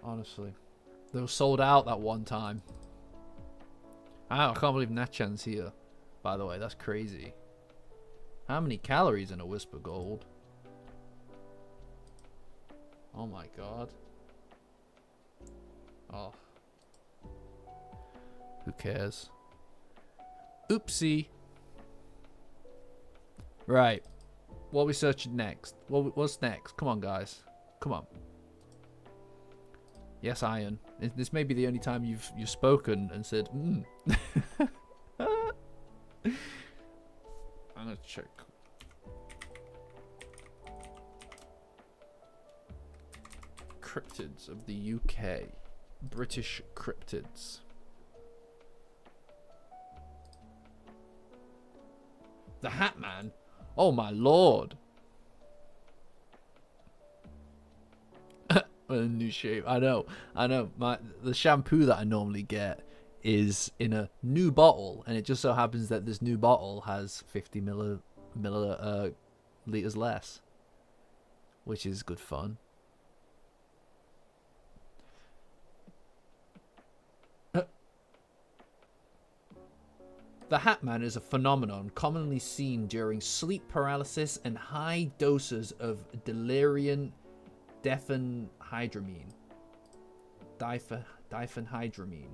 Honestly. They were sold out that one time. I can't believe Nachan's here. By the way, that's crazy. How many calories in a Whisper Gold? Oh my god. Oh. Who cares? Oopsie. Right. What are we searching next? What's next? Come on, guys. Come on. Yes, Iron. This may be the only time you've spoken and said, I'm gonna check. Cryptids of the UK. British cryptids. The Hat Man? Oh my lord. A new shape. I know. The shampoo that I normally get is in a new bottle, and it just so happens that this new bottle has 50 milliliters less, which is good fun. The Hat Man is a phenomenon commonly seen during sleep paralysis and high doses of delirium diphenhydramine. Diphenhydramine.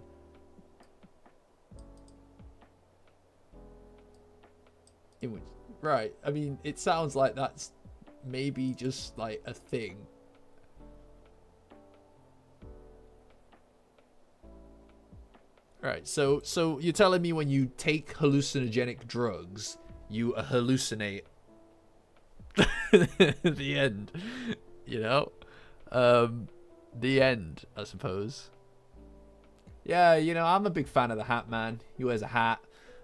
Right. I mean, it sounds like that's maybe just like a thing. Right. So you're telling me when you take hallucinogenic drugs, you hallucinate. The end. You know? The end, I suppose. Yeah, you know, I'm a big fan of the Hat Man. He wears a hat.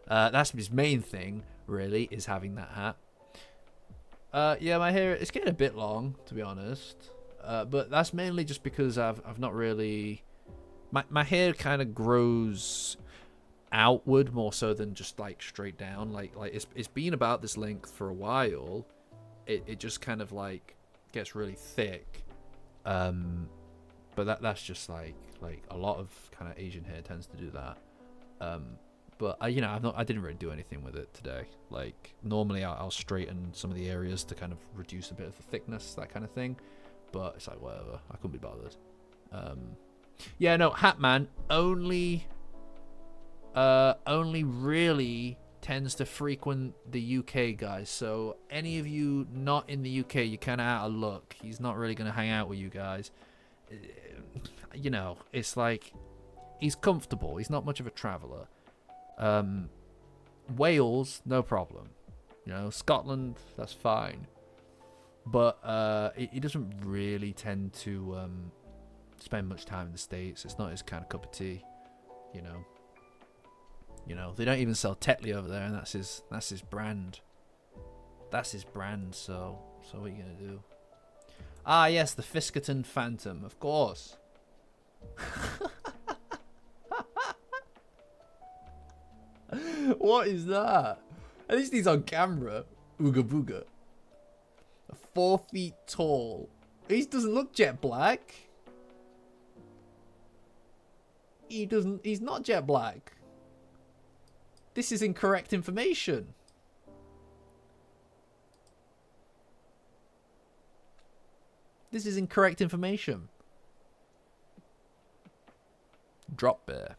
That's his main thing, really, is having that hat. Yeah, my hair, it's getting a bit long, to be honest. But that's mainly just because I've not really... My hair kind of grows outward more so than just, like, straight down. Like it's been about this length for a while. It just kind of, like, gets really thick. But that's just like a lot of kind of Asian hair tends to do that. But I didn't really do anything with it today. Like normally I'll straighten some of the areas to kind of reduce a bit of the thickness, that kind of thing. But it's like whatever, I couldn't be bothered. Yeah, no, Hat Man only really tends to frequent the UK, guys. So any of you not in the UK, you're kind of out of luck. He's not really going to hang out with you guys. You know, it's like he's comfortable. He's not much of a traveller. Wales, no problem. You know, Scotland, that's fine. But he doesn't really tend to spend much time in the States. It's not his kind of cup of tea, you know. You know, they don't even sell Tetley over there, and that's his brand. That's his brand, so what are you gonna do? Ah, yes, the Fiskerton Phantom, of course. What is that? At least he's on camera. Ooga booga. 4 feet tall. He doesn't look jet black. He's not jet black. This is incorrect information. This is incorrect information. Drop bear.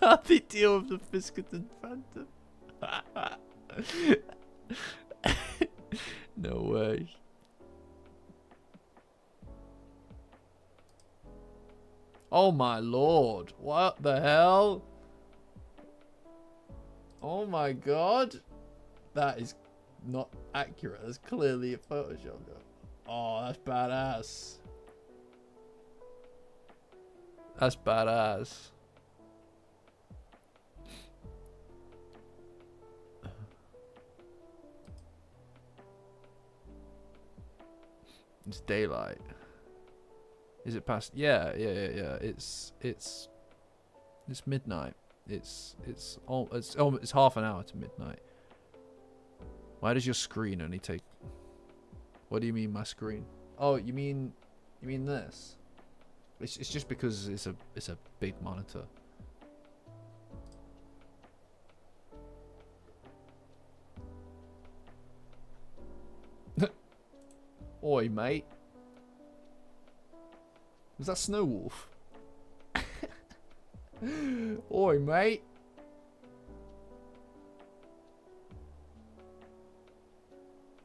Happy deal with the Fiskerton Phantom. No way. Oh my lord. What the hell? Oh my god. That is not accurate. That's clearly a Photoshop. Oh, that's badass. That's badass. It's daylight. Is it past? Yeah. It's midnight. It's half an hour to midnight. Why does your screen only take? What do you mean my screen? Oh, you mean this? It's just because it's a big monitor. Oi, mate. Was that Snow Wolf? Oi, mate.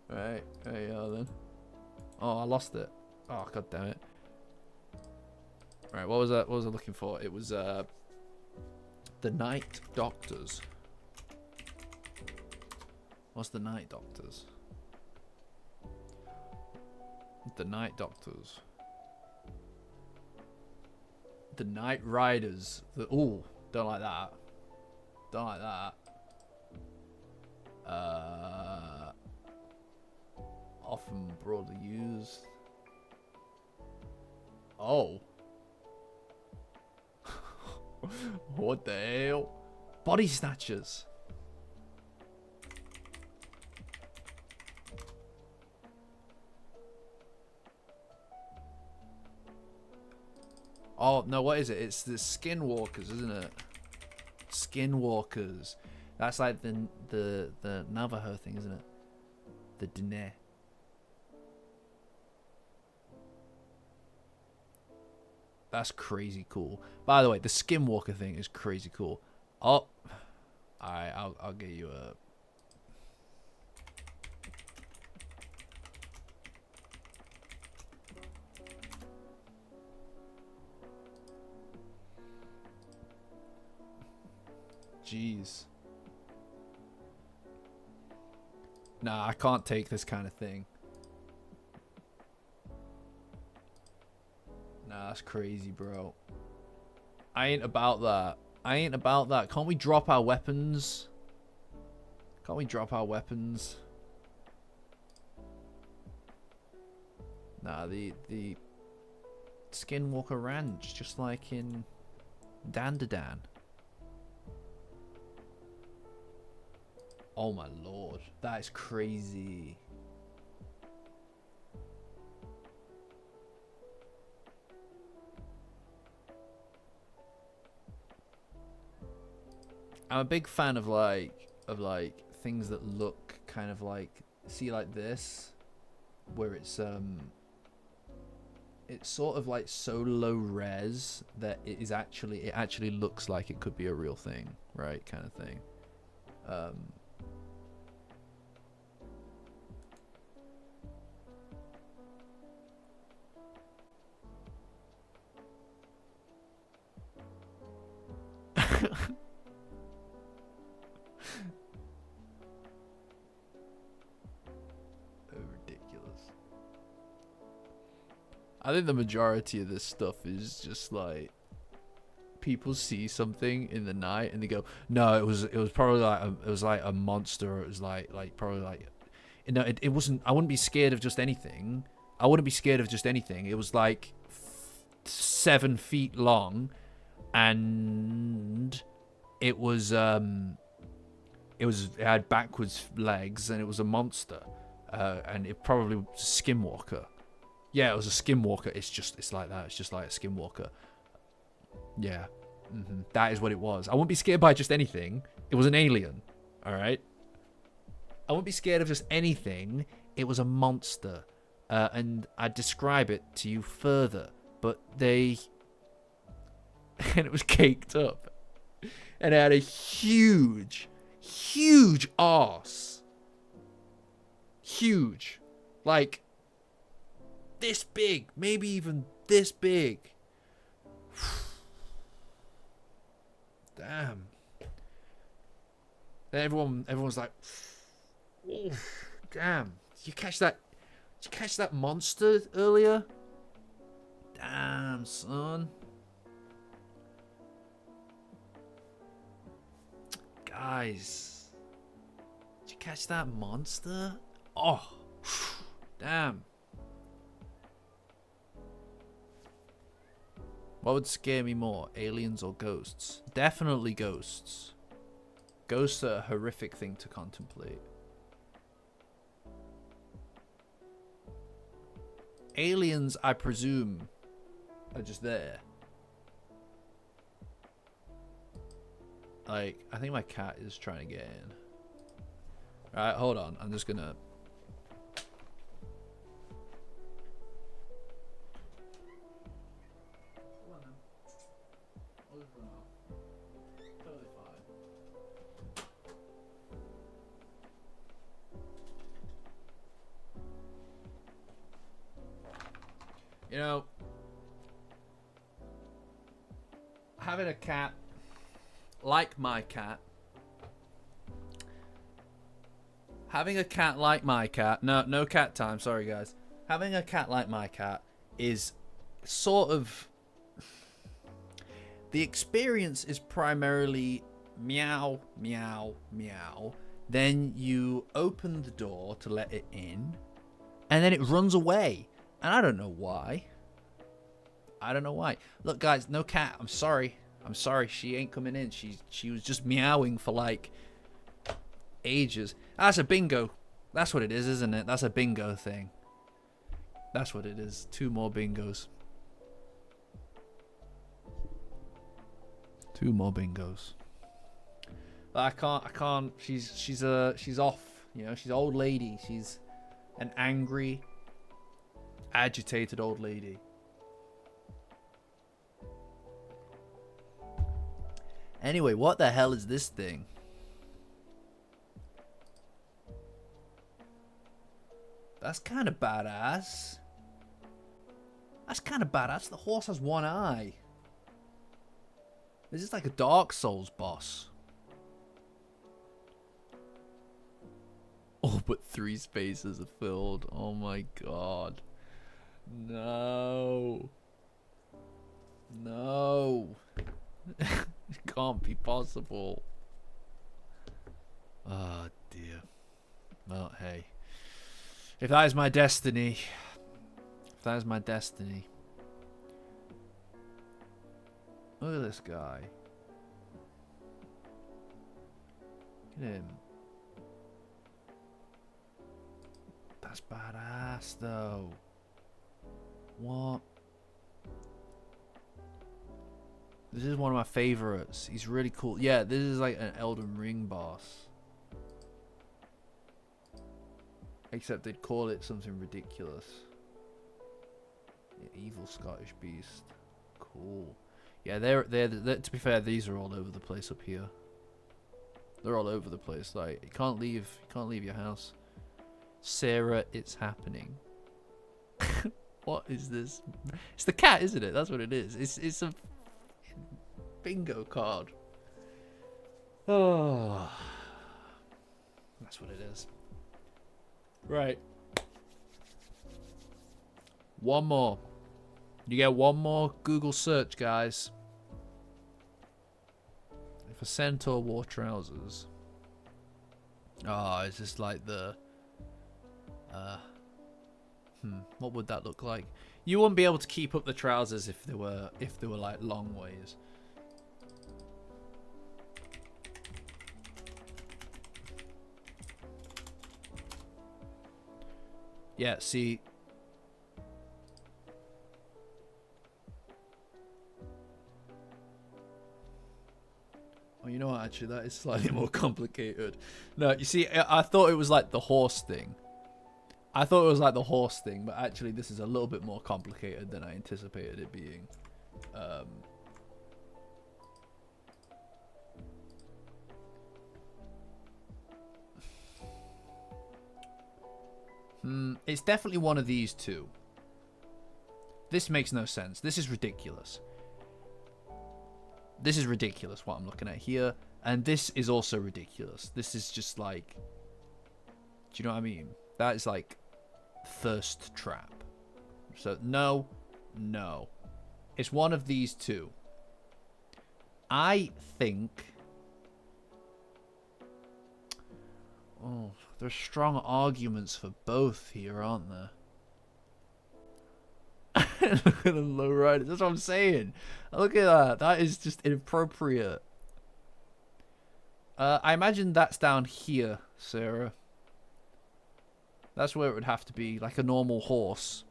Right, there you are then. Oh, I lost it. Oh, god damn it. Right, what was I looking for? It was the Night Doctors. What's the Night Doctors? The Night Doctors. The Night Riders. Ooh, don't like that. Don't like that. Often broadly used. Oh. What the hell? Body Snatchers. Oh, no, what is it? It's the Skinwalkers, isn't it? Skinwalkers. That's like the Navajo thing, isn't it? The Diné. That's crazy cool. By the way, the Skinwalker thing is crazy cool. Oh. Alright, I'll get you a... Jeez. Nah, I can't take this kind of thing. Nah, that's crazy, bro. I ain't about that. I ain't about that. Can't we drop our weapons? Can't we drop our weapons? Nah, the Skinwalker Ranch, just like in Dandadan. Oh my lord, that is crazy. I'm a big fan of like things that look kind of like, see, like this, where it's sort of like so low res that it actually looks like it could be a real thing, right? Kind of thing. Ridiculous. I think the majority of this stuff is just like people see something in the night and they go, no, it was probably like a monster. It was like probably like, you know, it wasn't. I wouldn't be scared of just anything. I wouldn't be scared of just anything. It was like 7 feet long, and it had backwards legs, and it was a monster, and it probably was a skinwalker. Yeah, it was a skinwalker. It's like that. It's just like a skinwalker. Yeah, that is what it was. I wouldn't be scared by just anything. It was an alien. All right. I wouldn't be scared of just anything. It was a monster, and I'd describe it to you further, but and it was caked up, and it had a huge arse. Huge, like this big, maybe even this big. Damn. Then everyone's like, oh, damn. Did you catch that monster earlier? Damn, son. Guys, did you catch that monster? Oh, damn. What would scare me more, aliens or ghosts? Definitely ghosts. Ghosts are a horrific thing to contemplate. Aliens, I presume, are just there. Like, I think my cat is trying to get in. Alright, hold on. I'm just gonna... You know, having a cat like my cat, no cat time, sorry guys. Having a cat like my cat is sort of, the experience is primarily meow, meow, meow. Then you open the door to let it in, and then it runs away. And I don't know why. Look, guys, no cat. I'm sorry. She ain't coming in. She was just meowing for like ages. That's a bingo. That's what it is, isn't it? That's a bingo thing. That's what it is. 2 more bingos. 2 more bingos. But I can't. She's off. You know, she's an old lady. She's an angry, agitated old lady. Anyway, what the hell is this thing? That's kind of badass. The horse has 1 eye. This is like a Dark Souls boss. All but 3 spaces are filled. Oh my god. No. It can't be possible. Oh dear. Well, hey. If that is my destiny. Look at this guy. Look at him. That's badass though. What? This is one of my favorites. He's really cool. Yeah, this is like an Elden Ring boss. Except they'd call it something ridiculous. Yeah, evil Scottish beast. Cool. Yeah, they're to be fair, these are all over the place up here. They're all over the place. Like, you can't leave your house. Sarah, it's happening. What is this? It's the cat, isn't it? That's what it is. It's a bingo card. Oh, that's what it is. Right. 1 more. You get 1 more Google search, guys. If a centaur wore trousers. Oh, it's just like the... what would that look like? You wouldn't be able to keep up the trousers if they were like long ways. Yeah, see. Oh, you know what? Actually, that is slightly more complicated. No, you see, I thought it was like the horse thing. But actually this is a little bit more complicated than I anticipated it being. It's definitely one of these 2. This makes no sense. This is ridiculous. This is ridiculous what I'm looking at here. And this is also ridiculous. This is just like... Do you know what I mean? That is like... thirst trap. So no. It's one of these 2. I think... Oh, there's strong arguments for both here, aren't there? Look at the low riders. That's what I'm saying. Look at that. That is just inappropriate. I imagine that's down here, Sarah. That's where it would have to be, like a normal horse.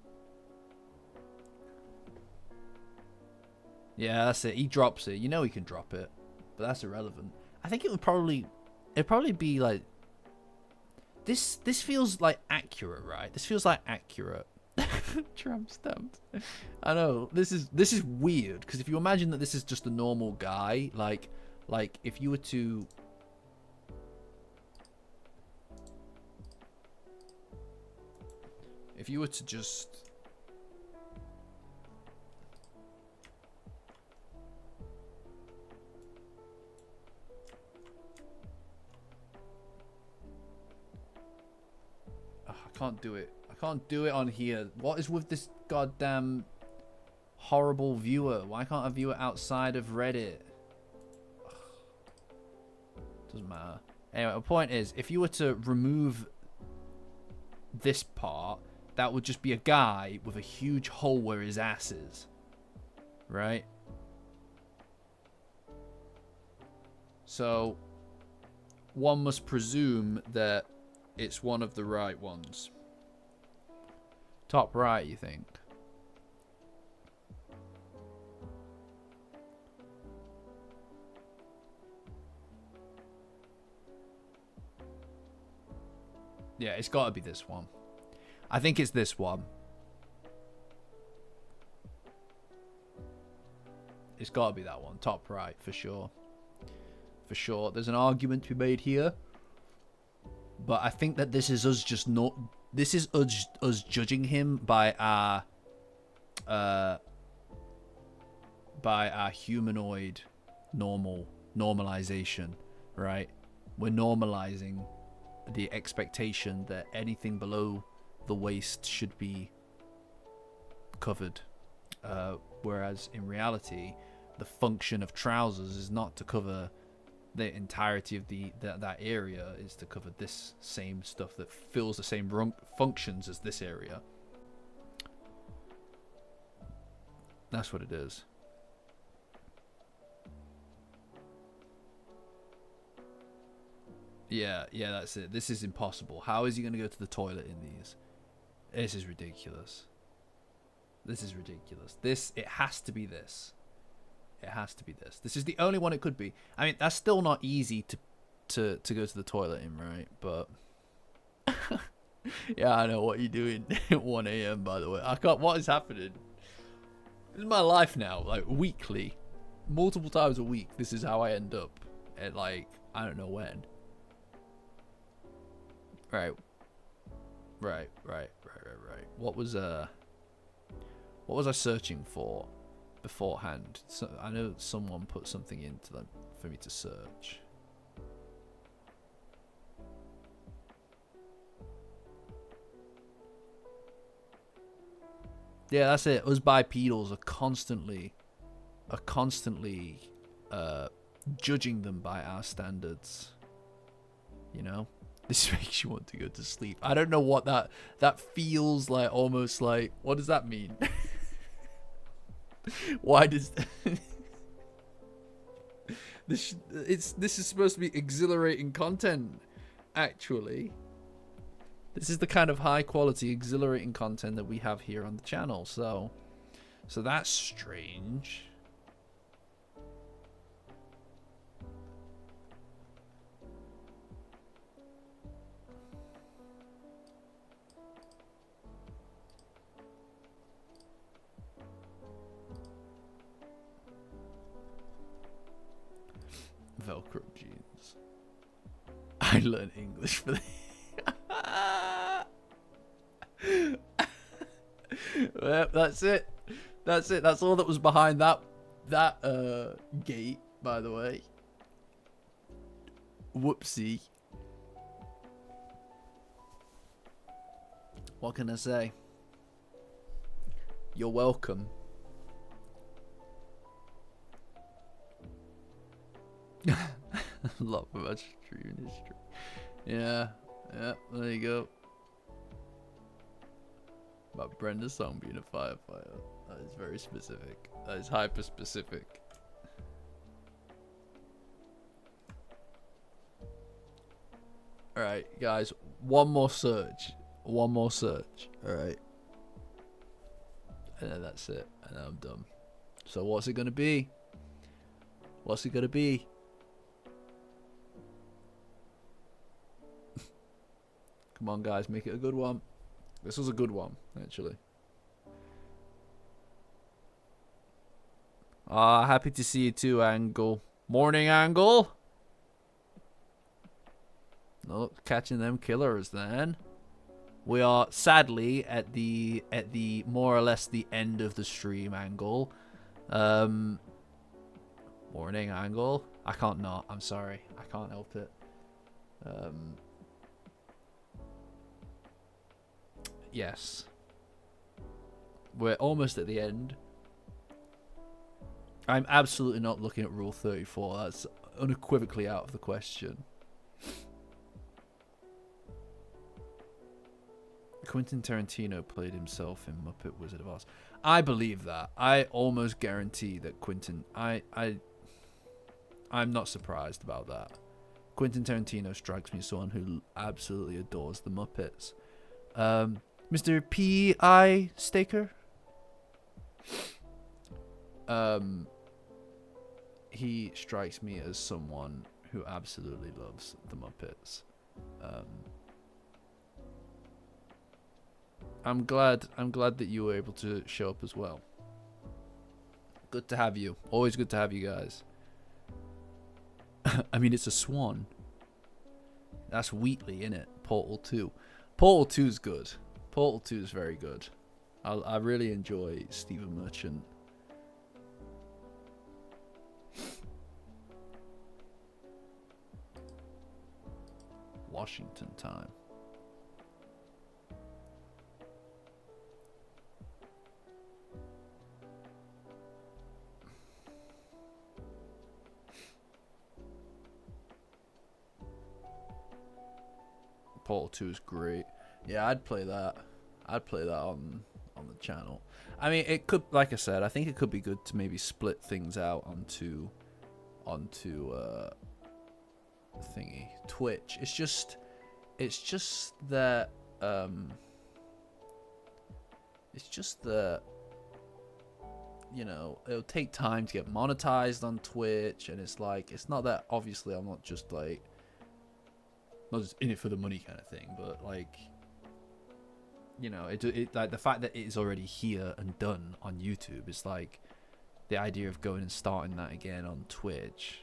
Yeah, that's it. He drops it. You know he can drop it, but that's irrelevant. I think it'd probably be like this. This feels like accurate, right? This feels like accurate. Tramp stamped. I know this is weird because if you imagine that this is just a normal guy, like if you were to just I can't do it. I can't do it on here. What is with this goddamn horrible viewer? Why can't I view it outside of Reddit? Ugh. Doesn't matter. Anyway, the point is, if you were to remove this part, that would just be a guy with a huge hole where his ass is. Right? So, one must presume that it's one of the right ones. Top right, you think? Yeah, it's got to be this one. I think it's this one. It's got to be that one. Top right, for sure. For sure. There's an argument to be made here. But I think that this is us just not... This is us judging him by our humanoid normalization, right? We're normalizing the expectation that anything below the waist should be covered, whereas in reality, the function of trousers is not to cover the entirety of that area, is to cover this same stuff that fills the same functions as this area. That's what it is. Yeah, that's it. This is impossible. How is he going to go to the toilet in these? This is ridiculous. This is ridiculous. It has to be this. It has to be this. This is the only one it could be. I mean, that's still not easy to go to the toilet in, right? But yeah, I know what you're doing at 1 a.m. by the way. I can't. What is happening? This is my life now. Like weekly, multiple times a week. This is how I end up at like I don't know when. Right. What was I searching for beforehand? So I know someone put something into them for me to search. Yeah, that's it. Us bipedals are constantly judging them by our standards. You know? This makes you want to go to sleep. I don't know what that feels like. Almost like, what does that mean? Why does this is supposed to be exhilarating content? Actually, this is the kind of high quality exhilarating content that we have here on the channel. So that's strange. Velcro jeans. I learned English for this. Well, that's it. That's all that was behind that gate, by the way. Whoopsie. What can I say? You're welcome. Love about stream history. Yeah, there you go. About Brenda's song being a firefighter. That is very specific. That is hyper specific. Alright, guys. One more search. One more search. Alright. And then that's it. And then I'm done. So what's it gonna be? What's it gonna be? Come on, guys. Make it a good one. This was a good one, actually. Happy to see you too, Angle. Morning, Angle. Look, catching them killers then. We are sadly at the more or less the end of the stream, Angle. Morning, Angle. I can't not. I'm sorry. I can't help it. Yes. We're almost at the end. I'm absolutely not looking at Rule 34. That's unequivocally out of the question. Quentin Tarantino played himself in Muppet Wizard of Oz. I believe that. I almost guarantee that Quentin... I'm not surprised about that. Quentin Tarantino strikes me as someone who absolutely adores the Muppets. Mr. P.I. Staker? He strikes me as someone who absolutely loves the Muppets. I'm glad that you were able to show up as well. Good to have you. Always good to have you guys. I mean, it's a swan. That's Wheatley, innit? Portal 2. Portal 2 is good. Portal 2 is very good. I really enjoy Stephen Merchant. Washington time. Portal 2 is great. Yeah, I'd play that. I'd play that on the channel. I mean, it could, like I said, I think it could be good to maybe split things out onto thingy Twitch. It's just that you know, it'll take time to get monetized on Twitch, and it's like, it's not that, obviously I'm not just like, not just in it for the money kind of thing, but like, you know, it like the fact that it is already here and done on YouTube is like, the idea of going and starting that again on Twitch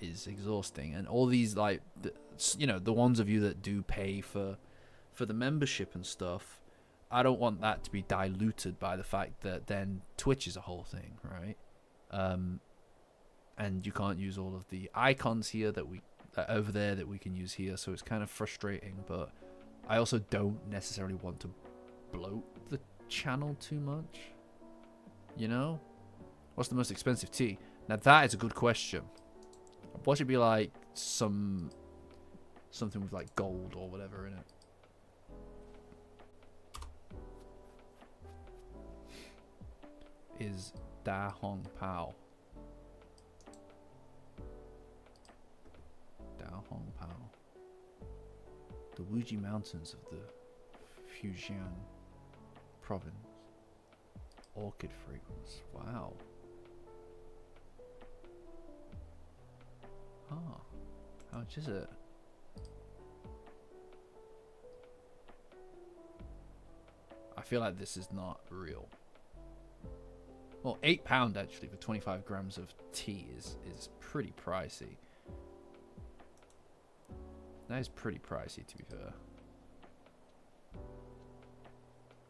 is exhausting. And all these, like, you know, the ones of you that do pay for the membership and stuff, I don't want that to be diluted by the fact that then Twitch is a whole thing, right? And you can't use all of the icons here that we over there that we can use here, so it's kind of frustrating. But I also don't necessarily want to bloat the channel too much, you know? What's the most expensive tea? Now that is a good question. What should be like something with like gold or whatever in it? Is Da Hong Pao. Da Hong Pao. The Wuji Mountains of the Fujian province. Orchid fragrance. Wow. Oh. How much is it? I feel like this is not real. Well, £8 actually for 25 grams of tea is pretty pricey. That is pretty pricey, to be fair.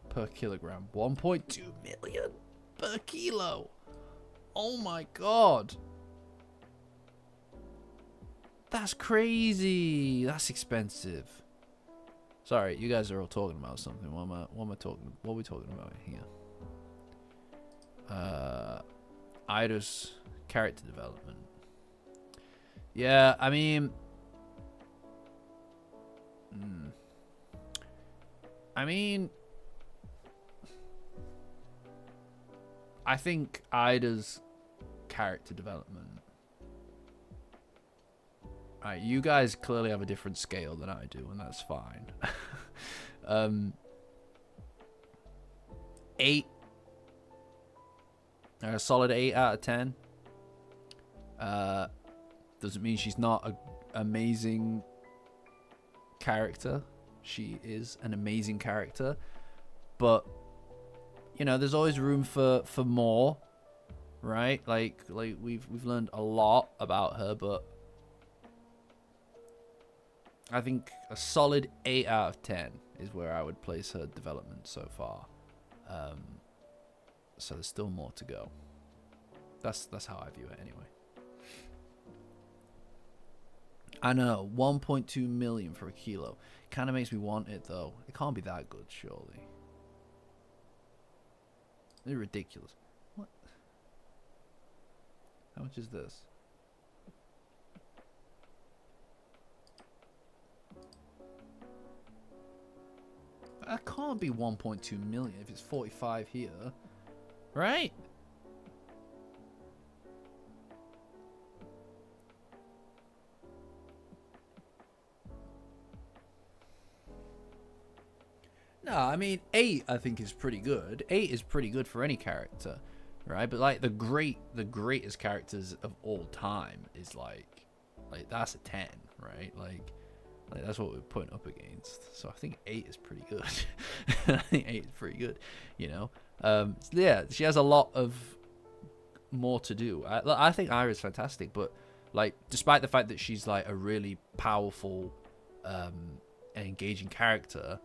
Per kilogram, 1.2 million per kilo. Oh my god, that's crazy. That's expensive. Sorry, you guys are all talking about something. What am I talking? What are we talking about here? Ida's character development. Yeah, I mean, I think Ida's character development. Right, you guys clearly have a different scale than I do, and that's fine. 8. A solid 8 out of 10. Doesn't mean she's not an amazing character. She is an amazing character, but you know, there's always room for more, right? Like we've learned a lot about her, but I think a solid 8 out of 10 is where I would place her development so far. So there's still more to go. That's how I view it anyway. I know, 1.2 million for a kilo. Kind of makes me want it though. It can't be that good, surely. It's ridiculous. What? How much is this? That can't be 1.2 million if it's 45 here, right? No, I mean 8 I think is pretty good. 8 is pretty good for any character, right? But like the greatest characters of all time is like that's a 10, right? Like that's what we're putting up against. So I think 8 is pretty good. I think 8 is pretty good, you know. Yeah, she has a lot of more to do. I think Ira's fantastic, but like despite the fact that she's like a really powerful and engaging character,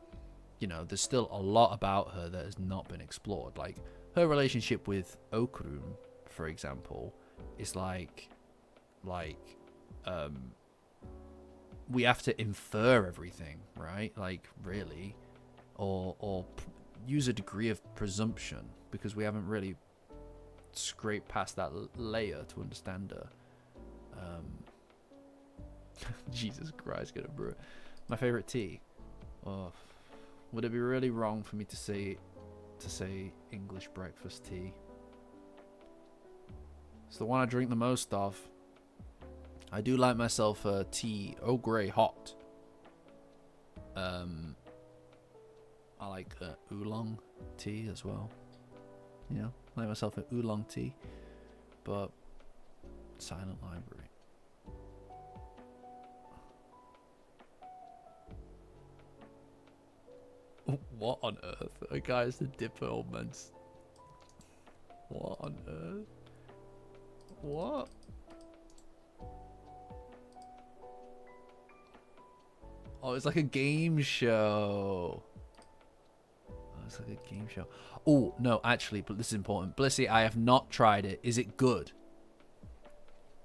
you know, there's still a lot about her that has not been explored. Like her relationship with Okrun, for example, is like we have to infer everything, right? Like really, or use a degree of presumption because we haven't really scraped past that layer to understand her. Jesus Christ, get a brew. My favorite tea. Oh, would it be really wrong for me to say English breakfast tea? It's the one I drink the most of. I do like myself a tea, Earl Grey hot. I like oolong tea as well. You know, I like myself an oolong tea. But Silent Library. What on earth? A guy's the dipper old man's. What on earth? What? Oh, it's like a game show. Oh, it's like a game show. Oh, no, actually, but this is important. Blissy, I have not tried it. Is it good?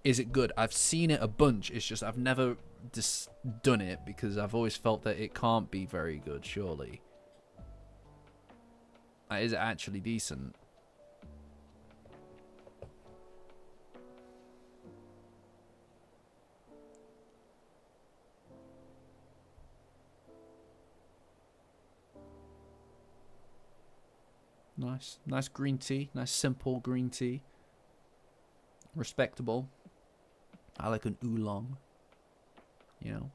Is it good? I've seen it a bunch. It's just I've never just done it because I've always felt that it can't be very good, surely. Is it actually decent? Nice green tea. Nice simple green tea. Respectable. I like an oolong. You know.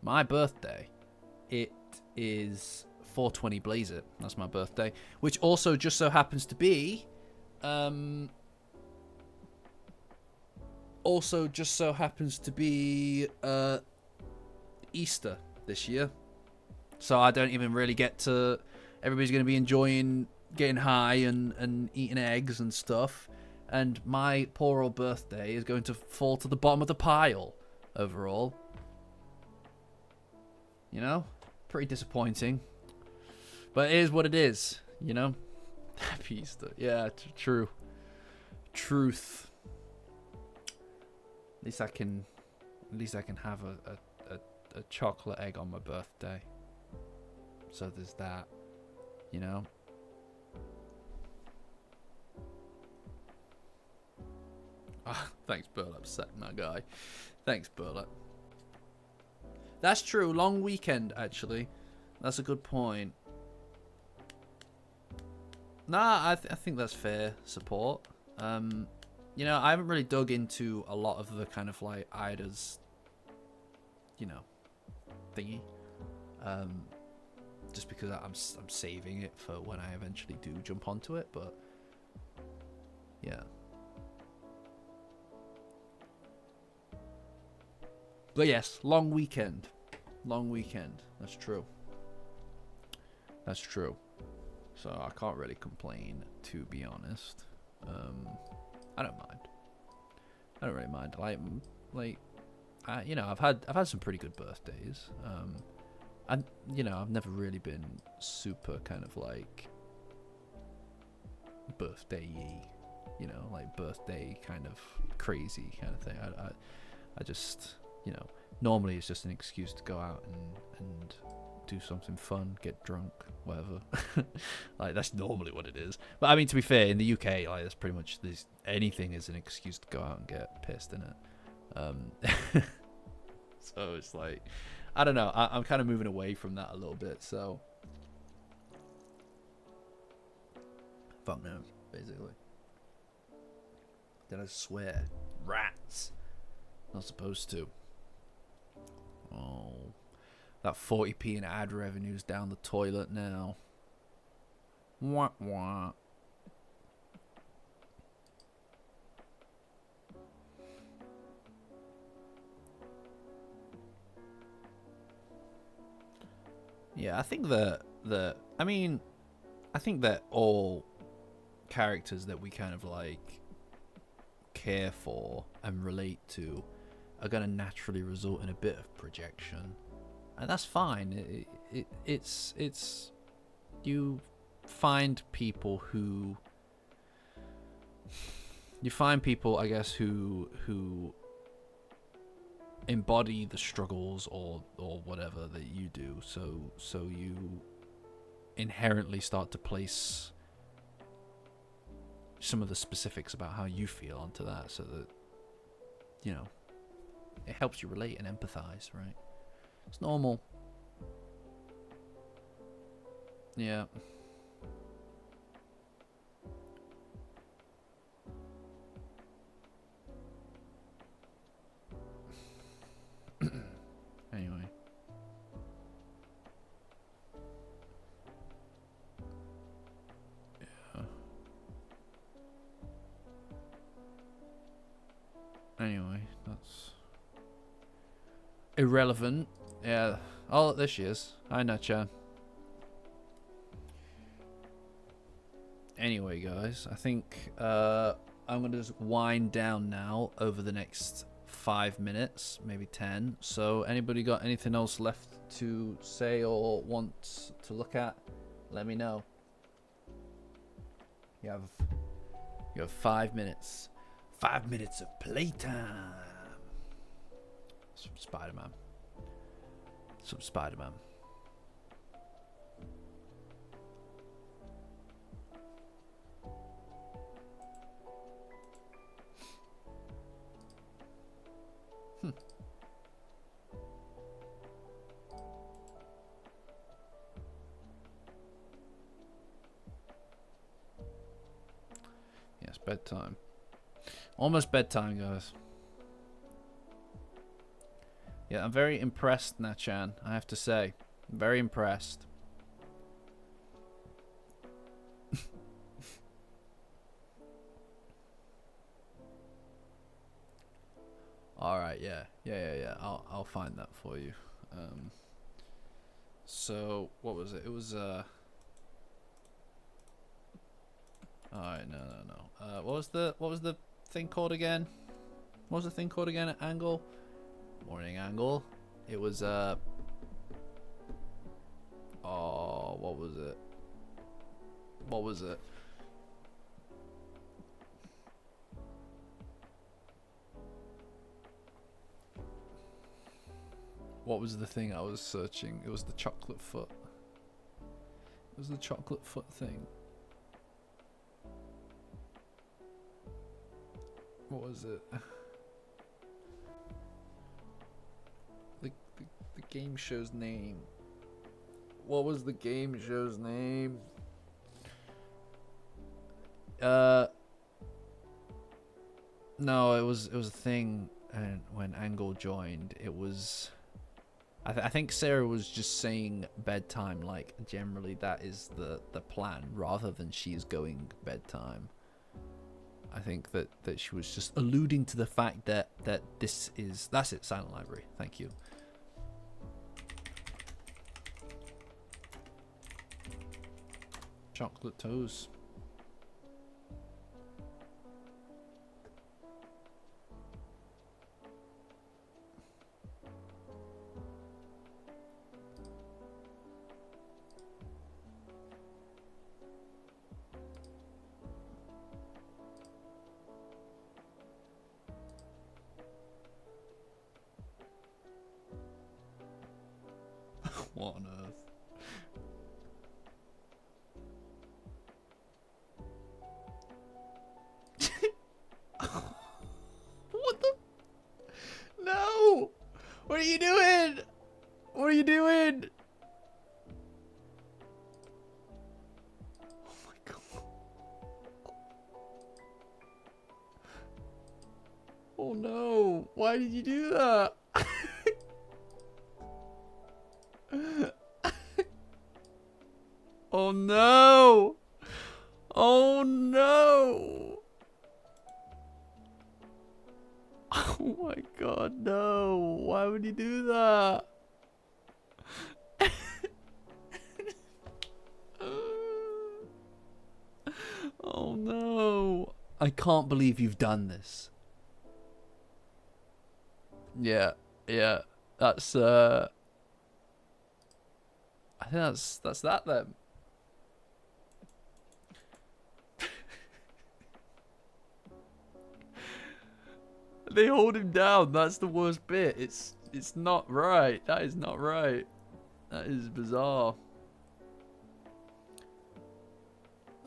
My birthday. It is 420 Blaze It. That's my birthday. Which also just so happens to be... also just so happens to be... Easter this year. So I don't even really get to... Everybody's going to be enjoying getting high and eating eggs and stuff. And my poor old birthday is going to fall to the bottom of the pile overall. You know? Pretty disappointing. But it is what it is, you know? Happy Easter. Yeah, true. Truth. At least I can have a chocolate egg on my birthday. So there's that, you know? Ah, thanks, Burlap, my guy. Thanks, Burlap. That's true. Long weekend, actually. That's a good point. Nah, I think that's fair support. You know, I haven't really dug into a lot of the kind of like Ida's, you know, thingy. Just because I'm saving it for when I eventually do jump onto it, but yeah. But yes, long weekend. Long weekend. That's true. That's true. So I can't really complain, to be honest. I don't mind. I don't really mind. You know, I've had some pretty good birthdays. And you know, I've never really been super kind of like birthday-y, you know, like birthday kind of crazy kind of thing. I just, you know, normally it's just an excuse to go out and do something fun, get drunk, whatever. Like that's normally what it is. But I mean, to be fair, in the UK, like that's pretty much anything is an excuse to go out and get pissed in it. So it's like, I don't know. I'm kind of moving away from that a little bit. So fuck no, basically. Did I swear? Rats. Not supposed to. Oh. That 40p in ad revenue's down the toilet now. Wah wah. Yeah, I think I think that all characters that we kind of like care for and relate to are going to naturally result in a bit of projection. And that's fine. It's you find people, I guess, who embody the struggles or whatever that you do. So you inherently start to place some of the specifics about how you feel onto that, so that, you know, it helps you relate and empathize, right? It's normal. Yeah. Anyway. Yeah. Anyway, that's irrelevant. Yeah. Oh, there she is. Hi, Nacha. Anyway, guys, I think I'm going to just wind down now over the next 5 minutes, maybe 10. So anybody got anything else left to say or want to look at? Let me know. You have 5 minutes. 5 minutes of playtime. Some Spider-Man. Some Spider-Man. Yes, bedtime. Almost bedtime, guys. Yeah, I'm very impressed, Nachan, I have to say. I'm very impressed. Alright, yeah. I'll find that for you. So, what was it? It was, Alright, no. What was the thing called again? What was the thing called again at Angle? Morning Angle. It was, oh, what was it? What was it? What was the thing I was searching? It was the chocolate foot. It was the chocolate foot thing. What was it? The game show's name. What was the game show's name? No, it was a thing, and when Angle joined, it was. I think Sarah was just saying bedtime, like generally that is the plan, rather than she's going bedtime. I think that she was just alluding to the fact that that's it. Silent Library. Thank you. Chocolate toes. What on earth? What the? No! What are you doing? What are you doing? Oh my god. Oh no. Why did you do that? Oh no! Oh no! Oh my god, no! Why would you do that? Oh no! I can't believe you've done this. Yeah, yeah. That's I think that's that then. They hold him down. That's the worst bit. It's not right. That is not right. That is bizarre.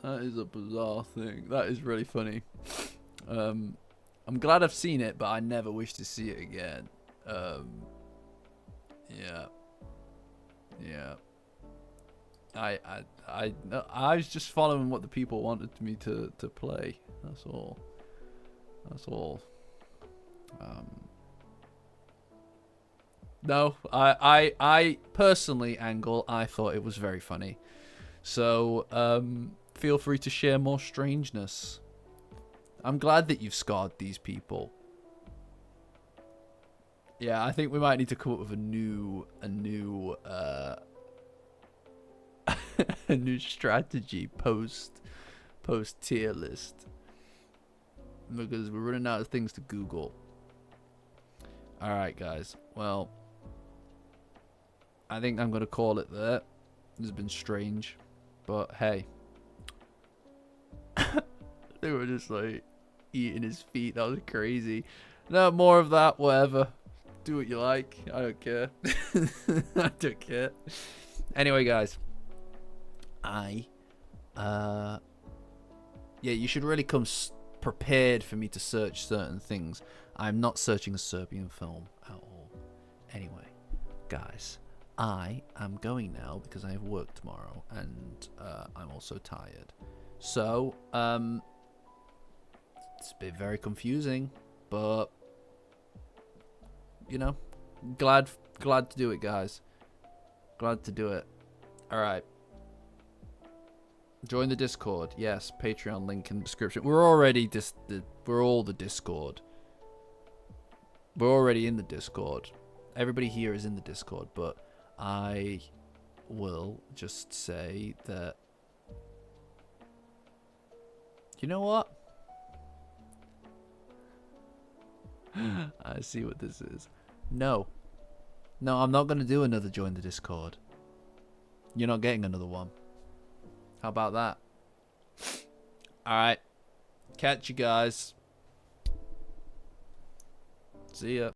That is a bizarre thing. That is really funny. I'm glad I've seen it, but I never wish to see it again. Yeah. Yeah. I was just following what the people wanted me to play. That's all. That's all. No, I personally, Angle, I thought it was very funny. So, feel free to share more strangeness. I'm glad that you've scarred these people. Yeah, I think we might need to come up with a new a new strategy post tier list, because we're running out of things to Google. All right, guys. Well, I think I'm gonna call it there. This has been strange, but hey, they were just like eating his feet. That was crazy. No more of that. Whatever. Do what you like. I don't care. I don't care. Anyway, guys, yeah, you should really come prepared for me to search certain things. I'm not searching a Serbian film at all. Anyway, guys, I am going now because I have work tomorrow, and I'm also tired. So, it's been very confusing, but you know, glad to do it, guys. Glad to do it. All right. Join the Discord. Yes, Patreon link in the description. We're already we're all the Discord. We're already in the Discord. Everybody here is in the Discord, but I will just say that, you know what? I see what this is. No, I'm not going to do another join the Discord. You're not getting another one. How about that? Alright. Catch you guys. See ya.